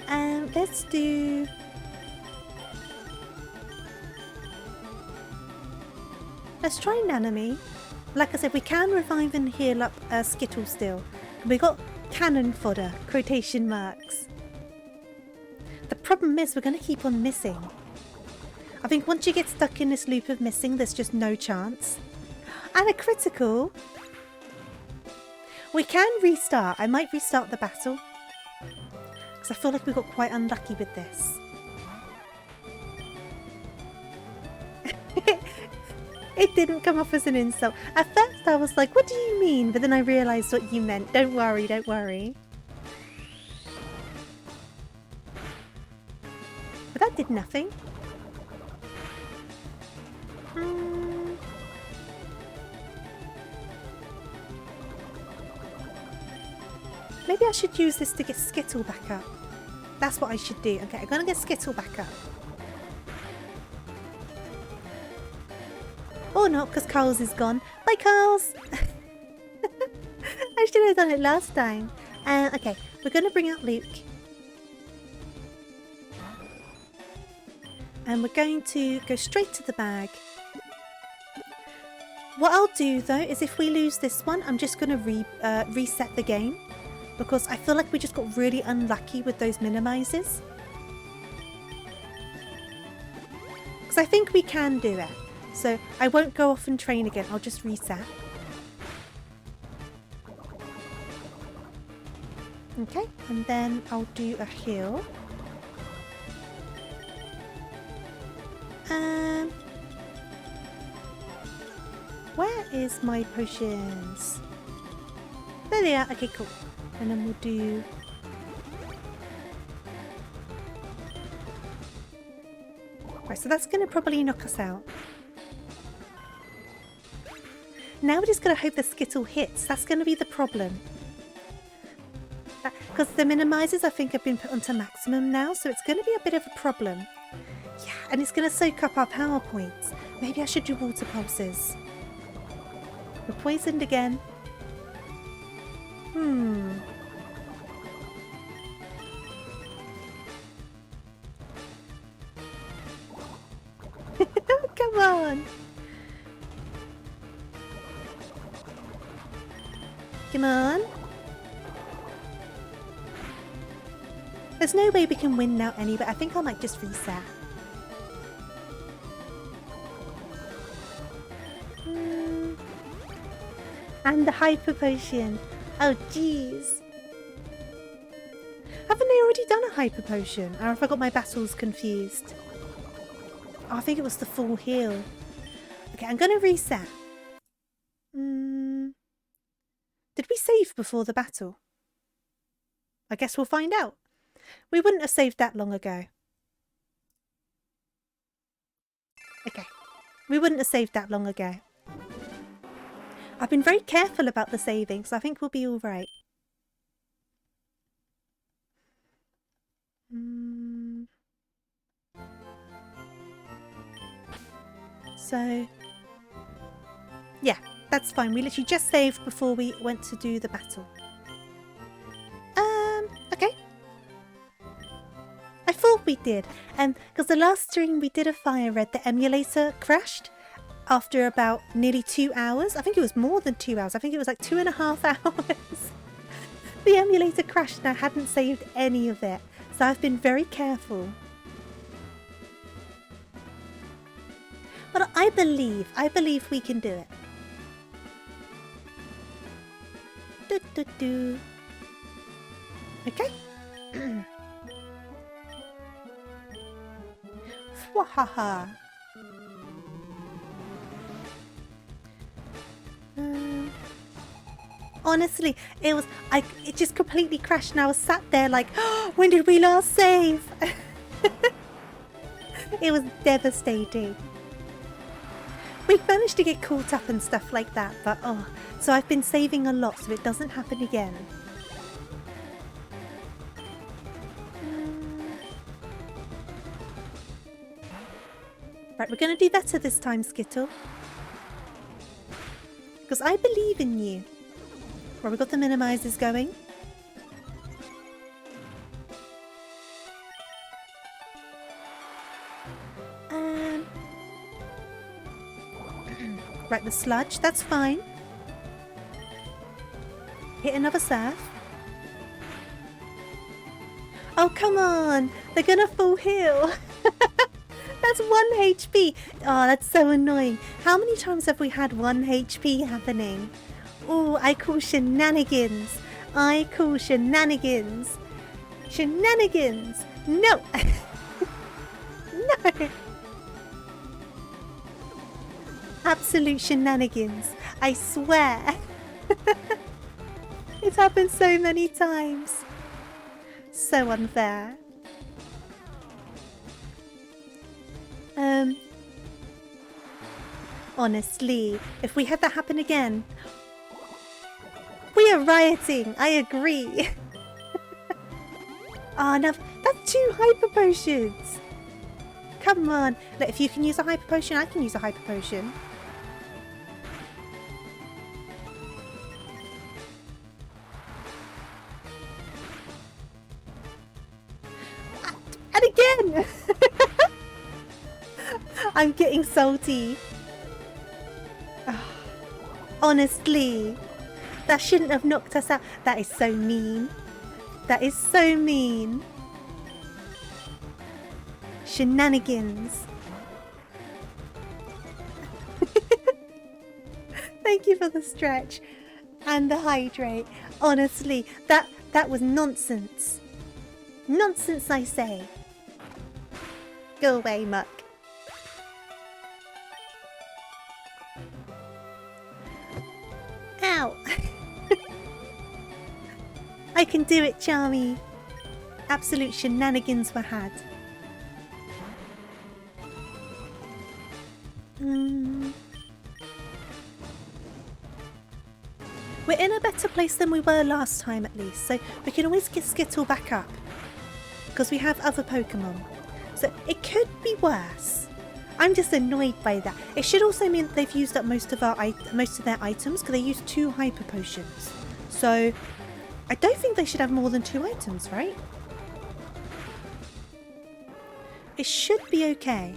Speaker 1: Let's do... Let's try Nanami. Like I said, we can revive and heal up Skittle still. We got cannon fodder, quotation marks. The problem is we're going to keep on missing. I think once you get stuck in this loop of missing, there's just no chance. And a critical. We can restart. I might restart the battle. Because I feel like we got quite unlucky with this. It didn't come off as an insult. At first I was like, what do you mean? But then I realised what you meant. Don't worry, don't worry. But that did nothing. Maybe I should use this to get Skittle back up. That's what I should do. Okay, I'm going to get Skittle back up. Or not, because Carl's is gone. Bye, Carl's! I should have done it last time. Okay, we're going to bring out Luke. And we're going to go straight to the bag. What I'll do, though, is if we lose this one, I'm just going to reset the game. Because I feel like we just got really unlucky with those minimizes. Because I think we can do it. So I won't go off and train again. I'll just reset. Okay, and then I'll do a heal. Where is my potions? There they are. Okay, cool. And then we'll do... Right, so that's going to probably knock us out. Now we're just going to hope the Skittle hits. That's going to be the problem. Because the minimizers, I think, have been put onto maximum now, so it's going to be a bit of a problem. Yeah, and it's going to soak up our power points. Maybe I should do water pulses. We're poisoned again. Come on. Come on. There's no way we can win now anyway. I think I might just reset. And the hyper potion. Oh, jeez. Haven't they already done a hyper potion? Or have I got my battles confused? Oh, I think it was the full heal. Okay, I'm going to reset. Did we save before the battle? I guess we'll find out. We wouldn't have saved that long ago. Okay. We wouldn't have saved that long ago. I've been very careful about the saving, so I think we'll be all right. So, yeah, that's fine. We literally just saved before we went to do the battle. Okay. I thought we did, because the last stream we did a fire red, the emulator crashed after about nearly 2 hours. I think it was more than 2 hours. I think it was like 2.5 hours. The emulator crashed and I hadn't saved any of it. So I've been very careful. But I believe we can do it. Okay. Wahaha. Honestly, it just completely crashed and I was sat there like, oh, when did we last save? It was devastating. We managed to get caught up and stuff like that, but oh, so I've been saving a lot so it doesn't happen again. Right, we're going to do better this time, Skittle. Because I believe in you. Well, we've got the minimizers going. Right, the sludge, that's fine. Hit another surf. Oh, come on. They're gonna full heal. That's 1 HP. Oh, that's so annoying. How many times have we had 1 HP happening? Oh, I call shenanigans. I call shenanigans. Shenanigans. No. No. Absolute shenanigans. I swear. It's happened so many times. So unfair. Honestly, if we had that happen again, we are rioting. I agree. Oh, now that's 2 hyper potions. Come on. Look, if you can use a hyper potion, I can use a hyper potion. And again! I'm getting salty. Oh, honestly, that shouldn't have knocked us out. That is so mean. That is so mean. Shenanigans. Thank you for the stretch and the hydrate. Honestly, that was nonsense. Nonsense, I say. Go away, Muck. Ow! I can do it, Charmy. Absolute shenanigans were had. We're in a better place than we were last time, at least, so we can always get Skittle back up. Because we have other Pokemon. So it could be worse. I'm just annoyed by that. It should also mean that they've used up most of their items, because they used 2 hyper potions. So I don't think they should have more than 2 items, right? It should be okay.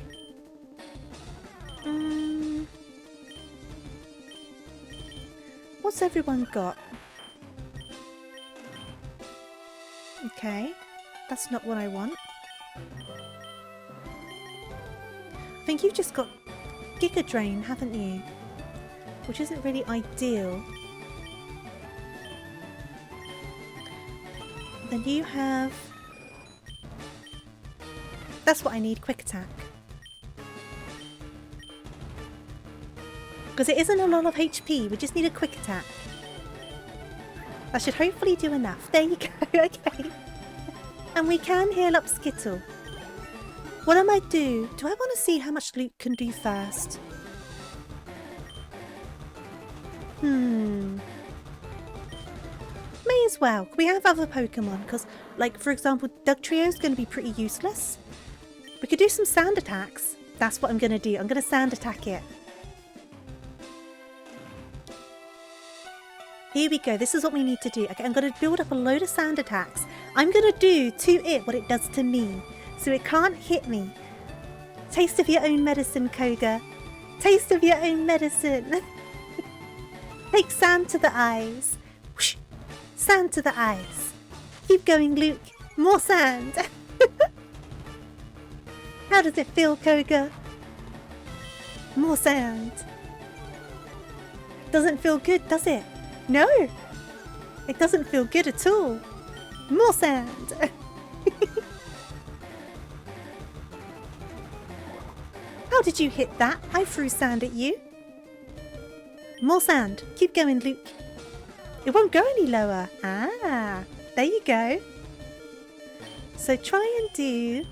Speaker 1: What's everyone got? Okay, that's not what I want. I think you've just got Giga Drain, haven't you? Which isn't really ideal. Then you have... That's what I need, Quick Attack. Because it isn't a lot of HP, we just need a Quick Attack. That should hopefully do enough. There you go, okay. And we can heal up Skittle. What I might do I want to see how much Luke can do first? May as well. We have other Pokemon, because, like, for example, Dugtrio is going to be pretty useless. We could do some sand attacks. That's what I'm going to do. I'm going to sand attack it. Here we go. This is what we need to do. Okay, I'm going to build up a load of sand attacks. I'm going to do to it what it does to me. So it can't hit me. Taste of your own medicine, Koga. Taste of your own medicine. Take sand to the eyes. Whoosh. Sand to the eyes. Keep going, Luke. More sand. How does it feel, Koga? More sand. Doesn't feel good, does it? No. It doesn't feel good at all. More sand. How did you hit that? I threw sand at you. More sand. Keep going, Luke. It won't go any lower. Ah, there you go. So try and do...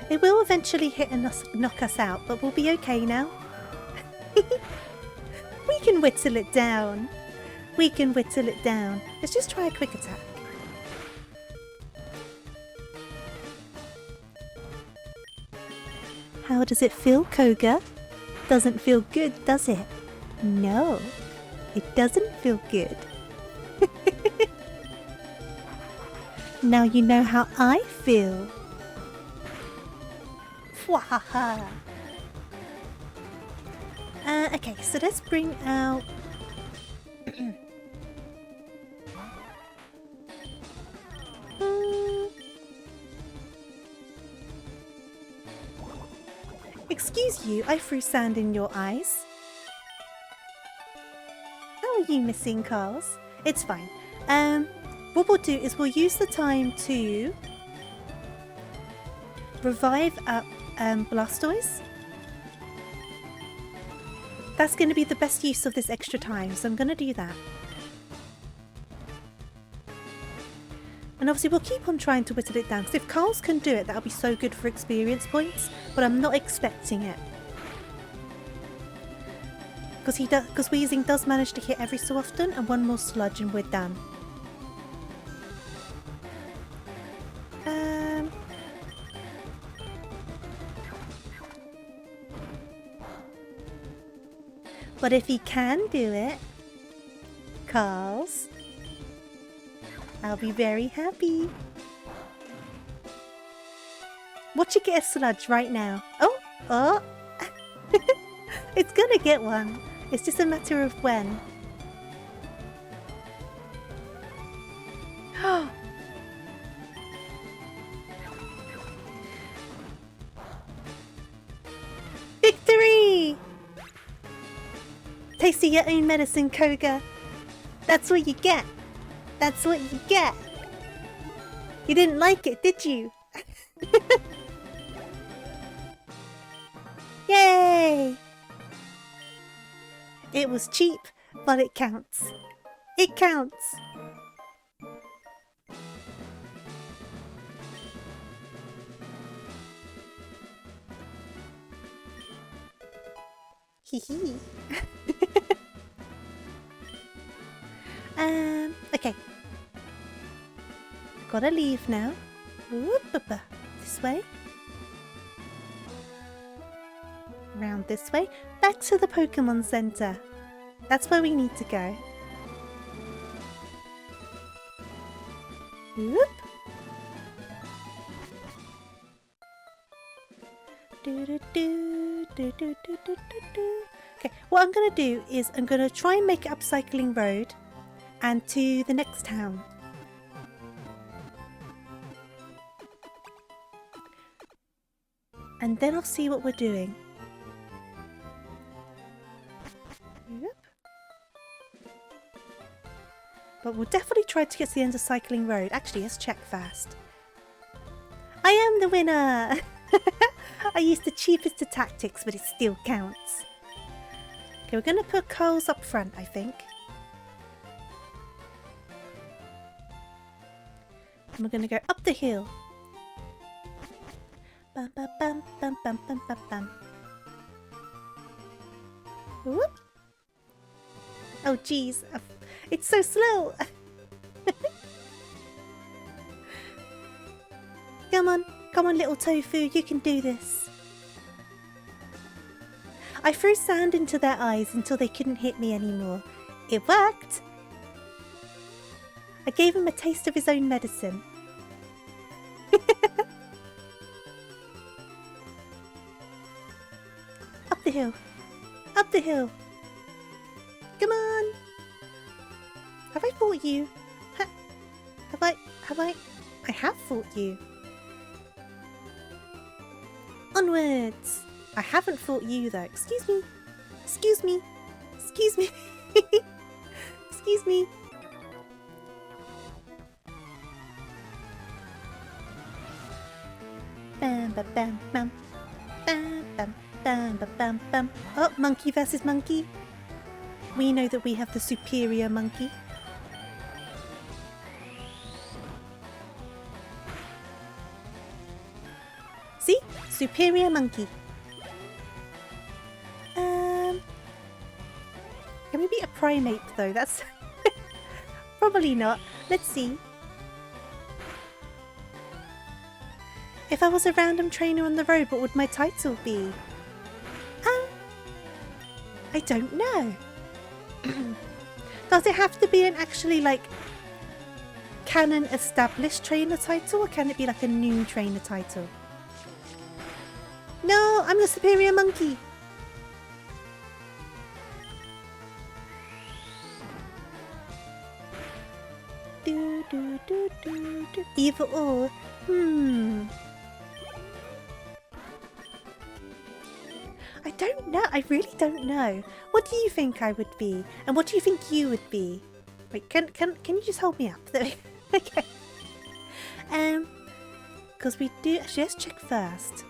Speaker 1: It will eventually hit and knock us out, but we'll be okay now. We can whittle it down. We can whittle it down. Let's just try a Quick Attack. How does it feel, Koga? Doesn't feel good, does it? No, it doesn't feel good. Now you know how I feel. Wahaha. Okay, so let's bring out... Excuse you, I threw sand in your eyes. How are you missing, Carls? It's fine. What we'll do is we'll use the time to revive up Blastoise. That's going to be the best use of this extra time, so I'm going to do that. And obviously we'll keep on trying to whittle it down, because if Carls can do it, that'll be so good for experience points, but I'm not expecting it. Because Weezing does manage to hit every so often, and one more sludge and we're done. But if he can do it, Carls, I'll be very happy. Watch it get a sludge right now. Oh! It's gonna get one. It's just a matter of when. Victory! Tasting your own medicine, Koga. That's what you get. That's what you get. You didn't like it, did you? Yay! It was cheap, but it counts. It counts. Hee hee. Okay. Gotta leave now. This way. Round this way. Back to the Pokemon Center. That's where we need to go. Whoop. Okay, what I'm gonna do is I'm gonna try and make it up Cycling Road and to the next town. And then I'll see what we're doing. Yep. But we'll definitely try to get to the end of Cycling Road. Actually, let's check first. I am the winner! I used the cheapest of tactics, but it still counts. Okay, we're going to put Carls up front, I think. And we're going to go up the hill. Bum, bum, bum, bum, bum, bum, bum, bum. Whoop. Oh, geez. It's so slow. Come on, little Tofu. You can do this. I threw sand into their eyes until they couldn't hit me anymore. It worked. I gave him a taste of his own medicine. Up the hill. Up the hill. Come on. Have I fought you? Have I? I have fought you. Onwards. I haven't fought you though. Excuse me. Excuse me. Excuse me. Excuse me. Bam bam bam bam. Bam bam bam bam bam bam. Oh, monkey versus monkey. We know that we have the superior monkey. See? Superior monkey. Can we beat a primate though? That's probably not. Let's see. If I was a random trainer on the road, what would my title be? I don't know. Does it have to be an actually like canon established trainer title, or can it be like a new trainer title? No, I'm the superior monkey. Either or. I don't know. I really don't know. What do you think I would be? And what do you think you would be? Wait, can you just hold me up? Okay. Because we do... Actually, let's check first.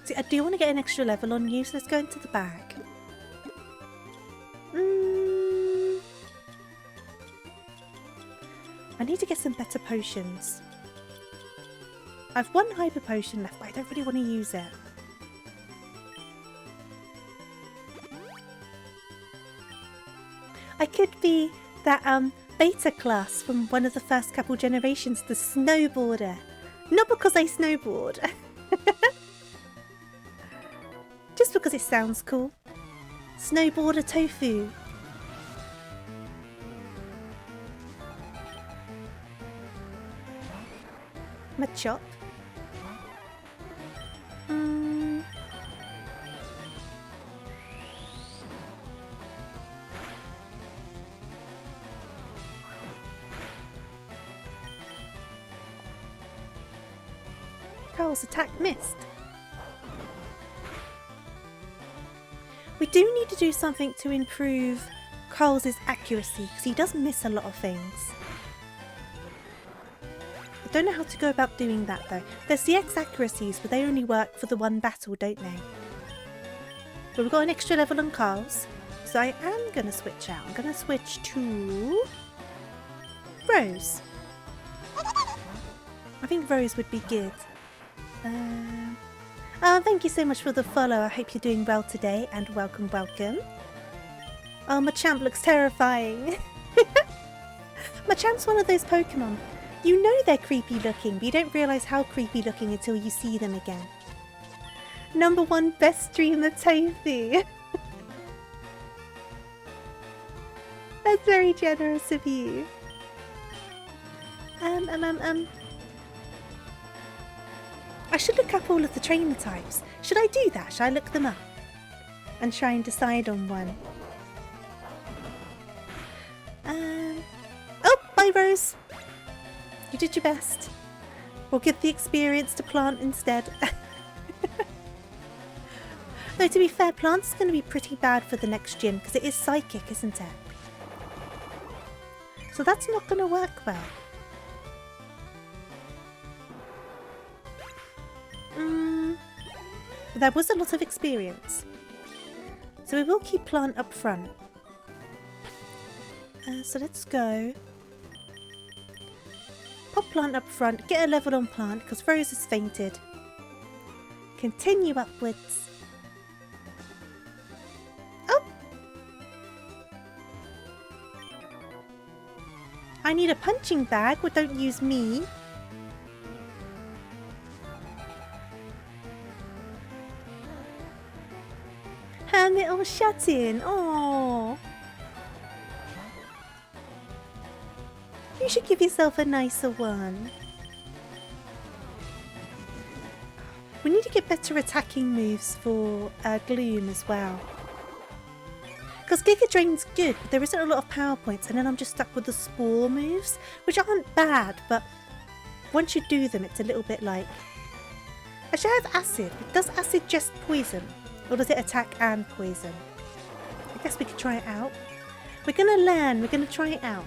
Speaker 1: See, I do want to get an extra level on you, so let's go into the bag. I need to get some better potions. I've one hyper potion left, but I don't really want to use it. I could be that beta class from one of the first couple generations, the snowboarder. Not because I snowboard. Just because it sounds cool. Snowboarder tofu. Machop. Carl's attack missed. We do need to do something to improve Carl's accuracy, because he does miss a lot of things. I don't know how to go about doing that though. There's the X accuracies, but they only work for the one battle, don't they? But we've got an extra level on Carl's, so I am going to switch out. I'm going to switch to Rose. I think Rose would be good. Thank you so much for the follow. I hope you're doing well today, and welcome, welcome. Oh, Machamp looks terrifying. Machamp's one of those Pokemon. You know they're creepy looking, but you don't realise how creepy looking until you see them again. Number 1 best streamer Tofu. That's very generous of you. I should look up all of the trainer types. Should I do that? Should I look them up? And try and decide on one? Oh, bye Rose. You did your best. We'll give the experience to Plant instead. Though to be fair, Plant's going to be pretty bad for the next gym because it is psychic, isn't it? So that's not going to work well. There was a lot of experience. So we will keep Plant up front. So let's go. Pop Plant up front, get a level on Plant because Rose has fainted. Continue upwards. Oh! I need a punching bag, well don't use me. Hermit or shut-in, aww. You should give yourself a nicer one. We need to get better attacking moves for Gloom as well. Because Giga Drain's good, but there isn't a lot of power points, and then I'm just stuck with the Spore moves, which aren't bad, but once you do them, it's a little bit like... Actually, I have Acid. Does Acid just poison? Or does it attack and poison? I guess we could try it out. We're going to learn. We're going to try it out.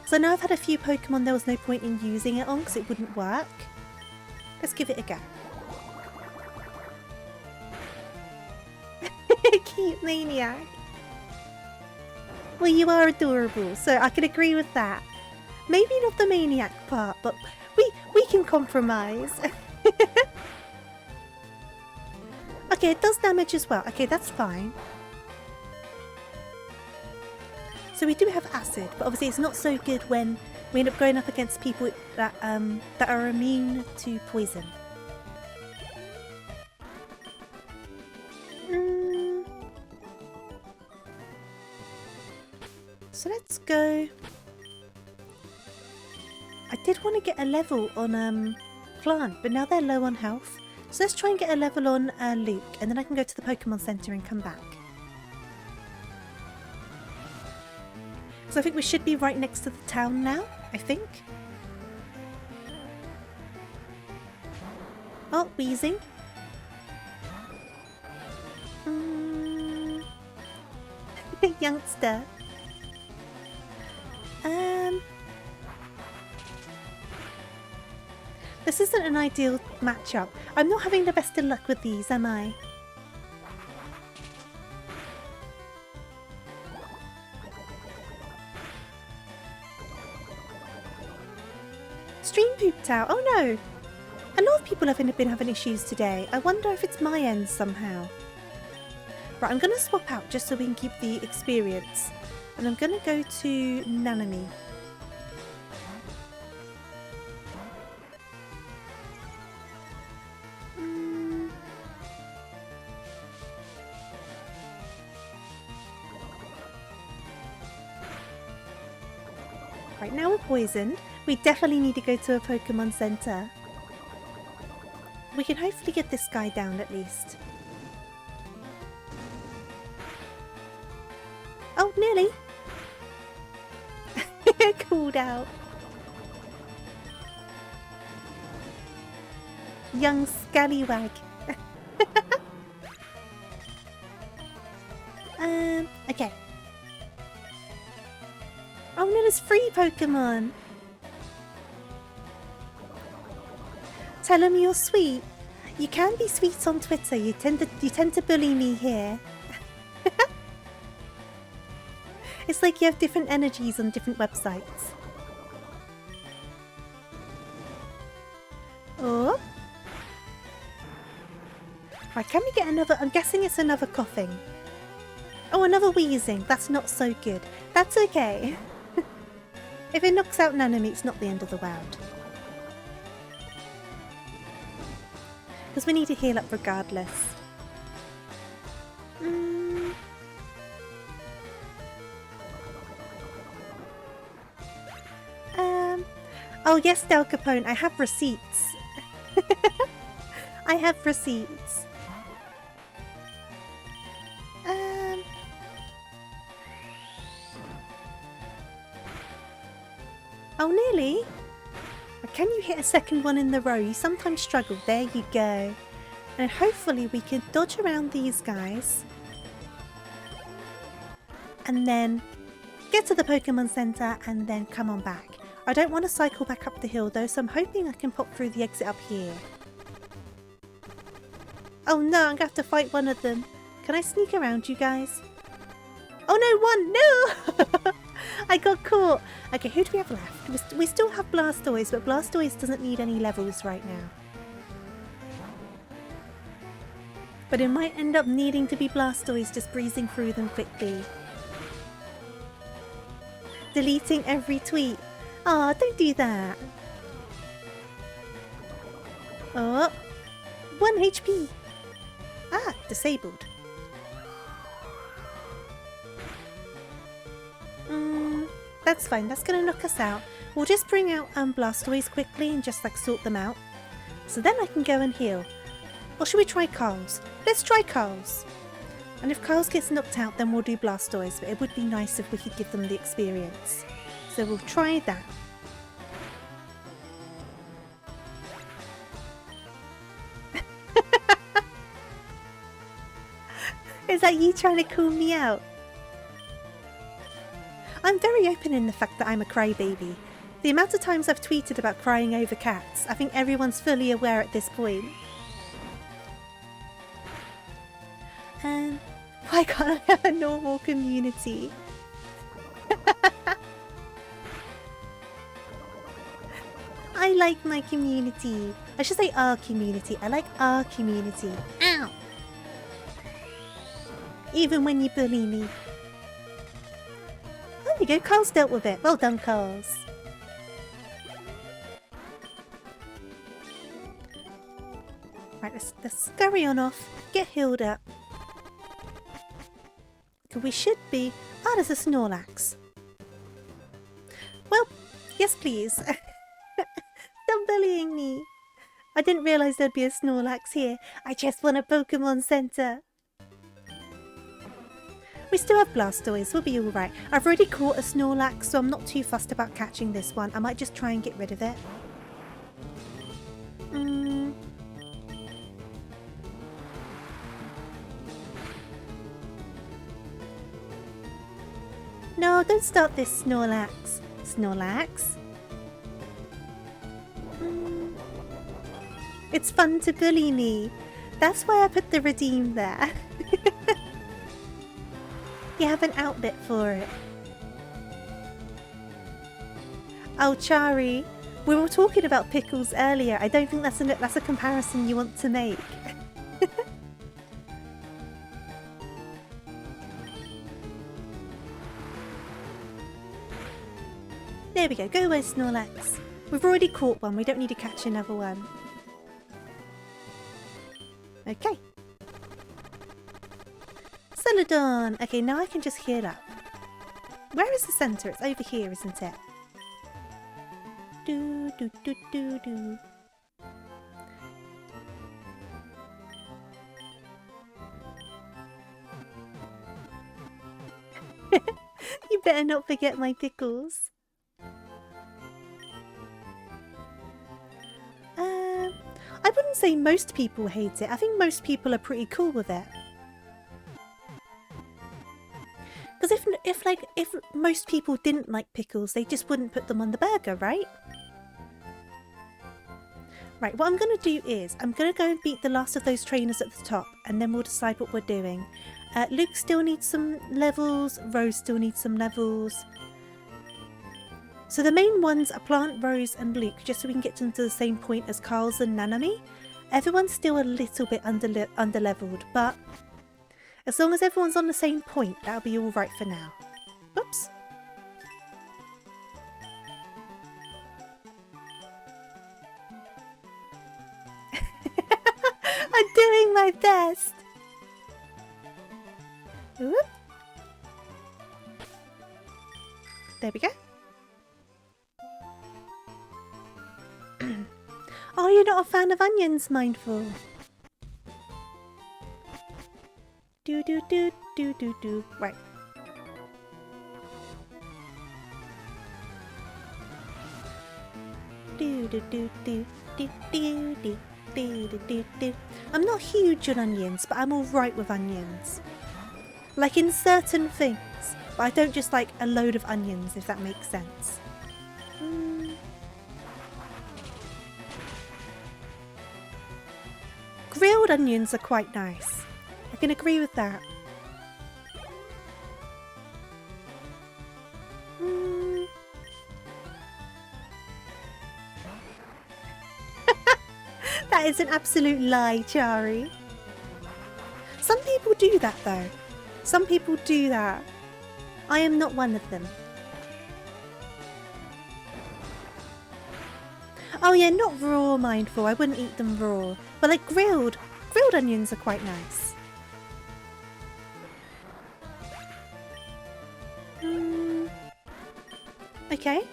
Speaker 1: So I know I've had a few Pokemon there was no point in using it on because it wouldn't work. Let's give it a go. Cute maniac. Well, you are adorable, so I can agree with that. Maybe not the maniac part, but we can compromise. Okay, it does damage as well. Okay, that's fine. So we do have acid, but obviously it's not so good when we end up going up against people that are immune to poison. So let's go. I did want to get a level on Plant, but now they're low on health. So let's try and get a level on Luke, and then I can go to the Pokemon Center and come back. So I think we should be right next to the town now, I think. Oh, wheezing. Youngster. This isn't an ideal matchup. I'm not having the best of luck with these, am I? Stream pooped out. Oh no! A lot of people have been having issues today. I wonder if it's my end somehow. Right, I'm going to swap out just so we can keep the experience. And I'm going to go to Nanami. Right, now we're poisoned. We definitely need to go to a Pokemon Center. We can hopefully get this guy down at least. Oh, nearly. Called out. Young scallywag. Okay. Oh no, there's free Pokemon. Tell him you're sweet. You can be sweet on Twitter. You tend to bully me here. It's like you have different energies on different websites. Oh. Right, can we get another? I'm guessing it's another coughing. Oh, another wheezing. That's not so good. That's okay. If it knocks out Nanami, it's not the end of the world. Because we need to heal up regardless. Oh yes, Del Capone, I have receipts. I have receipts. Oh, nearly. Can you hit a second one in the row? You sometimes struggle. There you go. And hopefully we can dodge around these guys. And then get to the Pokemon Center and then come on back. I don't want to cycle back up the hill though, so I'm hoping I can pop through the exit up here. Oh no, I'm going to have to fight one of them. Can I sneak around you guys? Oh no, one! No! I got caught. Okay, who do we have left? We still have Blastoise, but Blastoise doesn't need any levels right now. But it might end up needing to be Blastoise, just breezing through them quickly. Deleting every tweet. Aw, don't do that. Oh, 1 HP. Ah, disabled. That's fine, that's gonna knock us out. We'll just bring out Blastoise quickly and just like sort them out. So then I can go and heal. Or should we try Carl's? Let's try Carl's. And if Carl's gets knocked out, then we'll do Blastoise, but it would be nice if we could give them the experience. So we'll try that. Is that you trying to call me out? I'm very open in the fact that I'm a crybaby. The amount of times I've tweeted about crying over cats, I think everyone's fully aware at this point. Why can't I have a normal community? I like my community. I should say our community. I like our community. Ow! Even when you bully me. Oh, you go, Carl's dealt with it. Well done, Carls. Right, let's scurry on off. Get healed up. We should be... Ah, there's a Snorlax. Well, yes please. Stop bullying me. I didn't realise there'd be a Snorlax here. I just want a Pokemon Center. We still have Blastoise, we'll be alright. I've already caught a Snorlax, so I'm not too fussed about catching this one. I might just try and get rid of it. No, don't start this, Snorlax. Snorlax? It's fun to bully me. That's why I put the redeem there. You have an outlet for it. Oh, Chari, we were talking about pickles earlier. I don't think that's a comparison you want to make. There we go. Go away, Snorlax. We've already caught one. We don't need to catch another one. Okay. Celadon! Okay, now I can just heal up. Where is the centre? It's over here, isn't it? Do do do do do. You better not forget my pickles. I wouldn't say most people hate it. I think most people are pretty cool with it. Because if most people didn't like pickles, they just wouldn't put them on the burger, right? Right, what I'm going to do is, I'm going to go and beat the last of those trainers at the top, and then we'll decide what we're doing. Luke still needs some levels, Rose still needs some levels. So the main ones are Plant, Rose and Luke, just so we can get them to the same point as Carl's and Nanami. Everyone's still a little bit under-leveled, but as long as everyone's on the same point, that'll be alright for now. Oops. I'm doing my best! Whoop. There we go. Oh, you're not a fan of onions, Mindful. Do do do do do do. Right. Do do do do do do do do do do. I'm not huge on onions, but I'm alright with onions. Like in certain things, but I don't just like a load of onions, if that makes sense. Grilled onions are quite nice. I can agree with that. That is an absolute lie, Chari. Some people do that though. Some people do that. I am not one of them. Oh yeah, not raw, Mindful. I wouldn't eat them raw. But like grilled onions are quite nice. Okay.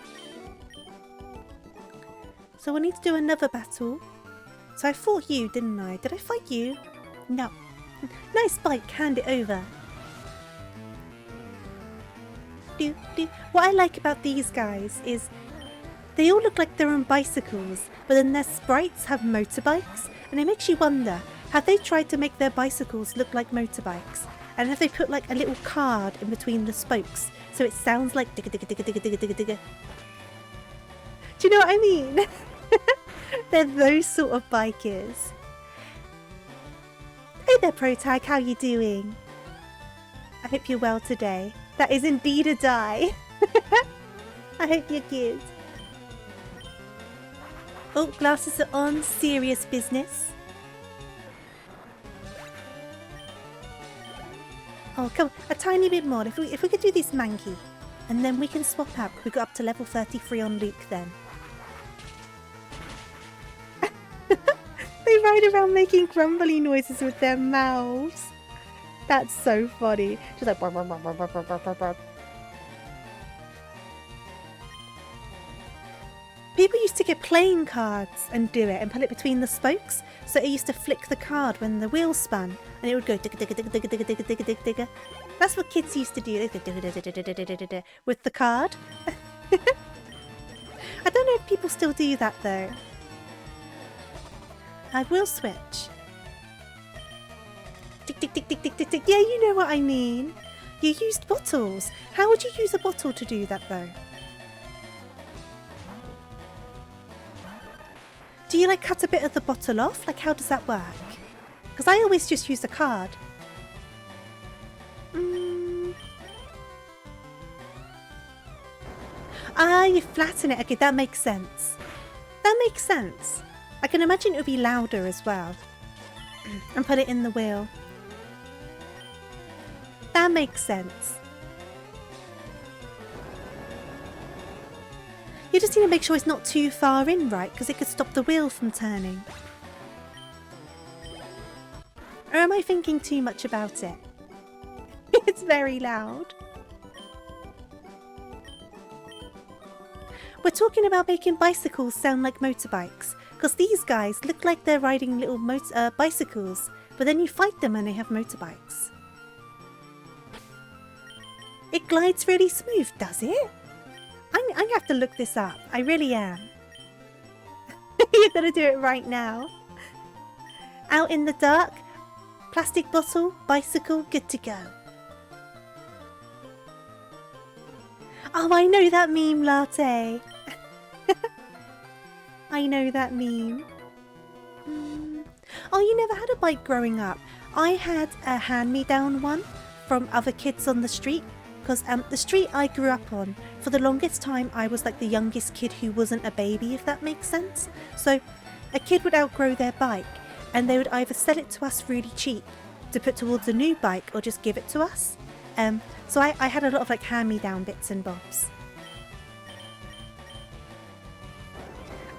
Speaker 1: So we need to do another battle. So I fought you, didn't I? Did I fight you? No. Nice bike, hand it over. What I like about these guys is they all look like they're on bicycles, but then their sprites have motorbikes, and it makes you wonder, have they tried to make their bicycles look like motorbikes? And have they put like a little card in between the spokes so it sounds like digga digga digga digga digga digga digga? Do you know what I mean? They're those sort of bikers. Hey there, Protag, how you doing? I hope you're well today. That is indeed a die. I hope you're good. Oh, glasses are on. Serious business. Oh, come on. A tiny bit more. If we could do this Mankey. and then we can swap out. We got up to level 33 on Luke then. They ride around making grumbly noises with their mouths. That's so funny. She's like... Bark, bark, bark, bark, bark, bark, bark, bark. People used to get playing cards and do it and put it between the spokes. So it used to flick the card when the wheel spun and it would go digga digga digga digga digga digga digga digga digga. That's what kids used to do. They go digga digga digga digga digga digga with the card. I don't know if people still do that though. I will switch. Tick tick tick tick tick tick tick. Yeah, you know what I mean. You used bottles. How would you use a bottle to do that though? Do you like cut a bit of the bottle off? Like how does that work? Because I always just use a card. Ah, you flatten it. Okay, that makes sense. That makes sense. I can imagine it would be louder as well. And put it in the wheel. That makes sense. You just need to make sure it's not too far in, right? Because it could stop the wheel from turning. Or am I thinking too much about it? It's very loud. We're talking about making bicycles sound like motorbikes. Because these guys look like they're riding little bicycles. But then you fight them and they have motorbikes. It glides really smooth, does it? I'm going to have to look this up. I really am. You're going to do it right now. Out in the dark, plastic bottle, bicycle, good to go. Oh, I know that meme, Latte. I know that meme. Oh, you never had a bike growing up? I had a hand-me-down one from other kids on the street. Because the street I grew up on, for the longest time, I was like the youngest kid who wasn't a baby, if that makes sense. So a kid would outgrow their bike and they would either sell it to us really cheap to put towards a new bike or just give it to us. So I had a lot of like hand-me-down bits and bobs.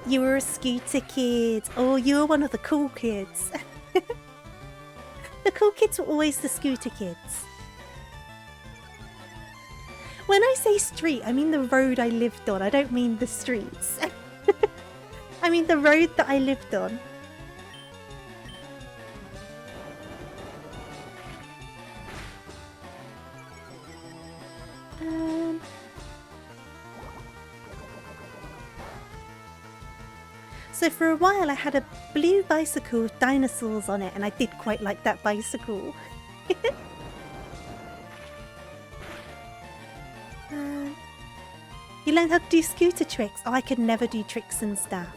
Speaker 1: You were a scooter kid. Oh, you were one of the cool kids. The cool kids were always the scooter kids. When I say street, I mean the road I lived on. I don't mean the streets. I mean the road that I lived on. So for a while I had a blue bicycle with dinosaurs on it and I did quite like that bicycle. You learned how to do scooter tricks. Oh, I could never do tricks and stuff.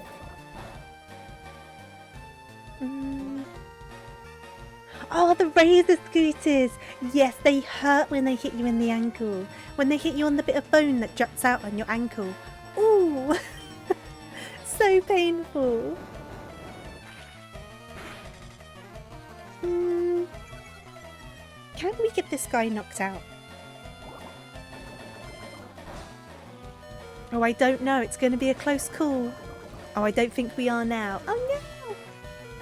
Speaker 1: Oh, the razor scooters. Yes, they hurt when they hit you in the ankle. When they hit you on the bit of bone that juts out on your ankle. Ooh. So painful. Can we get this guy knocked out? Oh, I don't know. It's going to be a close call. Oh, I don't think we are now. Oh,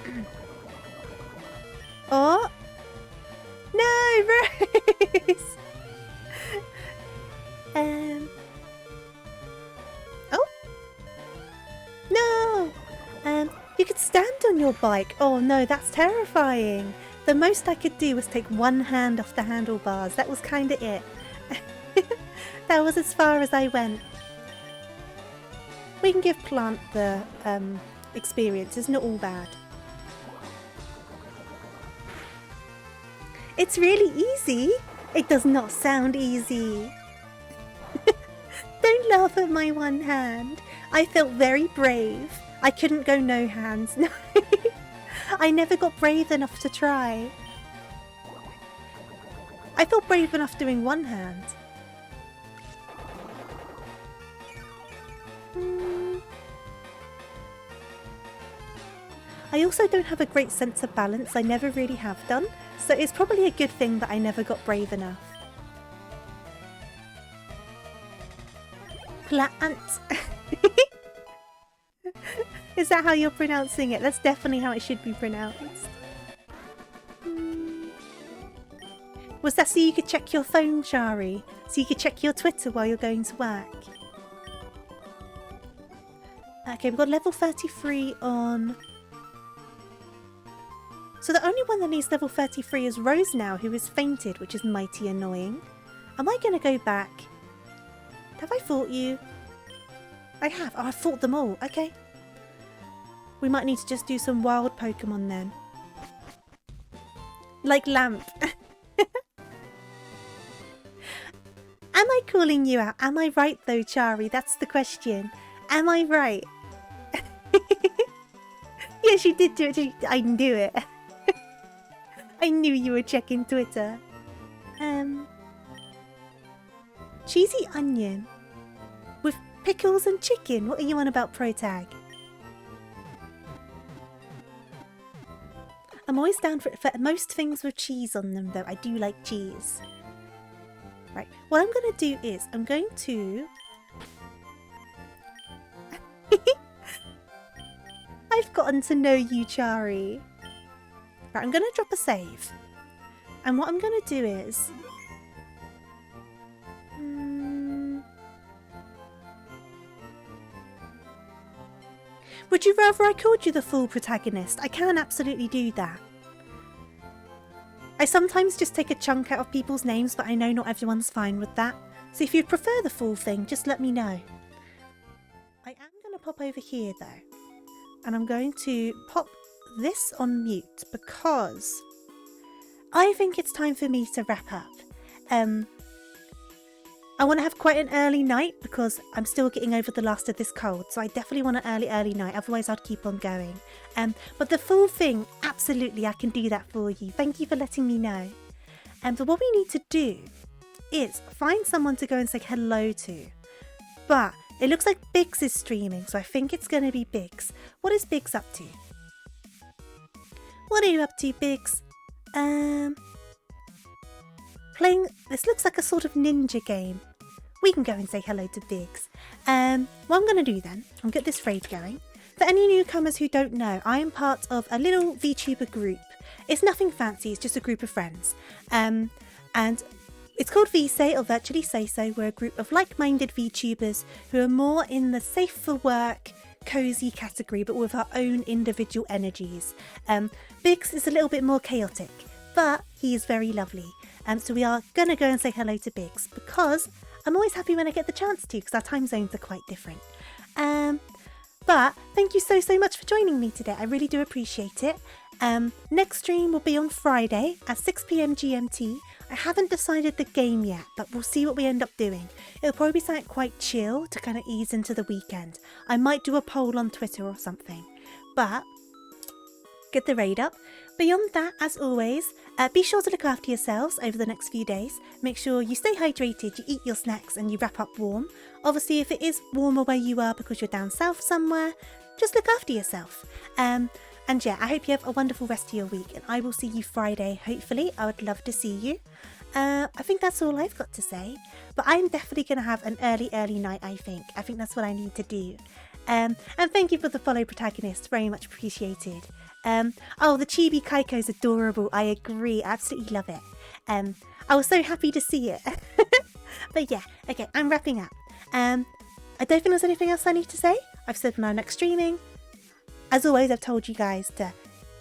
Speaker 1: no. Oh. No, Rose. Oh. No. You could stand on your bike. Oh, no, that's terrifying. The most I could do was take one hand off the handlebars. That was kind of it. That was as far as I went. We can give Plant the experience. It's not all bad. It's really easy. It does not sound easy. Don't laugh at my one hand. I felt very brave. I couldn't go no hands. No. I never got brave enough to try. I felt brave enough doing one hand. I also don't have a great sense of balance. I never really have done. So it's probably a good thing that I never got brave enough. Plant. Is that how you're pronouncing it? That's definitely how it should be pronounced. Was that so you could check your phone, Shari? So you could check your Twitter while you're going to work? Okay, we've got level 33 on... So the only one that needs level 33 is Rose now, who has fainted, which is mighty annoying. Am I going to go back? Have I fought you? I have. Oh, I fought them all. Okay. We might need to just do some wild Pokemon then. Like Lamp. Am I calling you out? Am I right though, Chari? That's the question. Am I right? Yes, you did do it. I knew it. I knew you were checking Twitter. Cheesy onion with pickles and chicken. What are you on about, Protag? I'm always down for most things with cheese on them, though. I do like cheese. Right. What I'm going to do is I'm going to... I've gotten to know you, Chari. Right, I'm going to drop a save. And what I'm going to do is... Would you rather I called you the full protagonist? I can absolutely do that. I sometimes just take a chunk out of people's names, but I know not everyone's fine with that. So if you'd prefer the full thing, just let me know. I am going to pop over here though. And I'm going to pop this on mute because I think it's time for me to wrap up. I want to have quite an early night because I'm still getting over the last of this cold. So I definitely want an early night. Otherwise I'd keep on going. But the full thing, absolutely, I can do that for you. Thank you for letting me know. But what we need to do is find someone to go and say hello to. But it looks like Biggs is streaming. So I think it's going to be Biggs. What is Biggs up to? What are you up to, Biggs? Playing, this looks like a sort of ninja game. We can go and say hello to Biggs. What I'm going to do then, I'll get this raid going. For any newcomers who don't know, I am part of a little VTuber group. It's nothing fancy, it's just a group of friends. And it's called VSay, or Virtually Say So. We're a group of like-minded VTubers who are more in the safe for work, cozy category, but with our own individual energies. Biggs is a little bit more chaotic, but he is very lovely. So we are going to go and say hello to Biggs because I'm always happy when I get the chance to because our time zones are quite different. But thank you so much for joining me today. I really do appreciate it. Next stream will be on Friday at 6 PM GMT. I haven't decided the game yet, but we'll see what we end up doing. It'll probably be something quite chill to kind of ease into the weekend. I might do a poll on Twitter or something. But get the raid up. Beyond that, as always, be sure to look after yourselves over the next few days. Make sure you stay hydrated, you eat your snacks and you wrap up warm. Obviously, if it is warmer where you are because you're down south somewhere, just look after yourself. And yeah, I hope you have a wonderful rest of your week and I will see you Friday, hopefully. I would love to see you. I think that's all I've got to say. But I'm definitely going to have an early night, I think. I think that's what I need to do. And thank you for the follow, protagonist. Very much appreciated. Oh, the Chibi Kaiko is adorable. I agree. I absolutely love it. I was so happy to see it. But yeah, okay, I'm wrapping up. I don't think there's anything else I need to say. I've said when I'm next streaming. As always, I've told you guys to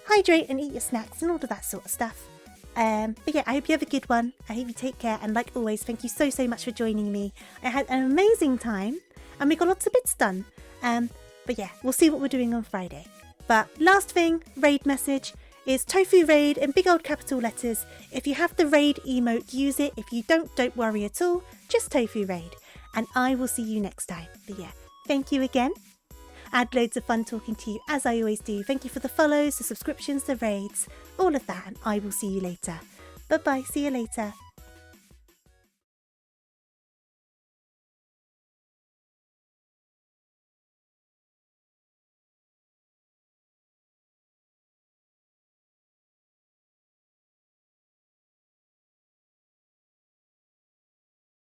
Speaker 1: hydrate and eat your snacks and all of that sort of stuff. But yeah, I hope you have a good one. I hope you take care. And like always, thank you so much for joining me. I had an amazing time and we got lots of bits done. But yeah, we'll see what we're doing on Friday. But last thing, raid message is Tofu Raid in big old capital letters. If you have the raid emote, use it. If you don't worry at all. Just Tofu Raid. And I will see you next time. But yeah, thank you again. I had loads of fun talking to you as I always do. Thank you for the follows, the subscriptions, the raids, all of that. And I will see you later. Bye bye. See you later.